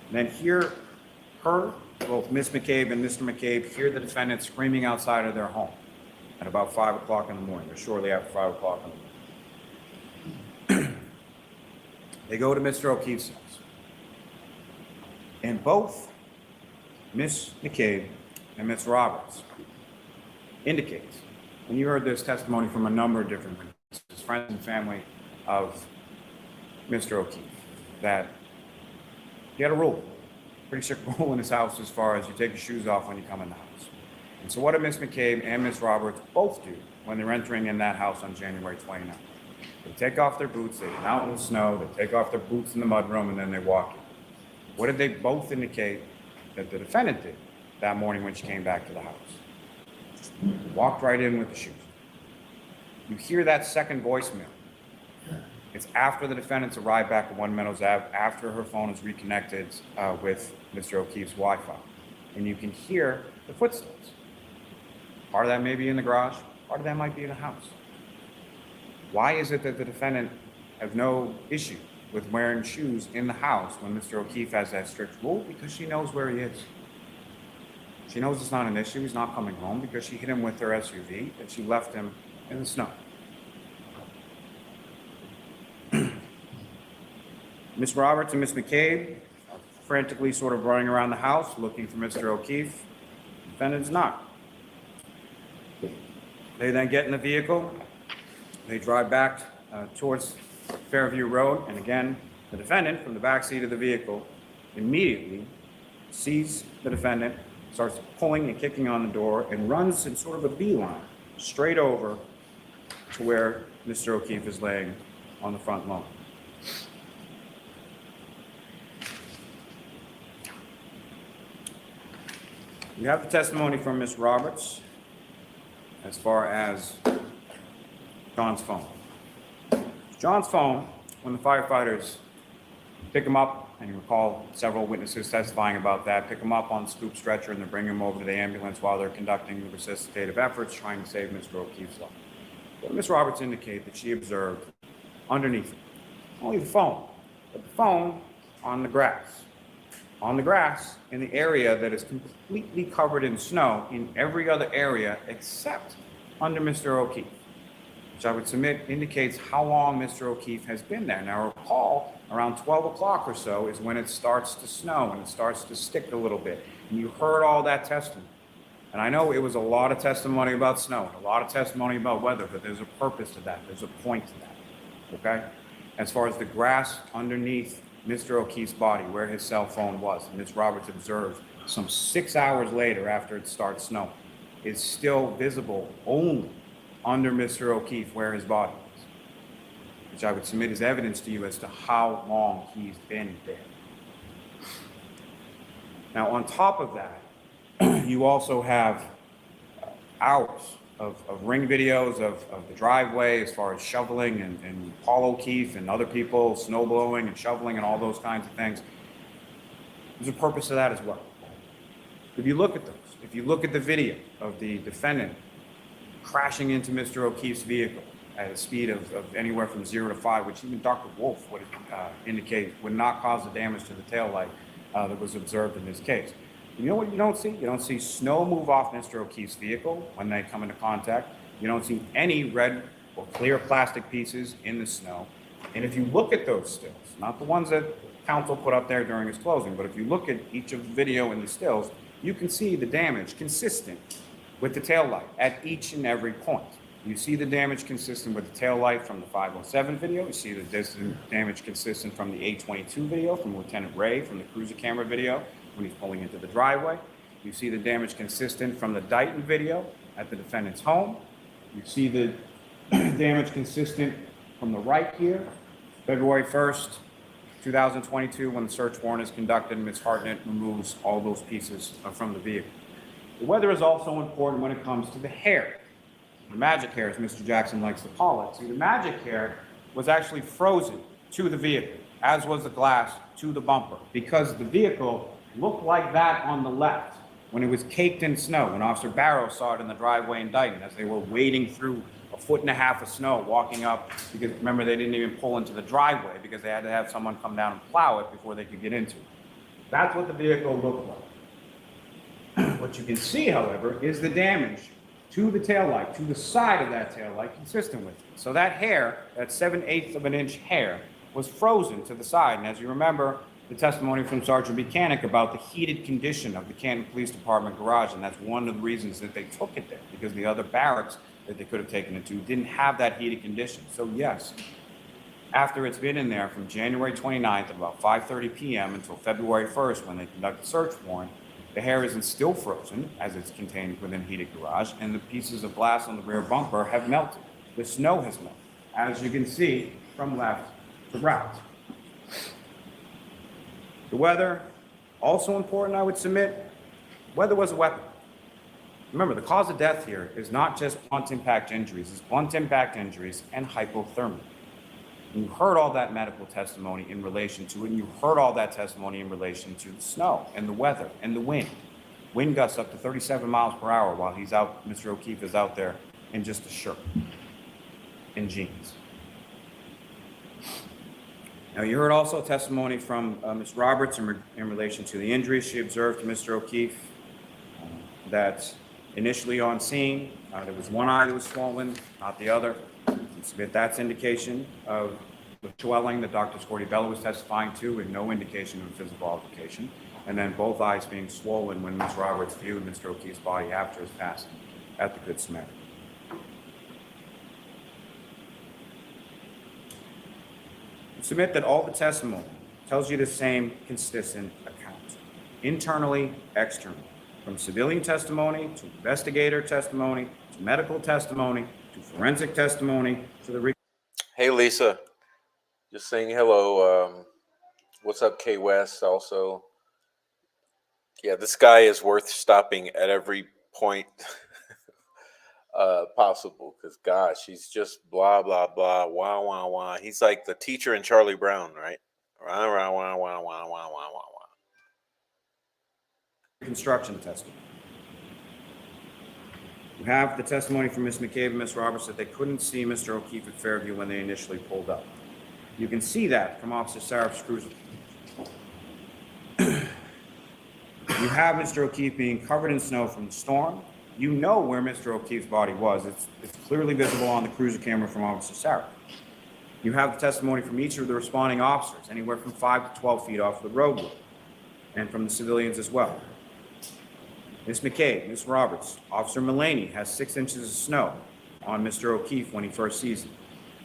And then both Ms. McCabe and Mr. McCabe hear the defendant screaming outside of their home at about 5 o'clock in the morning, or shortly after 5 o'clock in the morning. They go to Mr. O'Keefe's house. And both Ms. McCabe and Ms. Roberts indicate, and you heard this testimony from a number of different witnesses, friends and family of Mr. O'Keefe, that he had a rule, pretty strict rule in his house as far as you take your shoes off when you come in the house. And so what did Ms. McCabe and Ms. Roberts both do when they're entering in that house on January 29th? They take off their boots, they get out in the snow, they take off their boots in the mudroom, and then they walk in. What did they both indicate that the defendant did that morning when she came back to the house? Just walked right in with the shoes. You hear that second voicemail. It's after the defendants arrived back at One Meadows Ave, after her phone is reconnected with Mr. O'Keefe's Wi-Fi. And you can hear the footsteps. Part of that may be in the garage, part of that might be in the house. Why is it that the defendant has no issue with wearing shoes in the house when Mr. O'Keefe has that strict rule? Because she knows where he is. She knows it's not an issue, he's not coming home, because she hit him with her SUV and she left him in the snow. Ms. Roberts and Ms. McCabe are frantically sort of running around the house looking for Mr. O'Keefe. The defendant is not. They then get in the vehicle. They drive back towards Fairview Road. And again, the defendant from the back seat of the vehicle immediately sees the defendant, starts pulling and kicking on the door, and runs in sort of a beeline straight over to where Mr. O'Keefe is laying on the front lawn. You have the testimony from Ms. Roberts as far as John's phone. John's phone, when the firefighters pick him up, and you recall several witnesses testifying about that, pick him up on the scoop stretcher and they bring him over to the ambulance while they're conducting the resuscitative efforts trying to save Mr. O'Keefe's life. But Ms. Roberts indicated that she observed underneath it, only the phone, but the phone on the grass. On the grass in the area that is completely covered in snow in every other area except under Mr. O'Keefe, which I would submit indicates how long Mr. O'Keefe has been there. Now recall, around 12 o'clock or so is when it starts to snow and it starts to stick a little bit. And you heard all that testimony. And I know it was a lot of testimony about snow, a lot of testimony about weather, but there's a purpose to that. There's a point to that, okay? As far as the grass underneath Mr. O'Keefe's body, where his cell phone was, Ms. Roberts observed some 6 hours later after it starts snowing, is still visible only under Mr. O'Keefe where his body is, which I would submit as evidence to you as to how long he's been there. Now, on top of that, you also have hours of ring videos of the driveway as far as shoveling and Paul O'Keefe and other people snow blowing and shoveling and all those kinds of things. There's a purpose to that as well. If you look at those, if you look at the video of the defendant crashing into Mr. O'Keefe's vehicle at a speed of anywhere from 0 to 5, which even Dr. Wolf would indicate would not cause the damage to the taillight that was observed in this case. You know what you don't see? You don't see snow move off Mr. O'Keefe's vehicle when they come into contact. You don't see any red or clear plastic pieces in the snow. And if you look at those stills, not the ones that counsel put up there during his closing, but if you look at each of the video and the stills, you can see the damage consistent with the taillight at each and every point. You see the damage consistent with the taillight from the 507 video. You see the damage consistent from the 822 video from Lieutenant Ray from the cruiser camera video when he's pulling into the driveway. You see the damage consistent from the Dighton video at the defendant's home. You see the damage consistent from the right here, February 1st, 2022, when the search warrant is conducted and Ms. Hartnett removes all those pieces from the vehicle. The weather is also important when it comes to the hair. The magic hair, as Mr. Jackson likes to call it. See, the magic hair was actually frozen to the vehicle, as was the glass to the bumper, because the vehicle looked like that on the left when it was caked in snow, when Officer Barrow saw it in the driveway in Dighton as they were wading through 1.5 feet of snow, walking up, because remember, they didn't even pull into the driveway because they had to have someone come down and plow it before they could get into it. That's what the vehicle looked like. What you can see, however, is the damage to the taillight, to the side of that taillight, consistent with it. So that hair, that 7/8 of an inch hair, was frozen to the side. And as you remember, the testimony from Sergeant Buchanan about the heated condition of the Canton Police Department garage, and that's one of the reasons that they took it there, because the other barracks that they could have taken it to didn't have that heated condition. So yes, after it's been in there from January 29th at about 5:30 p.m. until February 1st when they conduct the search warrant, the hair isn't still frozen as it's contained within heated garage, and the pieces of glass on the rear bumper have melted. The snow has melted, as you can see from left to right. The weather, also important, I would submit, weather was a weapon. Remember, the cause of death here is not just blunt impact injuries, it's blunt impact injuries and hypothermia. And you heard all that medical testimony in relation to it, and you heard all that testimony in relation to the snow and the weather and the wind. Wind gusts up to 37 miles per hour while he's out, Mr. O'Keefe is out there in just a shirt and jeans. Now, you heard also testimony from Ms. Roberts in relation to the injuries she observed to Mr. O'Keefe, that initially on scene, there was one eye that was swollen, not the other. That's indication of the swelling that Dr. Scortibella was testifying to, and no indication of a physical altercation. And then both eyes being swollen when Ms. Roberts viewed Mr. O'Keefe's body after his passing at the Good Samaritan. Submit that all the testimony tells you the same consistent account, internally, externally, from civilian testimony to investigator testimony to medical testimony to forensic testimony to the. Hey, Lisa, just saying hello. What's up, K West? Also, yeah, this guy is worth stopping at every point possible, because gosh, he's just blah blah blah, wah wah wah. He's like the teacher in Charlie Brown, right? Wah wah wah wah wah wah wah wah. Construction testimony. You have the testimony from Ms. McCabe and Ms. Roberts that they couldn't see Mr. O'Keefe at Fairview when they initially pulled up. You can see that from Officer Saraf's cruiser. You have Mr. O'Keefe being covered in snow from the storm. You know where Mr. O'Keefe's body was. It's clearly visible on the cruiser camera from Officer Saraf. You have the testimony from each of the responding officers, anywhere from 5 to 12 feet off the roadway, and from the civilians as well. Ms. McCabe, Ms. Roberts, Officer Mullaney has 6 inches of snow on Mr. O'Keefe when he first sees him.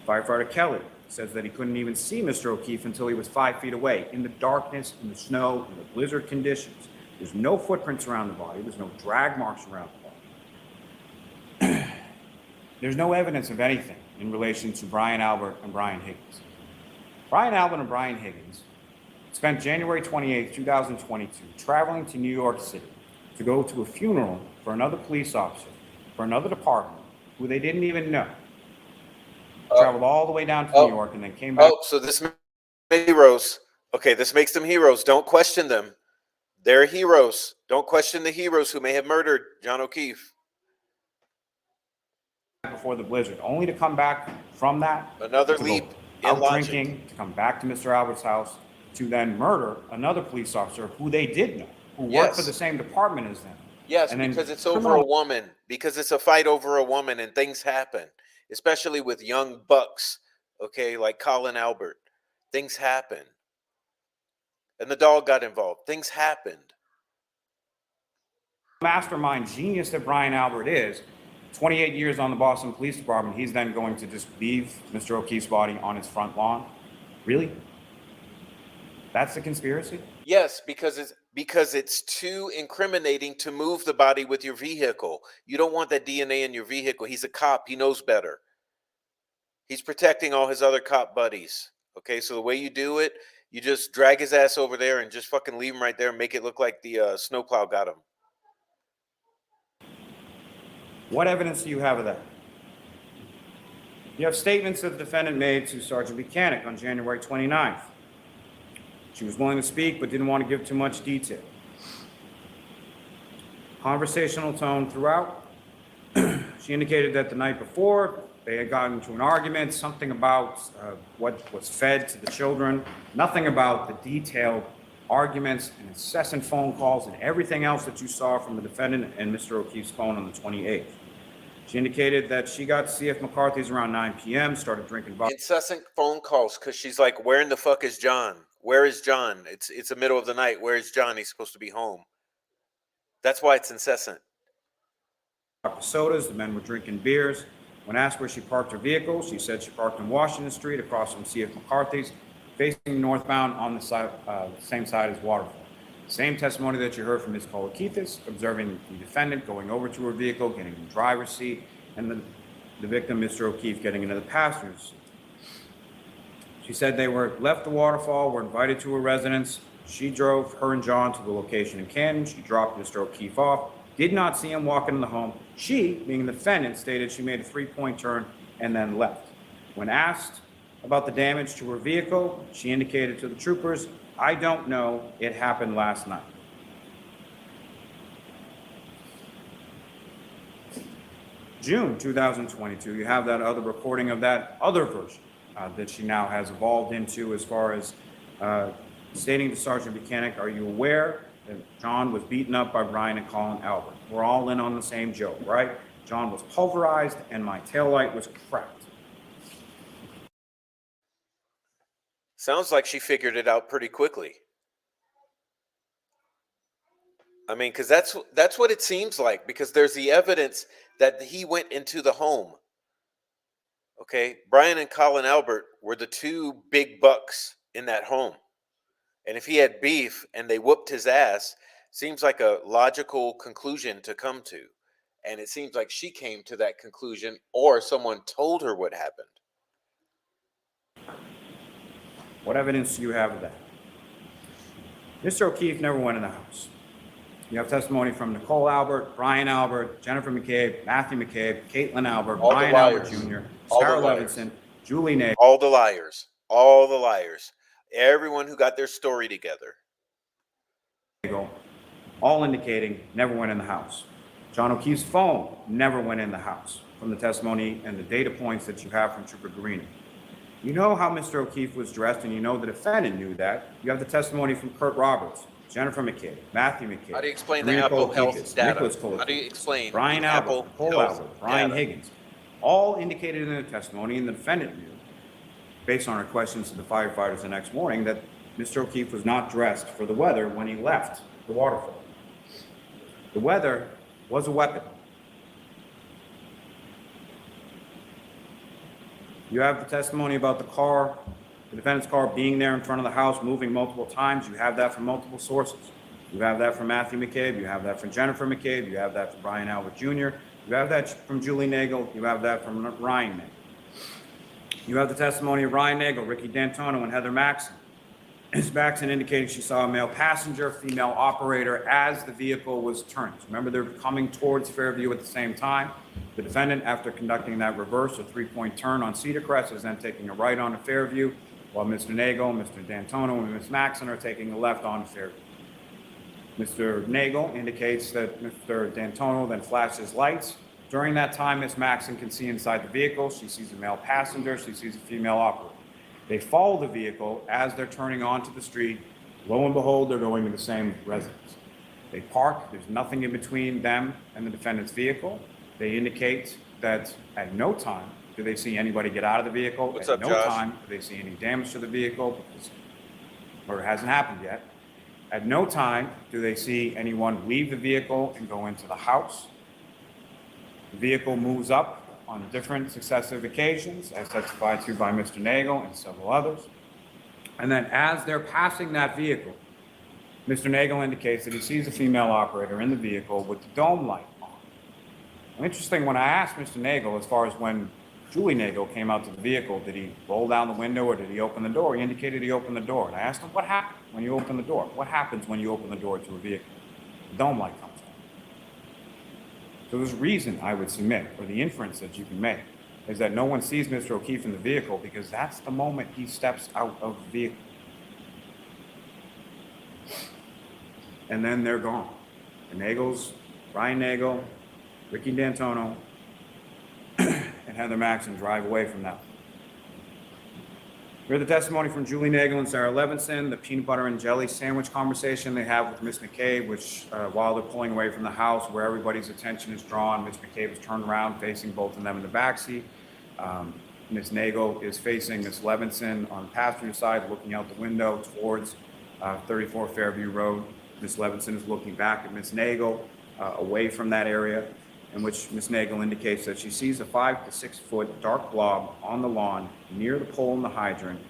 Firefighter Kelly says that he couldn't even see Mr. O'Keefe until he was 5 feet away, in the darkness, in the snow, in the blizzard conditions. There's no footprints around the body. There's no drag marks around the body. There's no evidence of anything in relation to Brian Albert and Brian Higgins. Brian Albert and Brian Higgins spent January 28, 2022, traveling to New York City to go to a funeral for another police officer, for another department, who they didn't even know. Oh. Traveled all the way down to Oh. New York and then came back. Oh, so this makes them heroes. Okay, this makes them heroes. Don't question them. They're heroes. Don't question the heroes who may have murdered John O'Keefe. Before the blizzard, only to come back from that, Another to leap go in out logic. drinking, to come back to Mr. Albert's house, to then murder another police officer who they did know, who worked for Yes. the same department as them. Yes, And then because it's over criminal- a woman. Because it's a fight over a woman, and things happen, especially with young bucks. Okay, like Colin Albert, things happen, and the dog got involved. Things happened. Mastermind genius that Brian Albert is, 28 years on the Boston Police Department, he's then going to just leave Mr. O'Keefe's body on his front lawn? Really? That's the conspiracy? Yes, because it's too incriminating to move the body with your vehicle. You don't want that DNA in your vehicle. He's a cop. He knows better. He's protecting all his other cop buddies. Okay, so the way you do it, you just drag his ass over there and just fucking leave him right there and make it look like the snowplow got him. What evidence do you have of that? You have statements that the defendant made to Sergeant Buchanan on January 29th. She was willing to speak, but didn't want to give too much detail. Conversational tone throughout. She indicated that the night before, they had gotten into an argument, something about what was fed to the children, nothing about the detailed arguments and incessant phone calls and everything else that you saw from the defendant and Mr. O'Keefe's phone on the 28th. She indicated that she got to C.F. McCarthy's around 9 p.m., started drinking vodka. Incessant phone calls because she's like, where in the fuck is John? Where is John? It's the middle of the night. Where is John? He's supposed to be home. That's why it's incessant. Sodas, the men were drinking beers. When asked where she parked her vehicle, she said she parked on Washington Street across from C.F. McCarthy's, facing northbound on the side, same side as Waterfall. Same testimony that you heard from Ms. Kolakithis, observing the defendant going over to her vehicle, getting in the driver's seat, and the victim, Mr. O'Keefe, getting into the passenger's seat. She said they left the Waterfall, were invited to her residence. She drove her and John to the location in Canton. She dropped Mr. O'Keefe off, did not see him walk into the home. She, being the defendant, stated she made a 3-point turn and then left. When asked about the damage to her vehicle, she indicated to the troopers, "I don't know, it happened last night." June 2022, you have that other recording of that other version that she now has evolved into, as far as stating to Sergeant Buchanan, "Are you aware that John was beaten up by Brian and Colin Albert? We're all in on the same joke, right? John was pulverized and my taillight was cracked." Sounds like she figured it out pretty quickly. I mean, because that's what it seems like, because there's the evidence that he went into the home. Okay, Brian and Colin Albert were the two big bucks in that home. And if he had beef and they whooped his ass, seems like a logical conclusion to come to. And it seems like she came to that conclusion, or someone told her what happened. What evidence do you have of that? Mr. O'Keefe never went in the house. You have testimony from Nicole Albert, Brian Albert, Jennifer McCabe, Matthew McCabe, Caitlin Albert, All the Brian Albert liars. Jr., All the Sarah liars. Levinson, Julie Nagel. All the liars. All the liars. Everyone who got their story together. All indicating never went in the house. John O'Keefe's phone never went in the house, from the testimony and the data points that you have from Trooper Garino. You know how Mr. O'Keefe was dressed, and you know the defendant knew that. You have the testimony from Kurt Roberts, Jennifer McCabe, Matthew McCabe. How do you explain the Karina Apple Health Kolakithis, data? Nicholas How Kolakithis, do you explain Brian the Albert, Apple Nicole Health Albert, Brian data? Higgins, all indicated in their testimony, and the defendant knew, based on her questions to the firefighters the next morning, that Mr. O'Keefe was not dressed for the weather when he left the waterfall. The weather was a weapon. You have the testimony about the car, the defendant's car being there in front of the house, moving multiple times. You have that from multiple sources. You have that from Matthew McCabe. You have that from Jennifer McCabe. You have that from Brian Albert Jr. You have that from Julie Nagel. You have that from Ryan Nagel. You have the testimony of Ryan Nagel, Ricky D'Antonio, and Heather Maxson. Ms. Baxton indicated she saw a male passenger, female operator as the vehicle was turning. So remember, they're coming towards Fairview at the same time. The defendant, after conducting that reverse or three-point turn on Cedar Crest, is then taking a right onto Fairview, while Mr. Nagel, Mr. D'Antonio, and Ms. Maxon are taking a left onto Fairview. Mr. Nagel indicates that Mr. D'Antonio then flashes lights. During that time, Ms. Maxon can see inside the vehicle. She sees a male passenger. She sees a female operator. They follow the vehicle as they're turning onto the street. Lo and behold, they're going to the same residence. They park. There's nothing in between them and the defendant's vehicle. They indicate that at no time do they see anybody get out of the vehicle. What's at up, no Josh? time do they see any damage to the vehicle, or it hasn't happened yet. At no time do they see anyone leave the vehicle and go into the house. The vehicle moves up on different successive occasions, as testified to by Mr. Nagel and several others. And then as they're passing that vehicle, Mr. Nagel indicates that he sees a female operator in the vehicle with the dome light on. Now, interesting, when I asked Mr. Nagel, as far as when Julie Nagel came out to the vehicle, did he roll down the window or did he open the door? He indicated he opened the door. And I asked him, what happened when you open the door? What happens when you open the door to a vehicle? The dome light comes on. So there's a reason I would submit, or the inference that you can make, is that no one sees Mr. O'Keefe in the vehicle because that's the moment he steps out of the vehicle. And then they're gone. The Nagels, Brian Nagel, Ricky D'Antonio, and Heather Maxon drive away from that. We heard the testimony from Julie Nagel and Sarah Levinson, the peanut butter and jelly sandwich conversation they have with Ms. McCabe, which while they're pulling away from the house where everybody's attention is drawn, Ms. McCabe is turned around facing both of them in the backseat. Ms. Nagel is facing Ms. Levinson on the passenger side, looking out the window towards 34 Fairview Road. Ms. Levinson is looking back at Ms. Nagel away from that area, in which Ms. Nagel indicates that she sees a 5 to 6 foot dark blob on the lawn near the pole in the hydrant,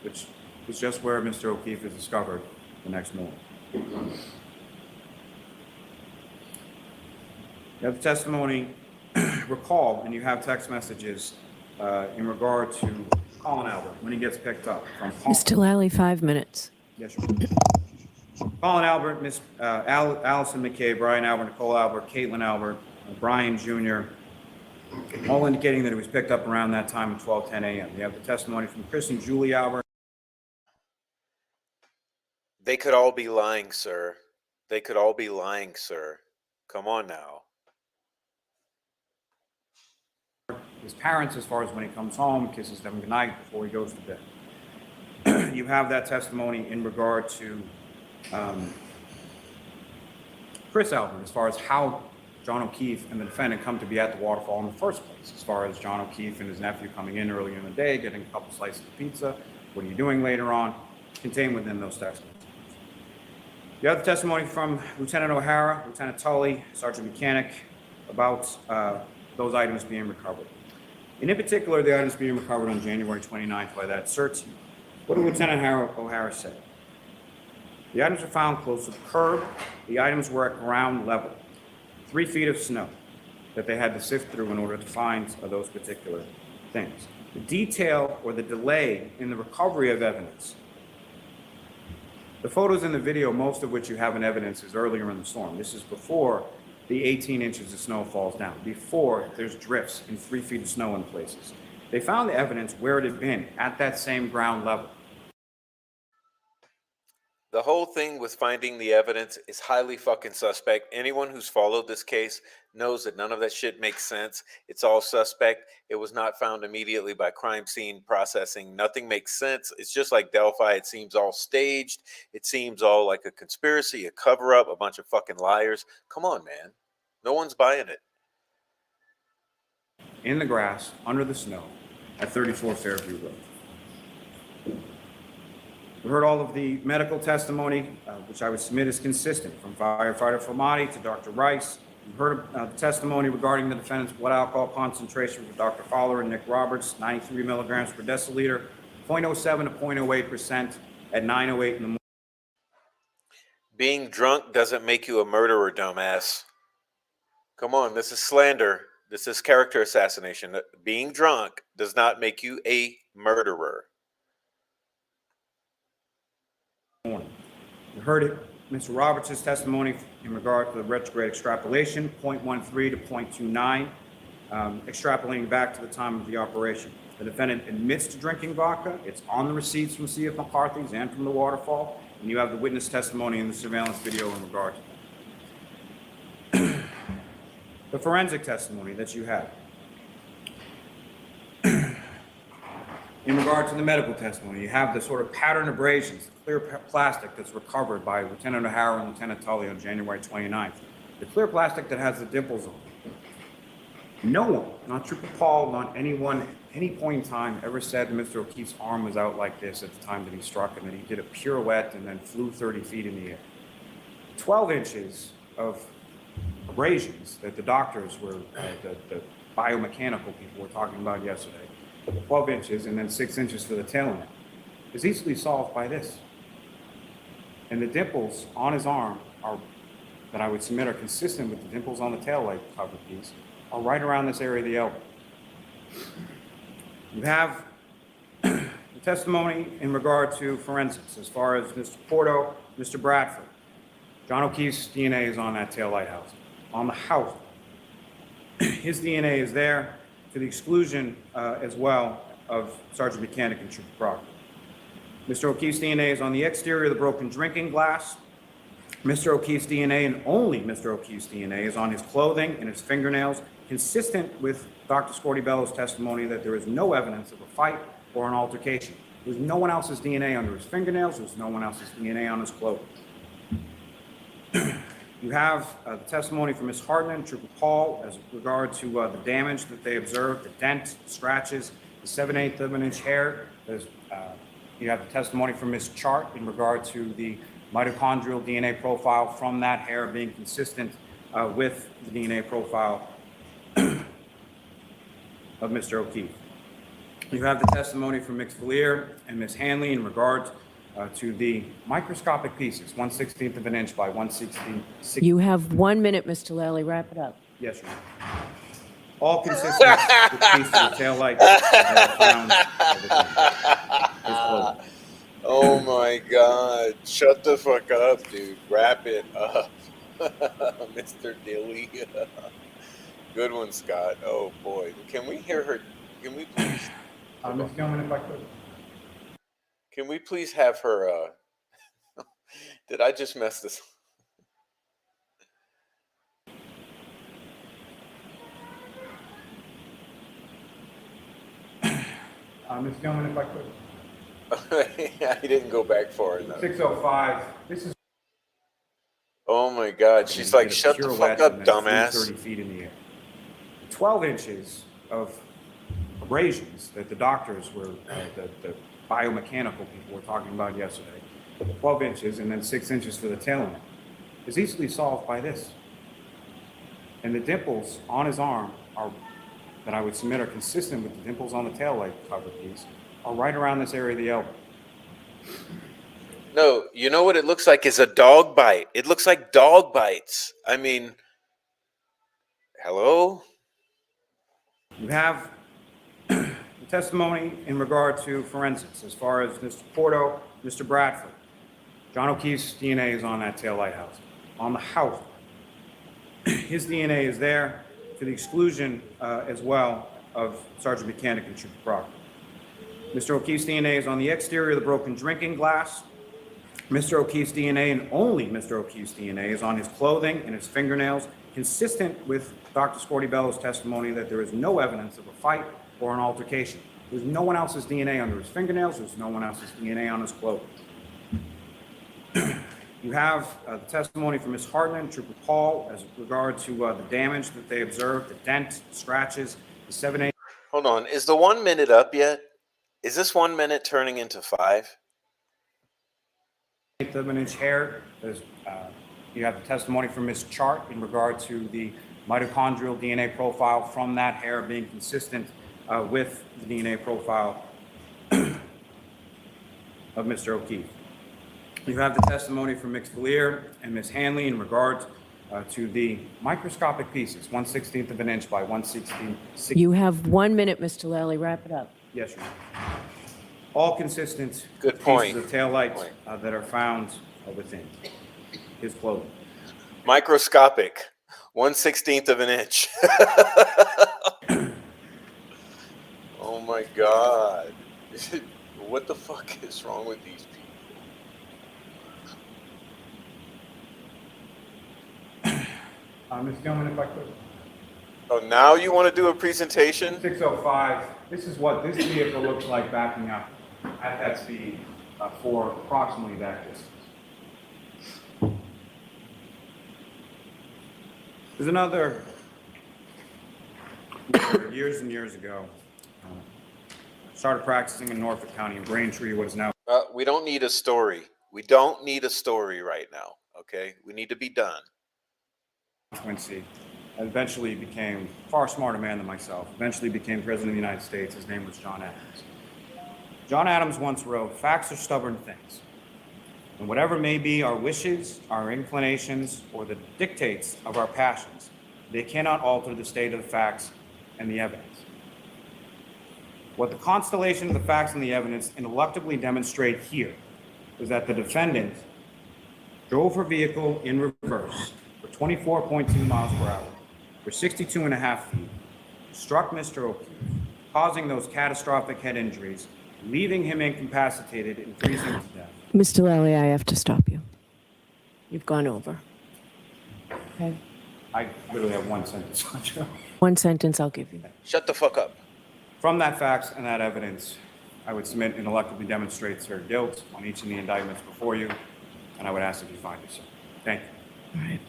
which is just where Mr. O'Keefe is discovered the next morning. You have the testimony recalled, and you have text messages in regard to Colin Albert when he gets picked up from Colin. Mr. Lally, 5 minutes. Yes, sir. Colin Albert, Miss Allison McCabe, Brian Albert, Nicole Albert, Caitlin Albert, Brian Jr., all indicating that it was picked up around that time at 12:10 a.m. You have the testimony from Chris and Julie Albert. They could all be lying, sir. They could all be lying, sir. Come on now. His parents, as far as when he comes home, kisses them goodnight before he goes to bed. You have that testimony in regard to Chris Albert, as far as how John O'Keefe and the defendant come to be at the waterfall in the first place, as far as John O'Keefe and his nephew coming in earlier in the day, getting a couple slices of pizza. What are you doing later on? Contained within those text messages. You have the testimony from Lieutenant O'Hara, Lieutenant Tully, Sergeant Mechanic about those items being recovered. And in particular, the items being recovered on January 29th by that search team. What did Lieutenant O'Hara say? The items were found close to the curb. The items were at ground level. 3 feet of snow that they had to sift through in order to find those particular things. The detail or the delay in the recovery of evidence. The photos in the video, most of which you have in evidence, is earlier in the storm. This is before the 18 inches of snow falls down, before there's drifts and 3 feet of snow in places. They found the evidence where it had been at that same ground level. The whole thing with finding the evidence is highly fucking suspect. Anyone who's followed this case knows that none of that shit makes sense. It's all suspect. It was not found immediately by crime scene processing. Nothing makes sense. It's just like Delphi. It seems all staged. It seems all like a conspiracy, a cover up, a bunch of fucking liars. Come on, man. No one's buying it. In the grass, under the snow, at 34 Fairview Road. We heard all of the medical testimony, which I would submit is consistent, from firefighter Formati to Dr. Rice. We heard the testimony regarding the defendant's blood alcohol concentration from Dr. Fowler and Nick Roberts, 93 milligrams per deciliter, 0.07 to 0.08% at 9:08 in the morning. Being drunk doesn't make you a murderer, dumbass. Come on, this is slander. This is character assassination. Being drunk does not make you a murderer. morning. You heard it, Mr. Roberts' testimony in regard to the retrograde extrapolation, 0.13 to 0.29, extrapolating back to the time of the operation. The defendant admits to drinking vodka. It's on the receipts from C.F. McCarthy's and from the waterfall, and you have the witness testimony in the surveillance video in regard to that. The forensic testimony that you have. In regard to the medical testimony, you have the sort of pattern abrasions, the clear plastic that's recovered by Lieutenant O'Hara and Lieutenant Tully on January 29th. The clear plastic that has the dimples on it. No one, not Trooper Paul, not anyone, any point in time ever said that Mr. O'Keefe's arm was out like this at the time that he struck him, and he did a pirouette and then flew 30 feet in the air. 12 inches of abrasions that the doctors were, the biomechanical people were talking about yesterday, 12 inches and then 6 inches for the tail end, is easily solved by this. And the dimples on his arm are, that I would submit are consistent with the dimples on the tail light cover piece, are right around this area of the elbow. You have the testimony in regard to forensics as far as Mr. Porto, Mr. Bradford. John O'Keefe's DNA is on that tail light house, on the house. His DNA is there to the exclusion as well of Sergeant Mechanic and Trooper Proctor. Mr. O'Keefe's DNA is on the exterior of the broken drinking glass. Mr. O'Keefe's DNA, and only Mr. O'Keefe's DNA, is on his clothing and his fingernails, consistent with Dr. Scortibello's testimony that there is no evidence of a fight or an altercation. There's no one else's DNA under his fingernails. There's no one else's DNA on his clothing. You have the testimony from Ms. Hardman and Trooper Paul as regard to the damage that they observed, the dent, the scratches, the 7/8 of an inch hair. You have the testimony from Ms. Chart in regard to the mitochondrial DNA profile from that hair being consistent with the DNA profile of Mr. O'Keefe. You have the testimony from Ms. Valier and Ms. Hanley in regard to the microscopic pieces, 1/16 of an inch by 1/16. You have 1 minute, Mr. Lally. Wrap it up. Yes, Your Honor. All consistent with the piece of the taillight found. Oh my God. Shut the fuck up, dude. Wrap it up. Mr. Dilly. Good one, Scott. Oh boy. Can we hear her? Can we please? Ms. Gilman, if I could. Can we please have her? Did I just mess this? Ms. Gilman, if I could. I didn't go back far enough. 605. This is. Oh my God. She's like, shut the fuck up, dumbass. 30 feet in the air. 12 inches of abrasions that the doctors were, the biomechanical people were talking about yesterday, 12 inches and then 6 inches for the tail end, is easily solved by this. And the dimples on his arm are, that I would submit are consistent with the dimples on the tail light cover piece, are right around this area of the elbow. No, you know what it looks like is a dog bite. It looks like dog bites. I mean, hello? You have the testimony in regard to forensics as far as Mr. Porto, Mr. Bradford. John O'Keefe's DNA is on that tail light house, on the house. His DNA is there to the exclusion as well of Sergeant Mechanic and Trooper Proctor. Mr. O'Keefe's DNA is on the exterior of the broken drinking glass. Mr. O'Keefe's DNA, and only Mr. O'Keefe's DNA, is on his clothing and his fingernails, consistent with Dr. Scortibello's testimony that there is no evidence of a fight or an altercation. There's no one else's DNA under his fingernails. There's no one else's DNA on his clothing. You have the testimony from Ms. Hardman, Trooper Paul, as regard to the damage that they observed, the dent, the scratches, the 7/8. Hold on. Is the 1 minute up yet? Is this 1 minute turning into 5? Of an inch hair. You have the testimony from Ms. Chart in regard to the mitochondrial DNA profile from that hair being consistent with the DNA profile of Mr. O'Keefe. You have the testimony from Ms. Valier and Ms. Hanley in regard to the microscopic pieces, 1/16 of an inch by 1/16. You have 1 minute, Mr. Lally. Wrap it up. Yes, Your Honor. all consistent Good with point. pieces of taillights Point. that are found within his clothing. Microscopic, 1/16 of an inch. Oh my God. What the fuck is wrong with these people? Ms. Gilman, if I could. Oh, now you want to do a presentation? 605, this is what this vehicle looks like backing up at that speed for approximately that distance. There's another, years and years ago, started practicing in Norfolk County in Braintree, what is now We don't need a story. We don't need a story right now, okay? We need to be done. Quincy. Eventually became a far smarter man than myself. Eventually became president of the United States. His name was John Adams. John Adams once wrote, "Facts are stubborn things. And whatever may be our wishes, our inclinations, or the dictates of our passions, they cannot alter the state of the facts and the evidence." What the constellation of the facts and the evidence ineluctably demonstrate here is that the defendant drove her vehicle in reverse for 24.2 miles per hour for 62.5 feet, struck Mr. O'Keefe, causing those catastrophic head injuries, leaving him incapacitated and freezing to death. Mr. Lally, I have to stop you. You've gone over. Okay. I literally have one sentence on you. One sentence I'll give you. Shut the fuck up. From that facts and that evidence, I would submit ineluctably demonstrates her guilt on each of the indictments before you, and I would ask that you find her so. Thank you. All right.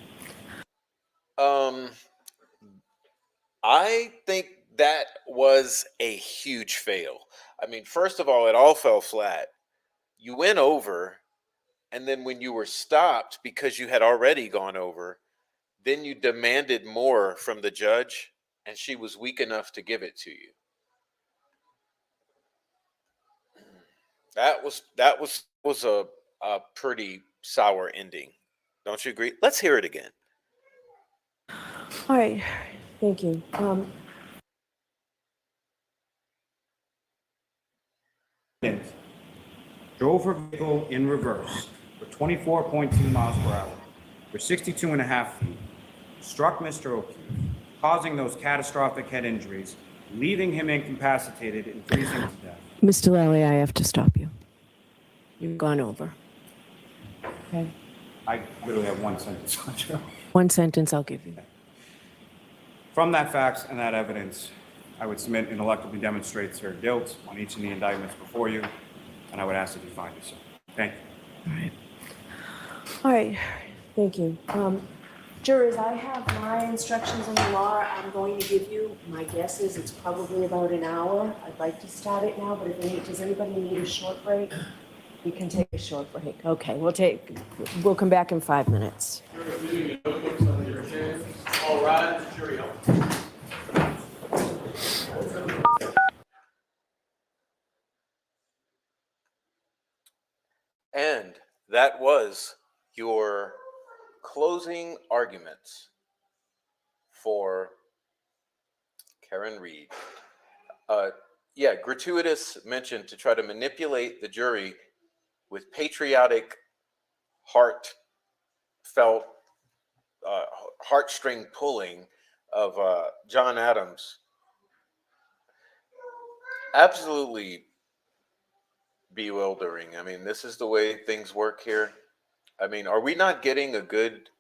I think that was a huge fail. I mean, first of all, it all fell flat. You went over, and then when you were stopped because you had already gone over, then you demanded more from the judge, and she was weak enough to give it to you. That was a pretty sour ending. Don't you agree? Let's hear it again. All right. Thank you. Drove her vehicle in reverse for 24.2 miles per hour for 62.5 feet, struck Mr. O'Keefe, causing those catastrophic head injuries, leaving him incapacitated and freezing to death. Mr. Lally, I have to stop you. You've gone over. Okay. I literally have one sentence on you. One sentence I'll give you. From that facts and that evidence, I would submit ineluctably demonstrates her guilt on each of the indictments before you, and I would ask that you find her so. Thank you. All right. All right. Thank you. Jurors, I have my instructions on the law I'm going to give you. My guess is it's probably about an hour. I'd like to start it now, but does anybody need a short break? We can take a short break. Okay, we'll come back in 5 minutes. All right, jury. And that was your closing arguments for Karen Reed. Yeah, gratuitous mention to try to manipulate the jury with patriotic, heartfelt, heartstring pulling of John Adams. Absolutely bewildering. I mean, this is the way things work here. I mean, are we not getting a good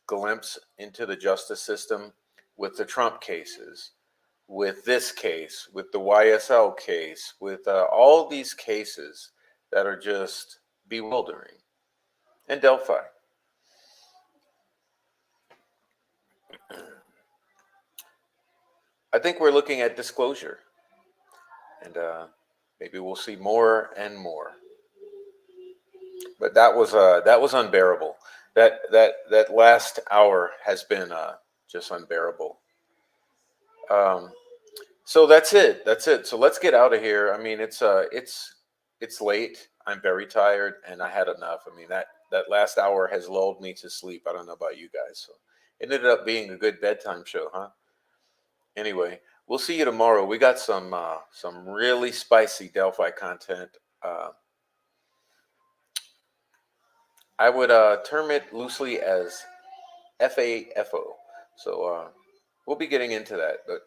glimpse into the justice system with the Trump cases, with this case, with the YSL case, with all these cases that are just bewildering? And Delphi. I think we're looking at disclosure, and maybe we'll see more and more. But that was unbearable. That last hour has been just unbearable. So that's it. That's it. So let's get out of here. I mean, it's late. I'm very tired, and I had enough. I mean, that last hour has lulled me to sleep. I don't know about you guys. So it ended up being a good bedtime show, huh? Anyway, we'll see you tomorrow. We got some really spicy Delphi content I would term it loosely as FAFO. So we'll be getting into that. But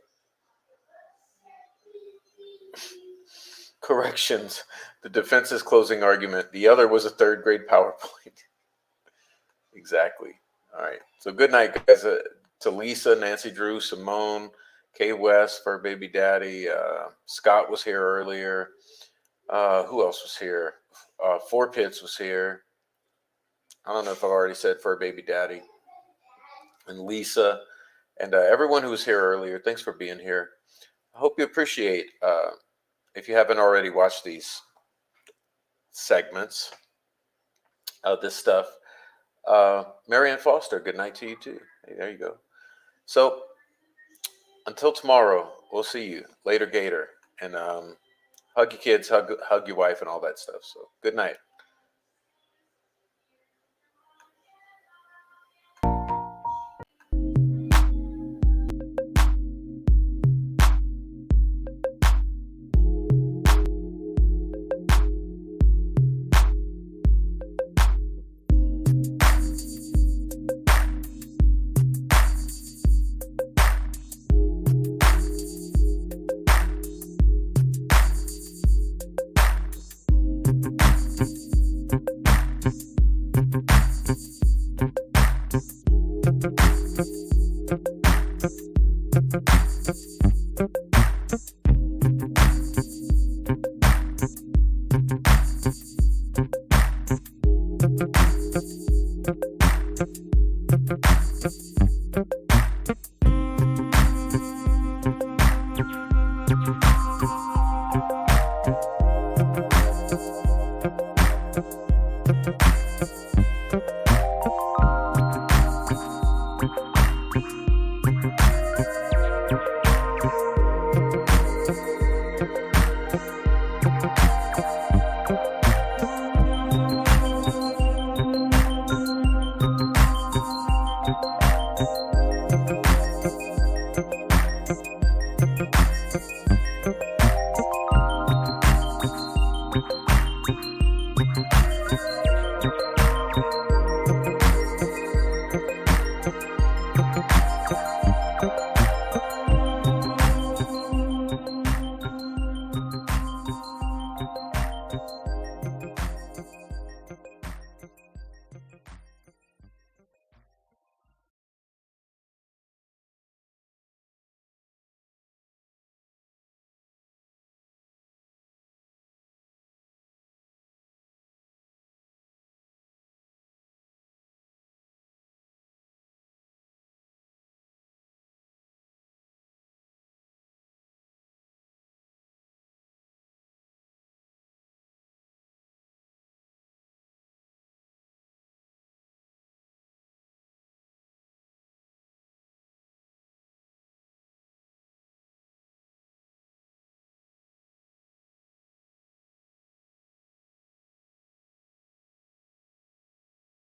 corrections, the defense's closing argument. The other was a third grade PowerPoint. Exactly. All right. So good night, guys. To Lisa, Nancy Drew, Simone, Kay West, Fur Baby Daddy. Scott was here earlier. Who else was here? Four Pits was here. I don't know if I've already said Fur Baby Daddy. And Lisa. And everyone who was here earlier, thanks for being here. I hope you appreciate, if you haven't already watched these segments of this stuff. Marianne Foster, good night to you too. Hey, there you go. So until tomorrow, we'll see you later, Gator, and hug your kids, hug your wife, and all that stuff. So good night.